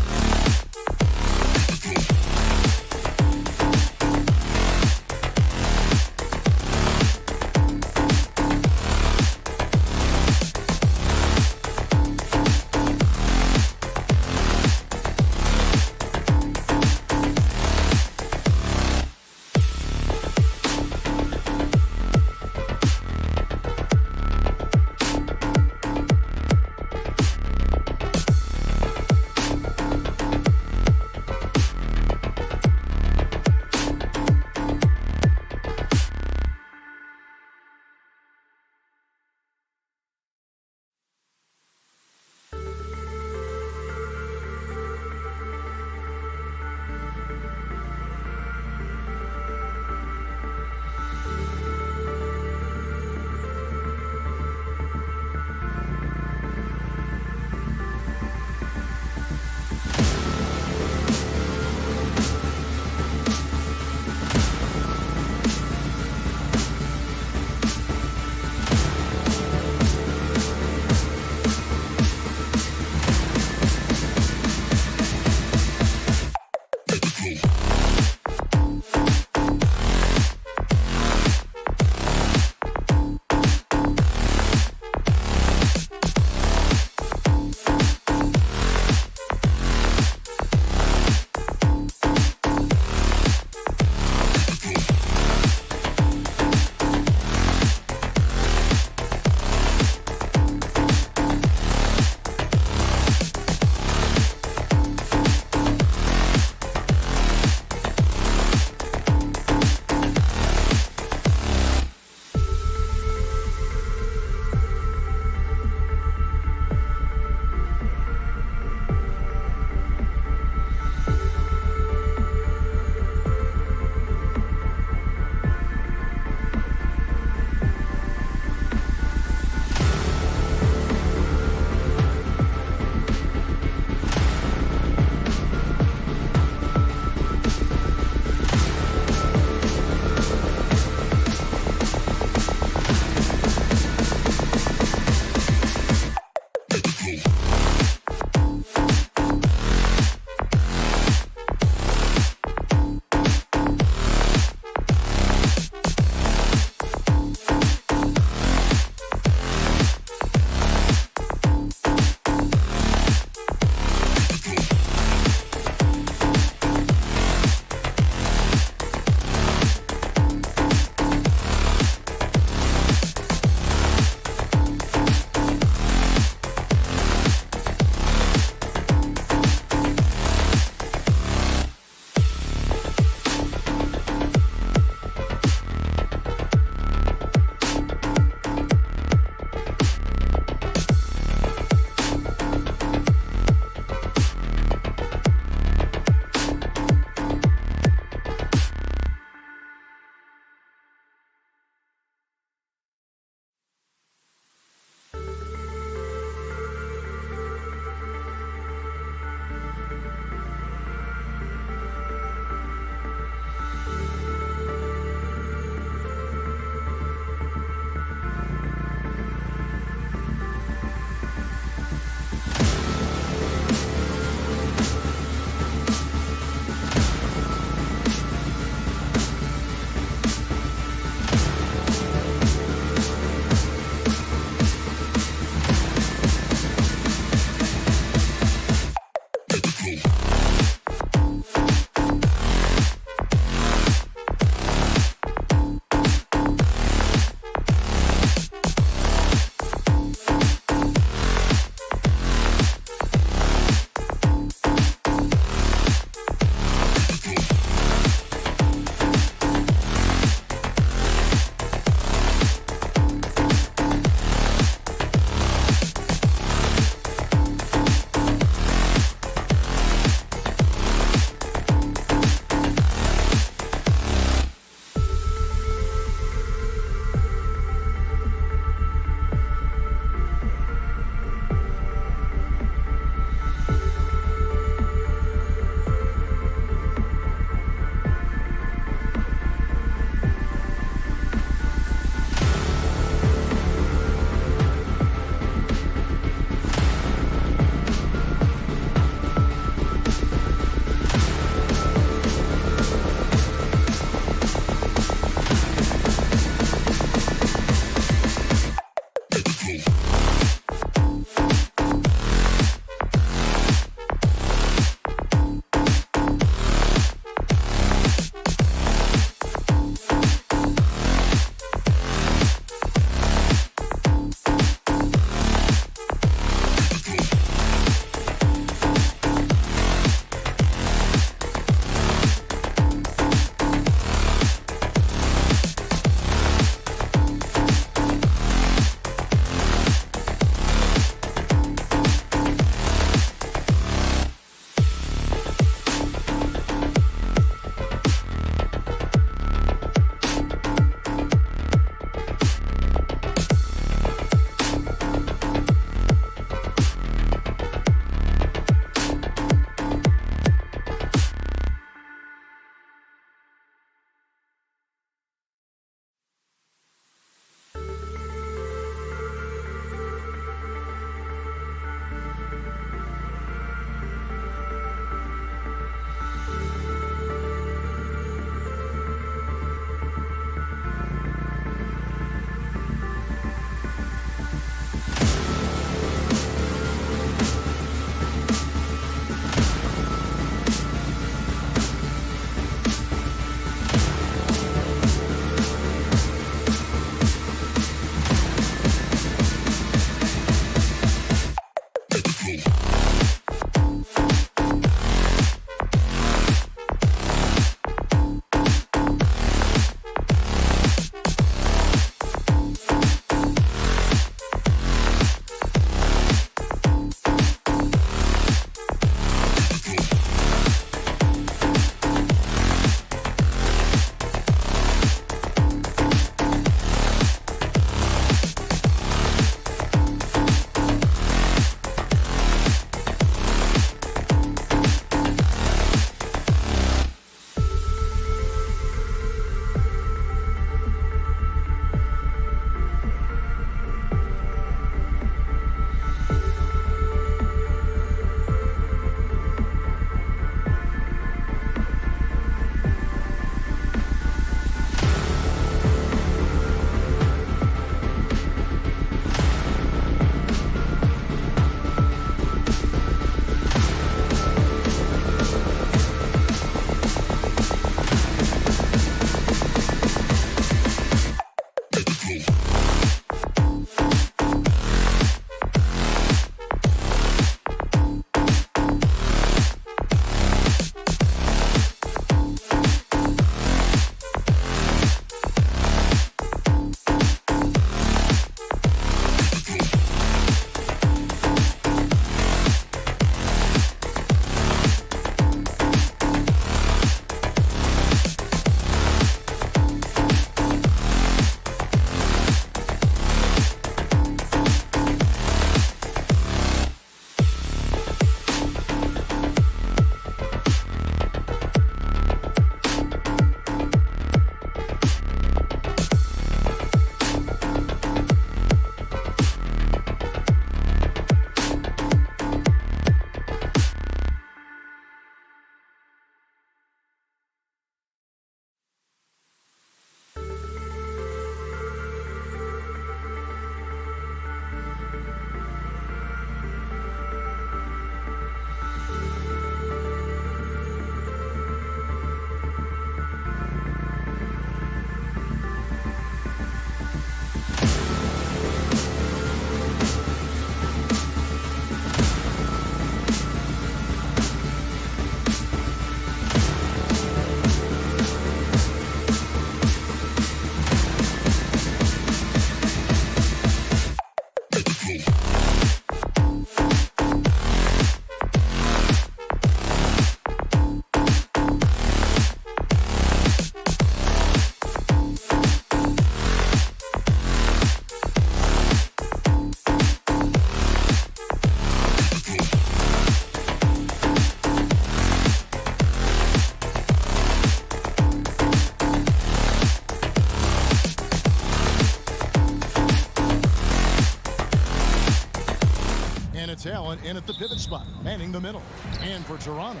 Garland in at the pivot spot, manning the middle. And for Toronto,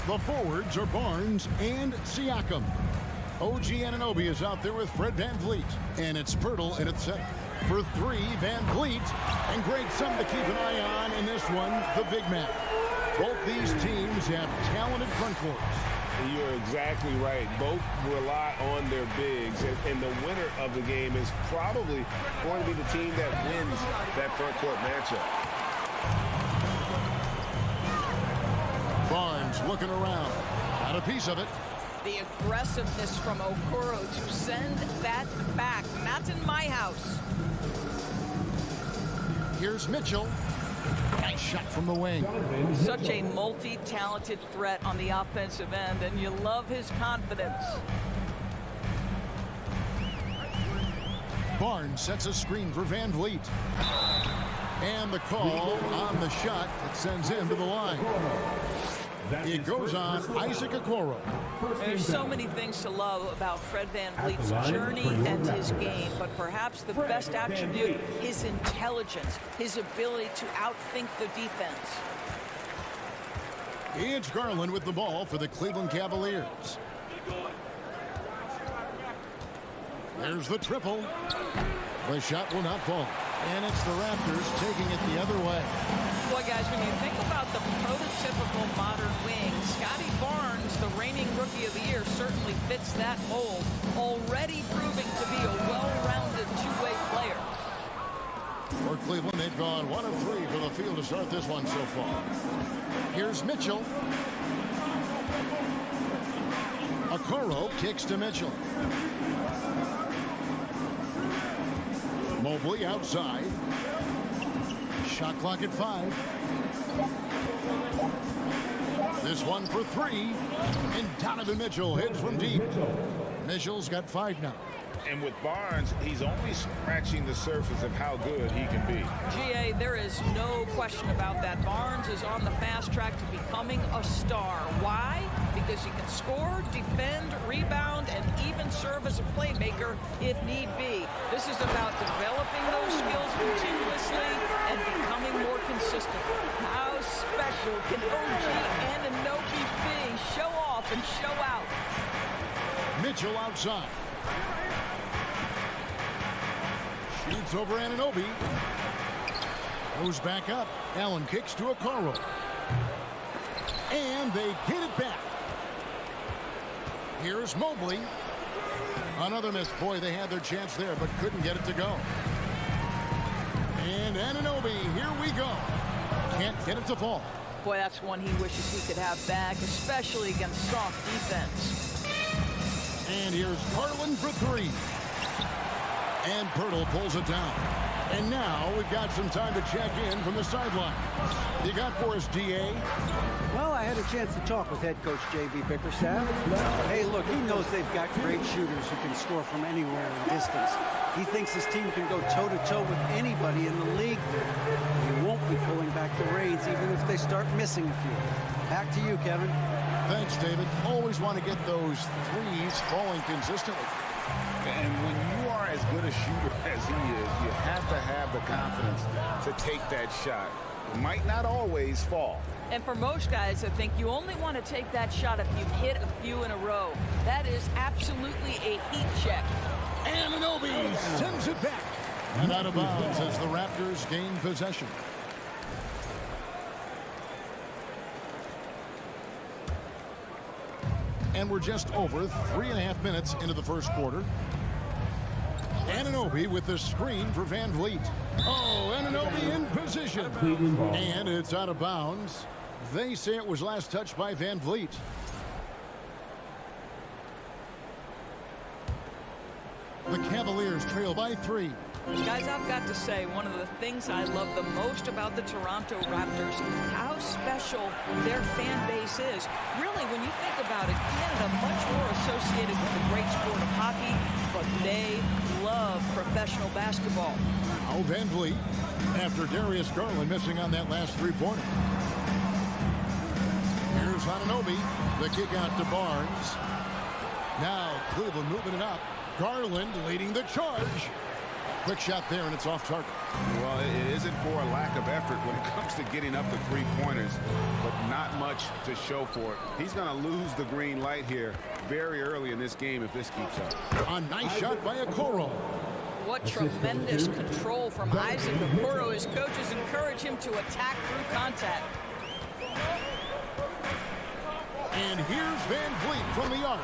the forwards are Barnes and Siakam. OG Anunoby is out there with Fred VanVleet. And it's Pirtle in at center. For three, VanVleet. And great something to keep an eye on in this one, the big man. Both these teams have talented front courts. You're exactly right. Both rely on their bigs, and the winner of the game is probably going to be the team that wins that front court matchup. Barnes looking around. Got a piece of it. The aggressiveness from Okoro to send that back. That's in my house. Here's Mitchell. Nice shot from the wing. Such a multi-talented threat on the offensive end, and you love his confidence. Barnes sets a screen for VanVleet. And the call on the shot that sends him to the line. It goes on Isaac Okoro. There's so many things to love about Fred VanVleet's journey and his game, but perhaps the best attribute, his intelligence, his ability to outthink the defense. It's Garland with the ball for the Cleveland Cavaliers. There's the triple. The shot will not fall. And it's the Raptors taking it the other way. Boy, guys, when you think about the prototypical modern wing, Scotty Barnes, the reigning Rookie of the Year, certainly fits that mold, already proving to be a well-rounded two-way player. For Cleveland, they've gone 1 of 3 for the field to start this one so far. Here's Mitchell. Okoro kicks to Mitchell. Mobley outside. Shot clock at 5. This one for 3. And Donovan Mitchell hits from deep. Mitchell's got 5 now. And with Barnes, he's only scratching the surface of how good he can be. GA, there is no question about that. Barnes is on the fast track to becoming a star. Why? Because he can score, defend, rebound, and even serve as a playmaker if need be. This is about developing those skills continuously and becoming more consistent. How special can OG Anunoby be? Show off and show out. Mitchell outside. Shoots over Anunoby. Goes back up. Allen kicks to Okoro. And they get it back. Here's Mobley. Another miss. Boy, they had their chance there, but couldn't get it to go. And Anunoby, here we go. Can't get it to fall. Boy, that's one he wishes he could have back, especially against soft defense. And here's Garland for 3. And Pirtle pulls it down. And now we've got some time to check in from the sideline. You got for us, DA? Well, I had a chance to talk with head coach J.B. Bickerstaff. Hey, look, he knows they've got great shooters who can score from anywhere in distance. He thinks his team can go toe-to-toe with anybody in the league there. He won't be pulling back the reins even if they start missing a few. Back to you, Kevin. Thanks, David. Always want to get those threes falling consistently. And when you are as good a shooter as he is, you have to have the confidence to take that shot. It might not always fall. And for most guys, I think you only want to take that shot if you've hit a few in a row. That is absolutely a heat check. Anunoby sends it back. And out of bounds as the Raptors gain possession. And we're just over 3.5 minutes into the first quarter. Anunoby with the screen for VanVleet. Oh, Anunoby in position. And it's out of bounds. They say it was last touched by VanVleet. The Cavaliers trail by 3. Guys, I've got to say, one of the things I love the most about the Toronto Raptors, how special their fan base is. Really, when you think about it, Canada much more associated with the great sport of hockey, but they love professional basketball. Now VanVleet, after Darius Garland missing on that last three-pointer. Here's Anunoby, the kick out to Barnes. Now Cleveland moving it up. Garland leading the charge. Quick shot there, and it's off target. Well, it isn't for a lack of effort when it comes to getting up the three-pointers, but not much to show for it. He's going to lose the green light here very early in this game if this keeps up. A nice shot by Okoro. What tremendous control from Isaac Okoro. His coaches encourage him to attack through contact. And here's Van Vliet from the arc.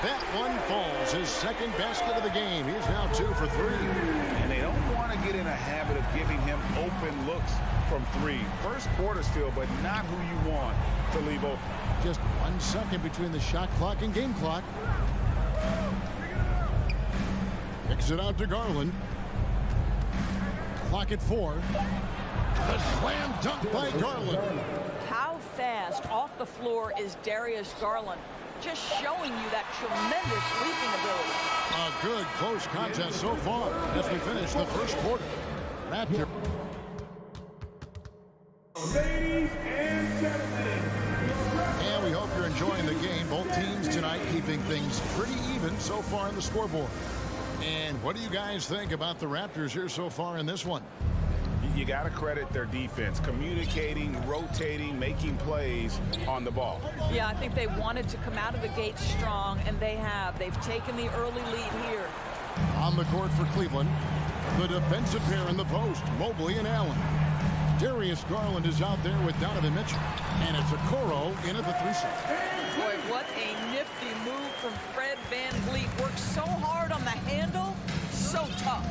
That one falls. His second basket of the game. He's now 2 for 3. And they don't want to get in a habit of giving him open looks from 3. First quarter still, but not who you want to leave open. Just 1 second between the shot clock and game clock. Kicks it out to Garland. Clock at 4. The slam dunk by Garland. How fast off the floor is Darius Garland? Just showing you that tremendous leaping ability. A good close contest so far as we finish the first quarter. Raptors. Ladies and gentlemen. And we hope you're enjoying the game. Both teams tonight keeping things pretty even so far on the scoreboard. And what do you guys think about the Raptors here so far in this one? You got to credit their defense, communicating, rotating, making plays on the ball. Yeah, I think they wanted to come out of the gate strong, and they have. They've taken the early lead here. On the court for Cleveland, the defensive pair in the post, Mobley and Allen. Darius Garland is out there with Donovan Mitchell. And it's Okoro in at the 3-6. Boy, what a nifty move from Fred Van Vliet. Works so hard on the handle, so tough.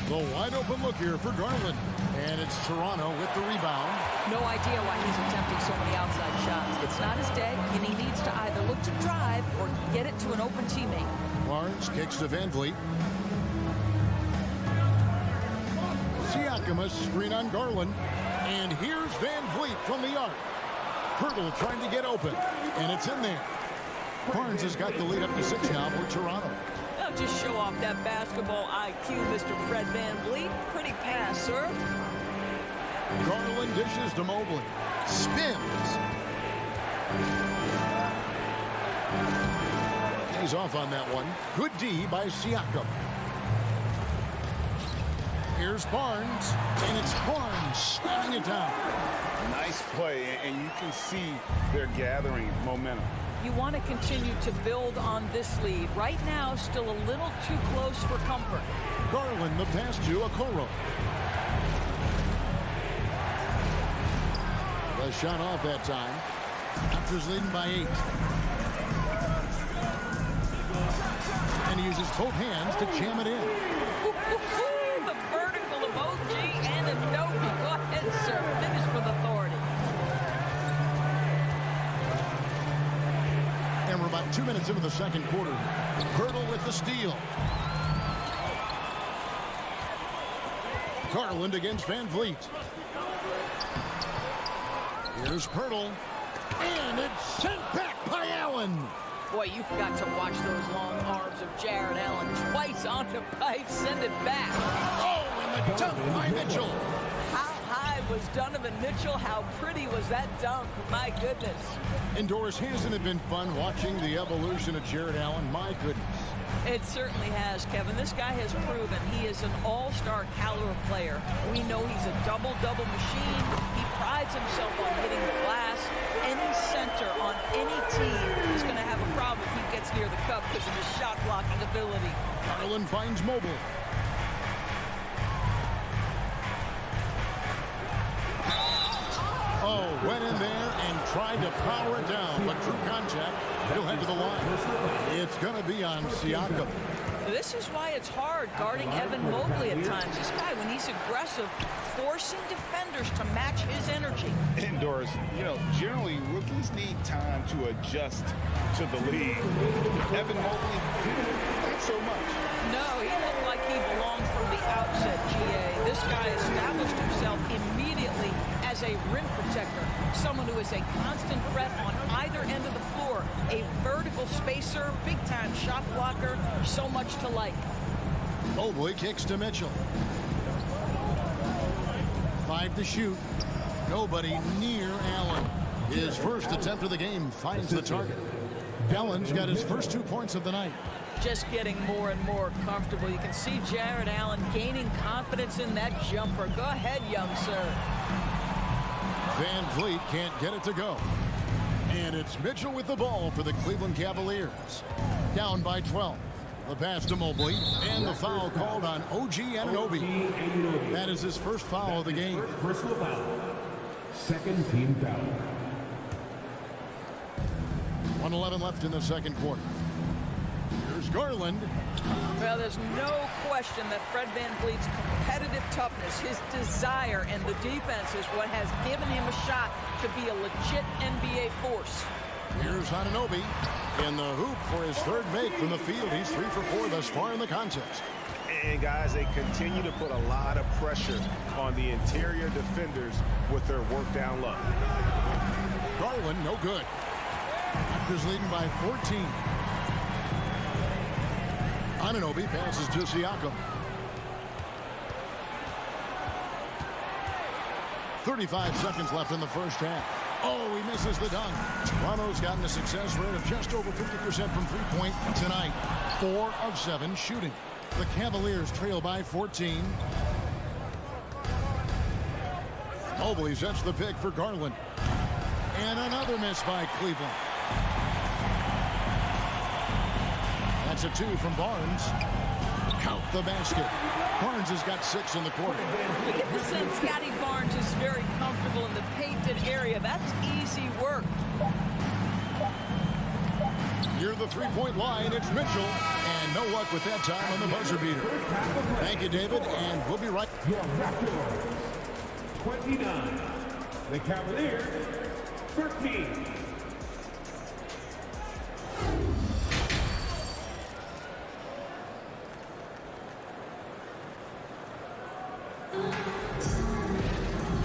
The wide open look here for Garland. And it's Toronto with the rebound. No idea why he's attempting so many outside shots. It's not his day, and he needs to either look to drive or get it to an open teammate. Barnes kicks to Van Vliet. Siakam, a screen on Garland. And here's Van Vliet from the arc. Pirtle trying to get open. And it's in there. Barnes has got the lead up to 6 now for Toronto. Now just show off that basketball IQ, Mr. Fred Van Vliet. Pretty pass, sir. Garland dishes to Mobley. Spins. He's off on that one. Good D by Siakam. Here's Barnes. And it's Barnes slamming it down. Nice play, and you can see they're gathering momentum. You want to continue to build on this lead. Right now, still a little too close for comfort. Garland, the pass to Okoro. The shot off that time. Raptors leading by 8. And he uses both hands to jam it in. The vertical emoji and a no. Go ahead, sir. Finish with authority. And we're about 2 minutes into the second quarter. Hurdle with the steal. Garland against Van Vliet. Here's Pirtle. And it's sent back by Allen. Boy, you've got to watch those long arms of Jared Allen. Twice on the pipe, send it back. Oh, and the dunk by Mitchell. How high was Donovan Mitchell? How pretty was that dunk? My goodness. Indoors, hasn't it been fun watching the evolution of Jared Allen? My goodness. It certainly has, Kevin. This guy has proven he is an all-star caliber player. We know he's a double-double machine. He prides himself on hitting the glass. Any center on any team is going to have a problem if he gets near the cup because of his shot-blocking ability. Garland finds Mobley. Oh, went in there and tried to power it down, but true contact, he'll head to the line. It's going to be on Siakam. This is why it's hard guarding Evan Mobley at times. This guy, when he's aggressive, forcing defenders to match his energy. Indoors, generally rookies need time to adjust to the league. Evan Mobley, not so much. No, he looked like he belonged from the outset, GA. This guy established himself immediately as a rim protector, someone who is a constant threat on either end of the floor, a vertical spacer, big-time shot blocker, so much to like. Mobley kicks to Mitchell. 5 to shoot. Nobody near Allen. His first attempt of the game finds the target. Allen's got his first 2 points of the night. Just getting more and more comfortable. You can see Jared Allen gaining confidence in that jumper. Go ahead, young sir. Van Vliet can't get it to go. And it's Mitchell with the ball for the Cleveland Cavaliers. Down by 12. The pass to Mobley, and the foul called on OG Anunoby. That is his first foul of the game. Personal foul. Second team foul. 1:11 left in the second quarter. Here's Garland. Well, there's no question that Fred VanVleet's competitive toughness, his desire, and the defense is what has given him a shot to be a legit NBA force. Here's Anunoby in the hoop for his third make from the field. He's 3 for 4 thus far in the contest. And guys, they continue to put a lot of pressure on the interior defenders with their work down low. Garland, no good. Raptors leading by 14. Anunoby passes to Siakam. 35 seconds left in the first half. Oh, he misses the dunk. Toronto's gotten a success rate of just over 50% from three-point tonight. 4 of 7 shooting. The Cavaliers trail by 14. Mobley sets the pick for Garland. And another miss by Cleveland. That's a 2 from Barnes. Count the basket. Barnes has got 6 in the quarter. You get the sense Scotty Barnes is very comfortable in the painted area. That's easy work. Near the three-point line, it's Mitchell. And no luck with that time on the buzzer beater. Thank you, David, and we'll be right. Your Raptors, 29. The Cavaliers, 13.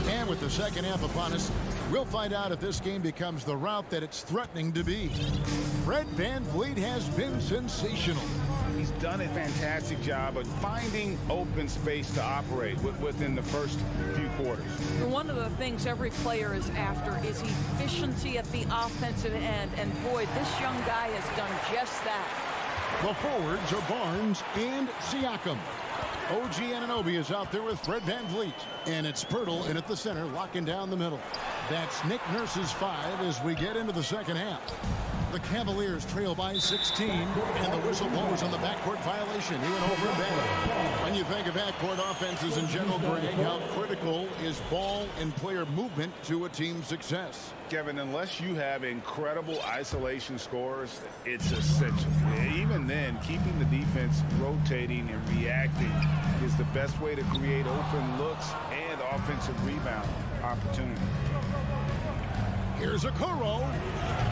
And with the second half upon us, we'll find out if this game becomes the route that it's threatening to be. Fred VanVleet has been sensational. He's done a fantastic job of finding open space to operate within the first few quarters. One of the things every player is after is efficiency at the offensive end. And boy, this young guy has done just that. The forwards are Barnes and Siakam. OG Anunoby is out there with Fred VanVleet. And it's Pirtle in at the center, locking down the middle. That's Nick Nurse's 5 as we get into the second half. The Cavaliers trail by 16, and the whistle blows on the backcourt violation. He went over and back. When you think of backcourt offenses in general, Greg, how critical is ball and player movement to a team's success? Kevin, unless you have incredible isolation scores, it's essential. Even then, keeping the defense rotating and reacting is the best way to create open looks and offensive rebound opportunities. Here's Okoro.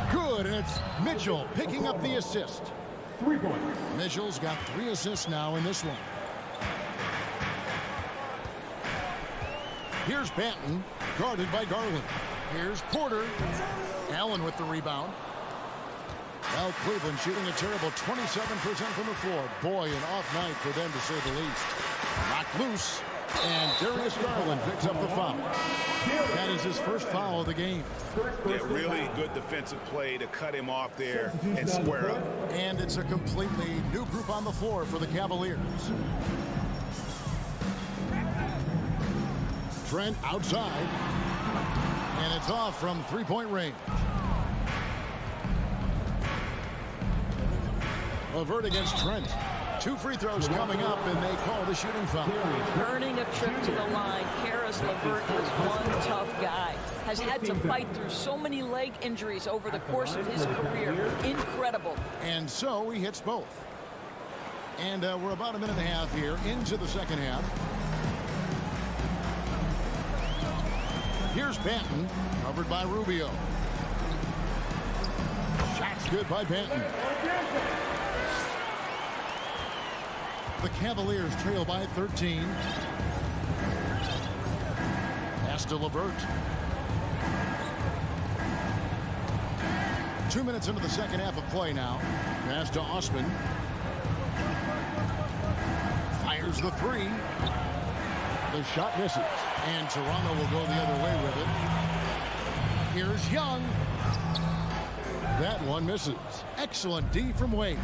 Good, and it's Mitchell picking up the assist. 3 points. Mitchell's got 3 assists now in this one. Here's Banton, guarded by Garland. Here's Porter. Allen with the rebound. Well, Cleveland shooting a terrible 27% from the floor. Boy, an off night for them, to say the least. Knocked loose, and Darius Garland picks up the foul. That is his first foul of the game. Yeah, really good defensive play to cut him off there and square up. And it's a completely new group on the floor for the Cavaliers. Trent outside. And it's off from three-point range. Levert against Trent. 2 free throws coming up, and they call the shooting foul. Earning a trip to the line, Karis LeVert is one tough guy. Has had to fight through so many leg injuries over the course of his career. Incredible. And so he hits both. And we're about a minute and a half here into the second half. Here's Banton, covered by Rubio. Shot's good by Banton. The Cavaliers trail by 13. Pass to LeVert. 2 minutes into the second half of play now. Pass to Osman. Fires the 3. The shot misses. And Toronto will go the other way with it. Here's Young. That one misses. Excellent D from Wade.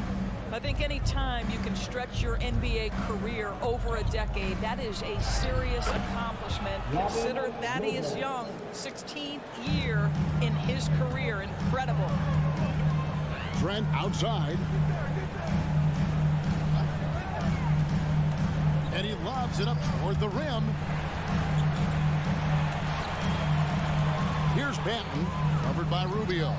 I think any time you can stretch your NBA career over a decade, that is a serious accomplishment. Consider Thaddeus Young, 16th year in his career. Incredible. Trent outside. And he lobs it up toward the rim. Here's Banton, covered by Rubio.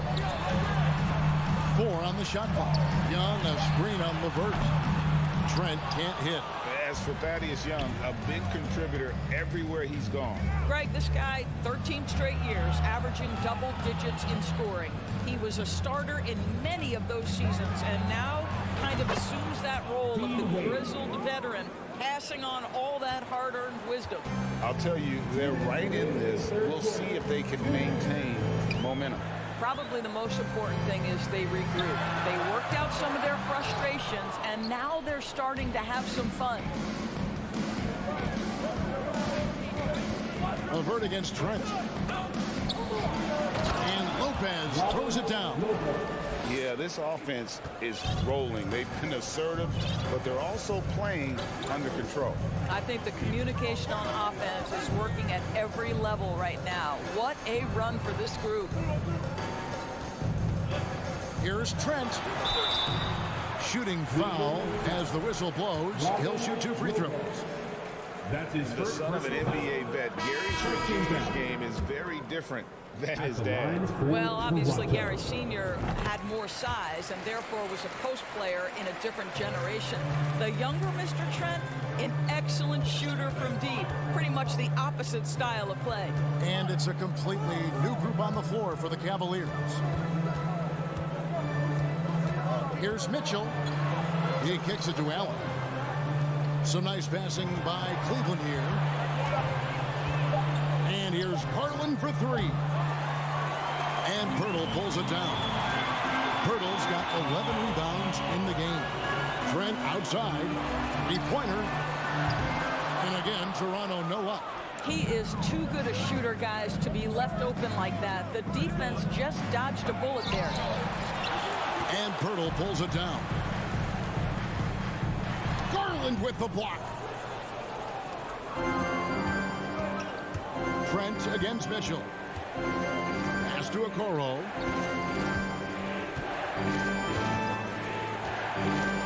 4 on the shot clock. Young, a screen on LeVert. Trent can't hit. As for Thaddeus Young, a big contributor everywhere he's gone. Greg, this guy, 13 straight years, averaging double digits in scoring. He was a starter in many of those seasons, and now kind of assumes that role of the grizzled veteran, passing on all that hard-earned wisdom. I'll tell you, they're right in this. We'll see if they can maintain momentum. Probably the most important thing is they regroup. They worked out some of their frustrations, and now they're starting to have some fun. LeVert against Trent. And Lopez throws it down. Yeah, this offense is rolling. They've been assertive, but they're also playing under control. I think the communication on offense is working at every level right now. What a run for this group. Here's Trent. Shooting foul as the whistle blows. He'll shoot 2 free throws. That's his The first son of an NBA vet, Gary Trent Jr.'s game is very different than his dad. Well, obviously, Gary Sr. had more size and therefore was a post player in a different generation. The younger Mr. Trent, an excellent shooter from deep. Pretty much the opposite style of play. And it's a completely new group on the floor for the Cavaliers. Here's Mitchell. He kicks it to Allen. Some nice passing by Cleveland here. And here's Garland for 3. And Pirtle pulls it down. Pirtle's got 11 rebounds in the game. Trent outside. 3-pointer. And again, Toronto no up. He is too good a shooter, guys, to be left open like that. The defense just dodged a bullet there. And Pirtle pulls it down. Garland with the block. Trent against Mitchell. Pass to Okoro.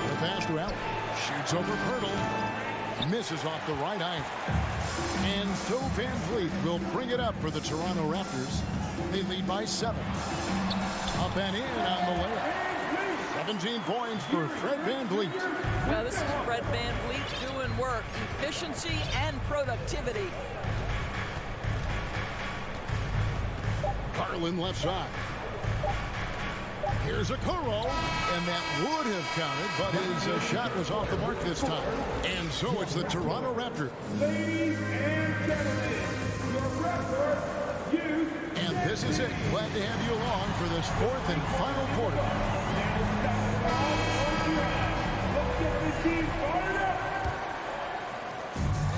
The pass to Allen. Shoots over Pirtle. Misses off the right eye. And Phil VanVleet will bring it up for the Toronto Raptors. They lead by 7. Up and in on the layup. 17 points for Fred VanVleet. Now this is Fred VanVleet doing work, efficiency and productivity. Garland left side. Here's Okoro, and that would have counted, but his shot was off the mark this time. And so it's the Toronto Raptors. Ladies and gentlemen, your Raptors youth. And this is it. Glad to have you along for this 4th and final quarter. Let's get this team fired up.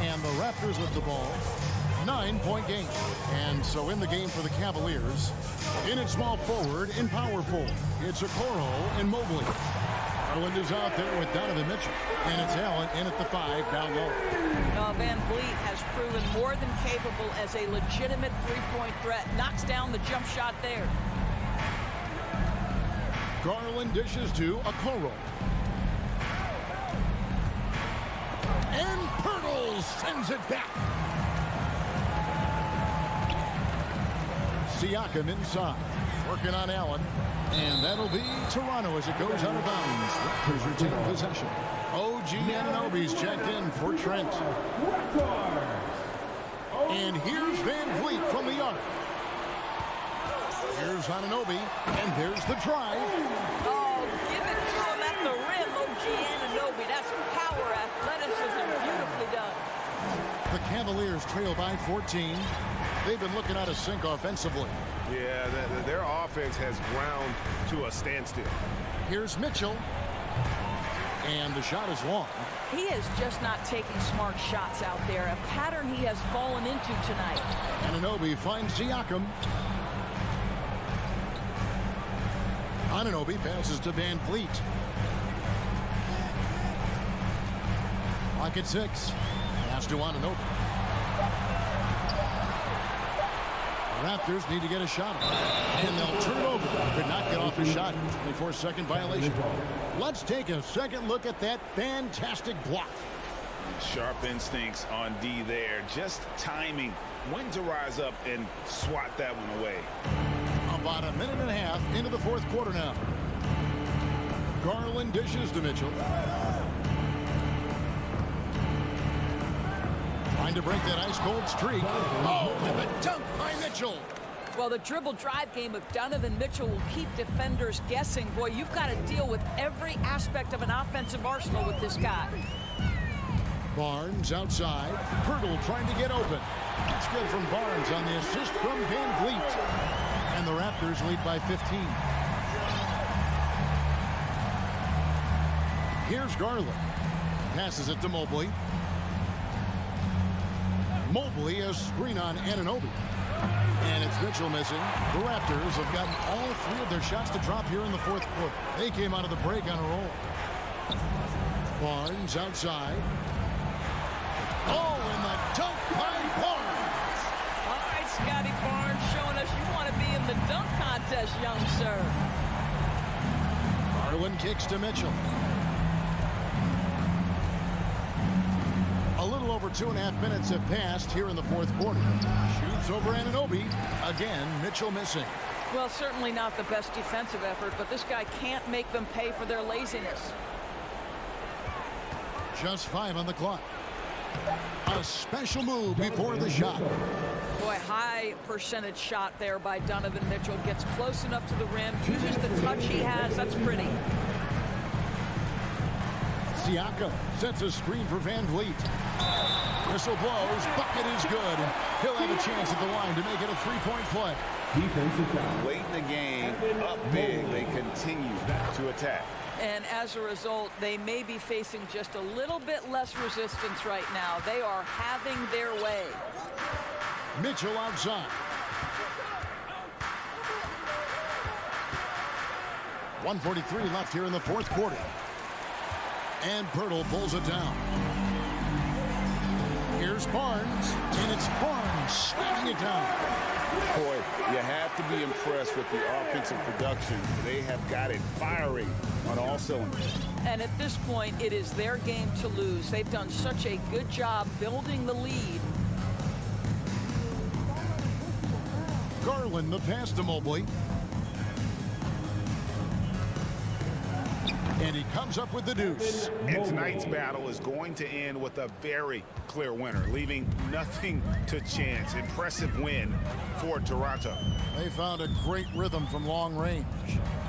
And the Raptors with the ball. 9-point game. And so in the game for the Cavaliers, in at small forward, in power forward, it's Okoro and Mobley. Garland is out there with Donovan Mitchell. And it's Allen in at the 5 down low. VanVleet has proven more than capable as a legitimate three-point threat. Knocks down the jump shot there. Garland dishes to Okoro. And Pirtle sends it back. Siakam inside, working on Allen. And that'll be Toronto as it goes out of bounds. Raptors retain possession. OG Anunoby's checked in for Trent. And here's VanVleet from the arc. Here's Anunoby, and there's the drive. Oh, give it to him at the rim, OG Anunoby. That's power, athleticism, beautifully done. The Cavaliers trail by 14. They've been looking out of sync offensively. Yeah, their offense has ground to a standstill. Here's Mitchell. And the shot is long. He is just not taking smart shots out there, a pattern he has fallen into tonight. Anunoby finds Siakam. Anunoby passes to Van Vliet. Clock at 6. Pass to Anunoby. The Raptors need to get a shot. And they'll turn it over. Could not get off the shot. 24-second violation. Let's take a second look at that fantastic block. Sharp instincts on D there. Just timing when to rise up and swat that one away. About a minute and a half into the fourth quarter now. Garland dishes to Mitchell. Trying to break that ice-cold streak. Oh, and the dunk by Mitchell. Well, the dribble drive game of Donovan Mitchell will keep defenders guessing. Boy, you've got to deal with every aspect of an offensive arsenal with this guy. Barnes outside. Pirtle trying to get open. That's good from Barnes on the assist from Van Vliet. And the Raptors lead by 15. Here's Garland. Passes it to Mobley. Mobley a screen on Anunoby. And it's Mitchell missing. The Raptors have gotten all 3 of their shots to drop here in the fourth quarter. They came out of the break on a roll. Barnes outside. Oh, and the dunk by Barnes. All right, Scotty Barnes showing us you want to be in the dunk contest, young sir. Garland kicks to Mitchell. A little over 2.5 minutes have passed here in the fourth quarter. Shoots over Anunoby. Again, Mitchell missing. Well, certainly not the best defensive effort, but this guy can't make them pay for their laziness. Just 5 on the clock. A special move before the shot. Boy, high percentage shot there by Donovan Mitchell. Gets close enough to the rim, uses the touch he has. That's pretty. Siakam sets a screen for Van Vliet. Whistle blows. Bucket is good. He'll have a chance at the line to make it a 3-point play. Defensive foul. Late in the game, up big, they continue to attack. And as a result, they may be facing just a little bit less resistance right now. They are having their way. Mitchell outside. 1:43 left here in the fourth quarter. And Pirtle pulls it down. Here's Barnes, and it's Barnes slamming it down. Boy, you have to be impressed with the offensive production. They have got it firing on all cylinders. And at this point, it is their game to lose. They've done such a good job building the lead. Garland the pass to Mobley. And he comes up with the deuce. And tonight's battle is going to end with a very clear winner, leaving nothing to chance. Impressive win for Toronto. They found a great rhythm from long range.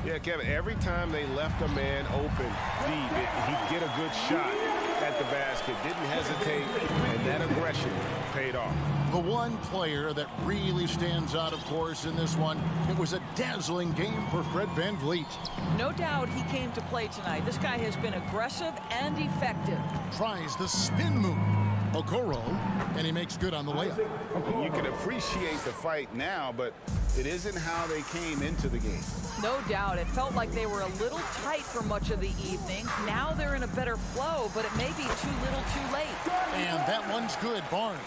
Yeah, Kevin, every time they left a man open deep, he'd get a good shot at the basket. Didn't hesitate, and that aggression paid off. The one player that really stands out, of course, in this one, it was a dazzling game for Fred Van Vliet. No doubt he came to play tonight. This guy has been aggressive and effective. Tries the spin move. Okoro, and he makes good on the layup. You can appreciate the fight now, but it isn't how they came into the game. No doubt. It felt like they were a little tight for much of the evening. Now they're in a better flow, but it may be too little too late. And that one's good, Barnes.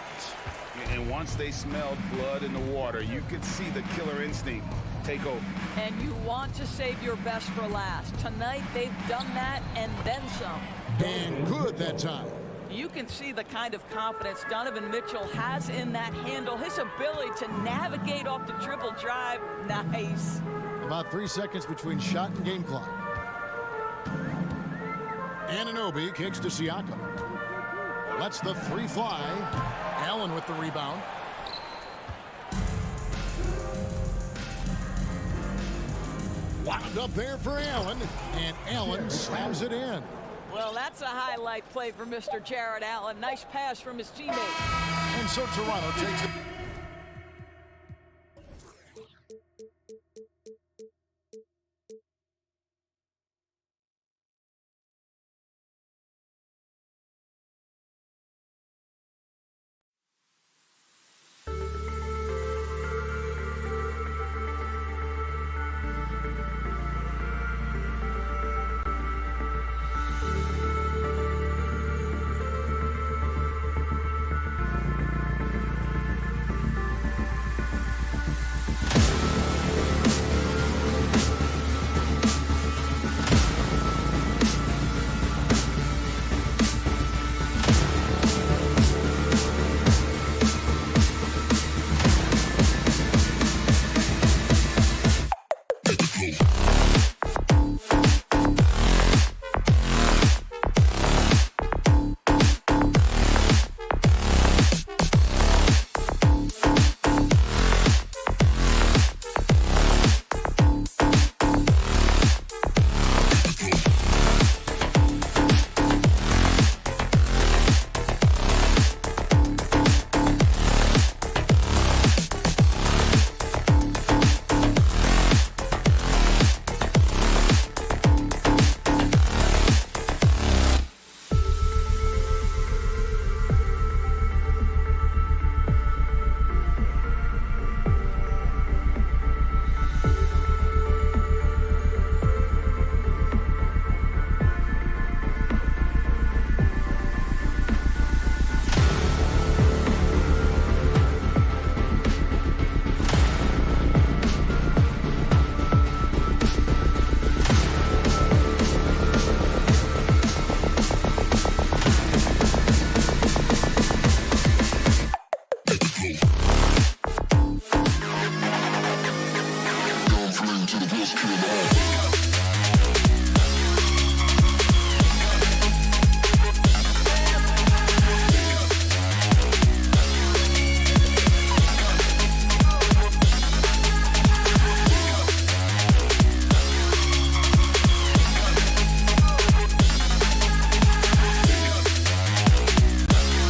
And once they smelled blood in the water, you could see the killer instinct take over. And you want to save your best for last. Tonight, they've done that and then some. And good that time. You can see the kind of confidence Donovan Mitchell has in that handle. His ability to navigate off the dribble drive, nice. About 3 seconds between shot and game clock. Anunoby kicks to Siakam. Lets the 3 fly. Allen with the rebound. Wound up there for Allen, and Allen slams it in. Well, that's a highlight play for Mr. Jared Allen. Nice pass from his teammate. And so Toronto takes it.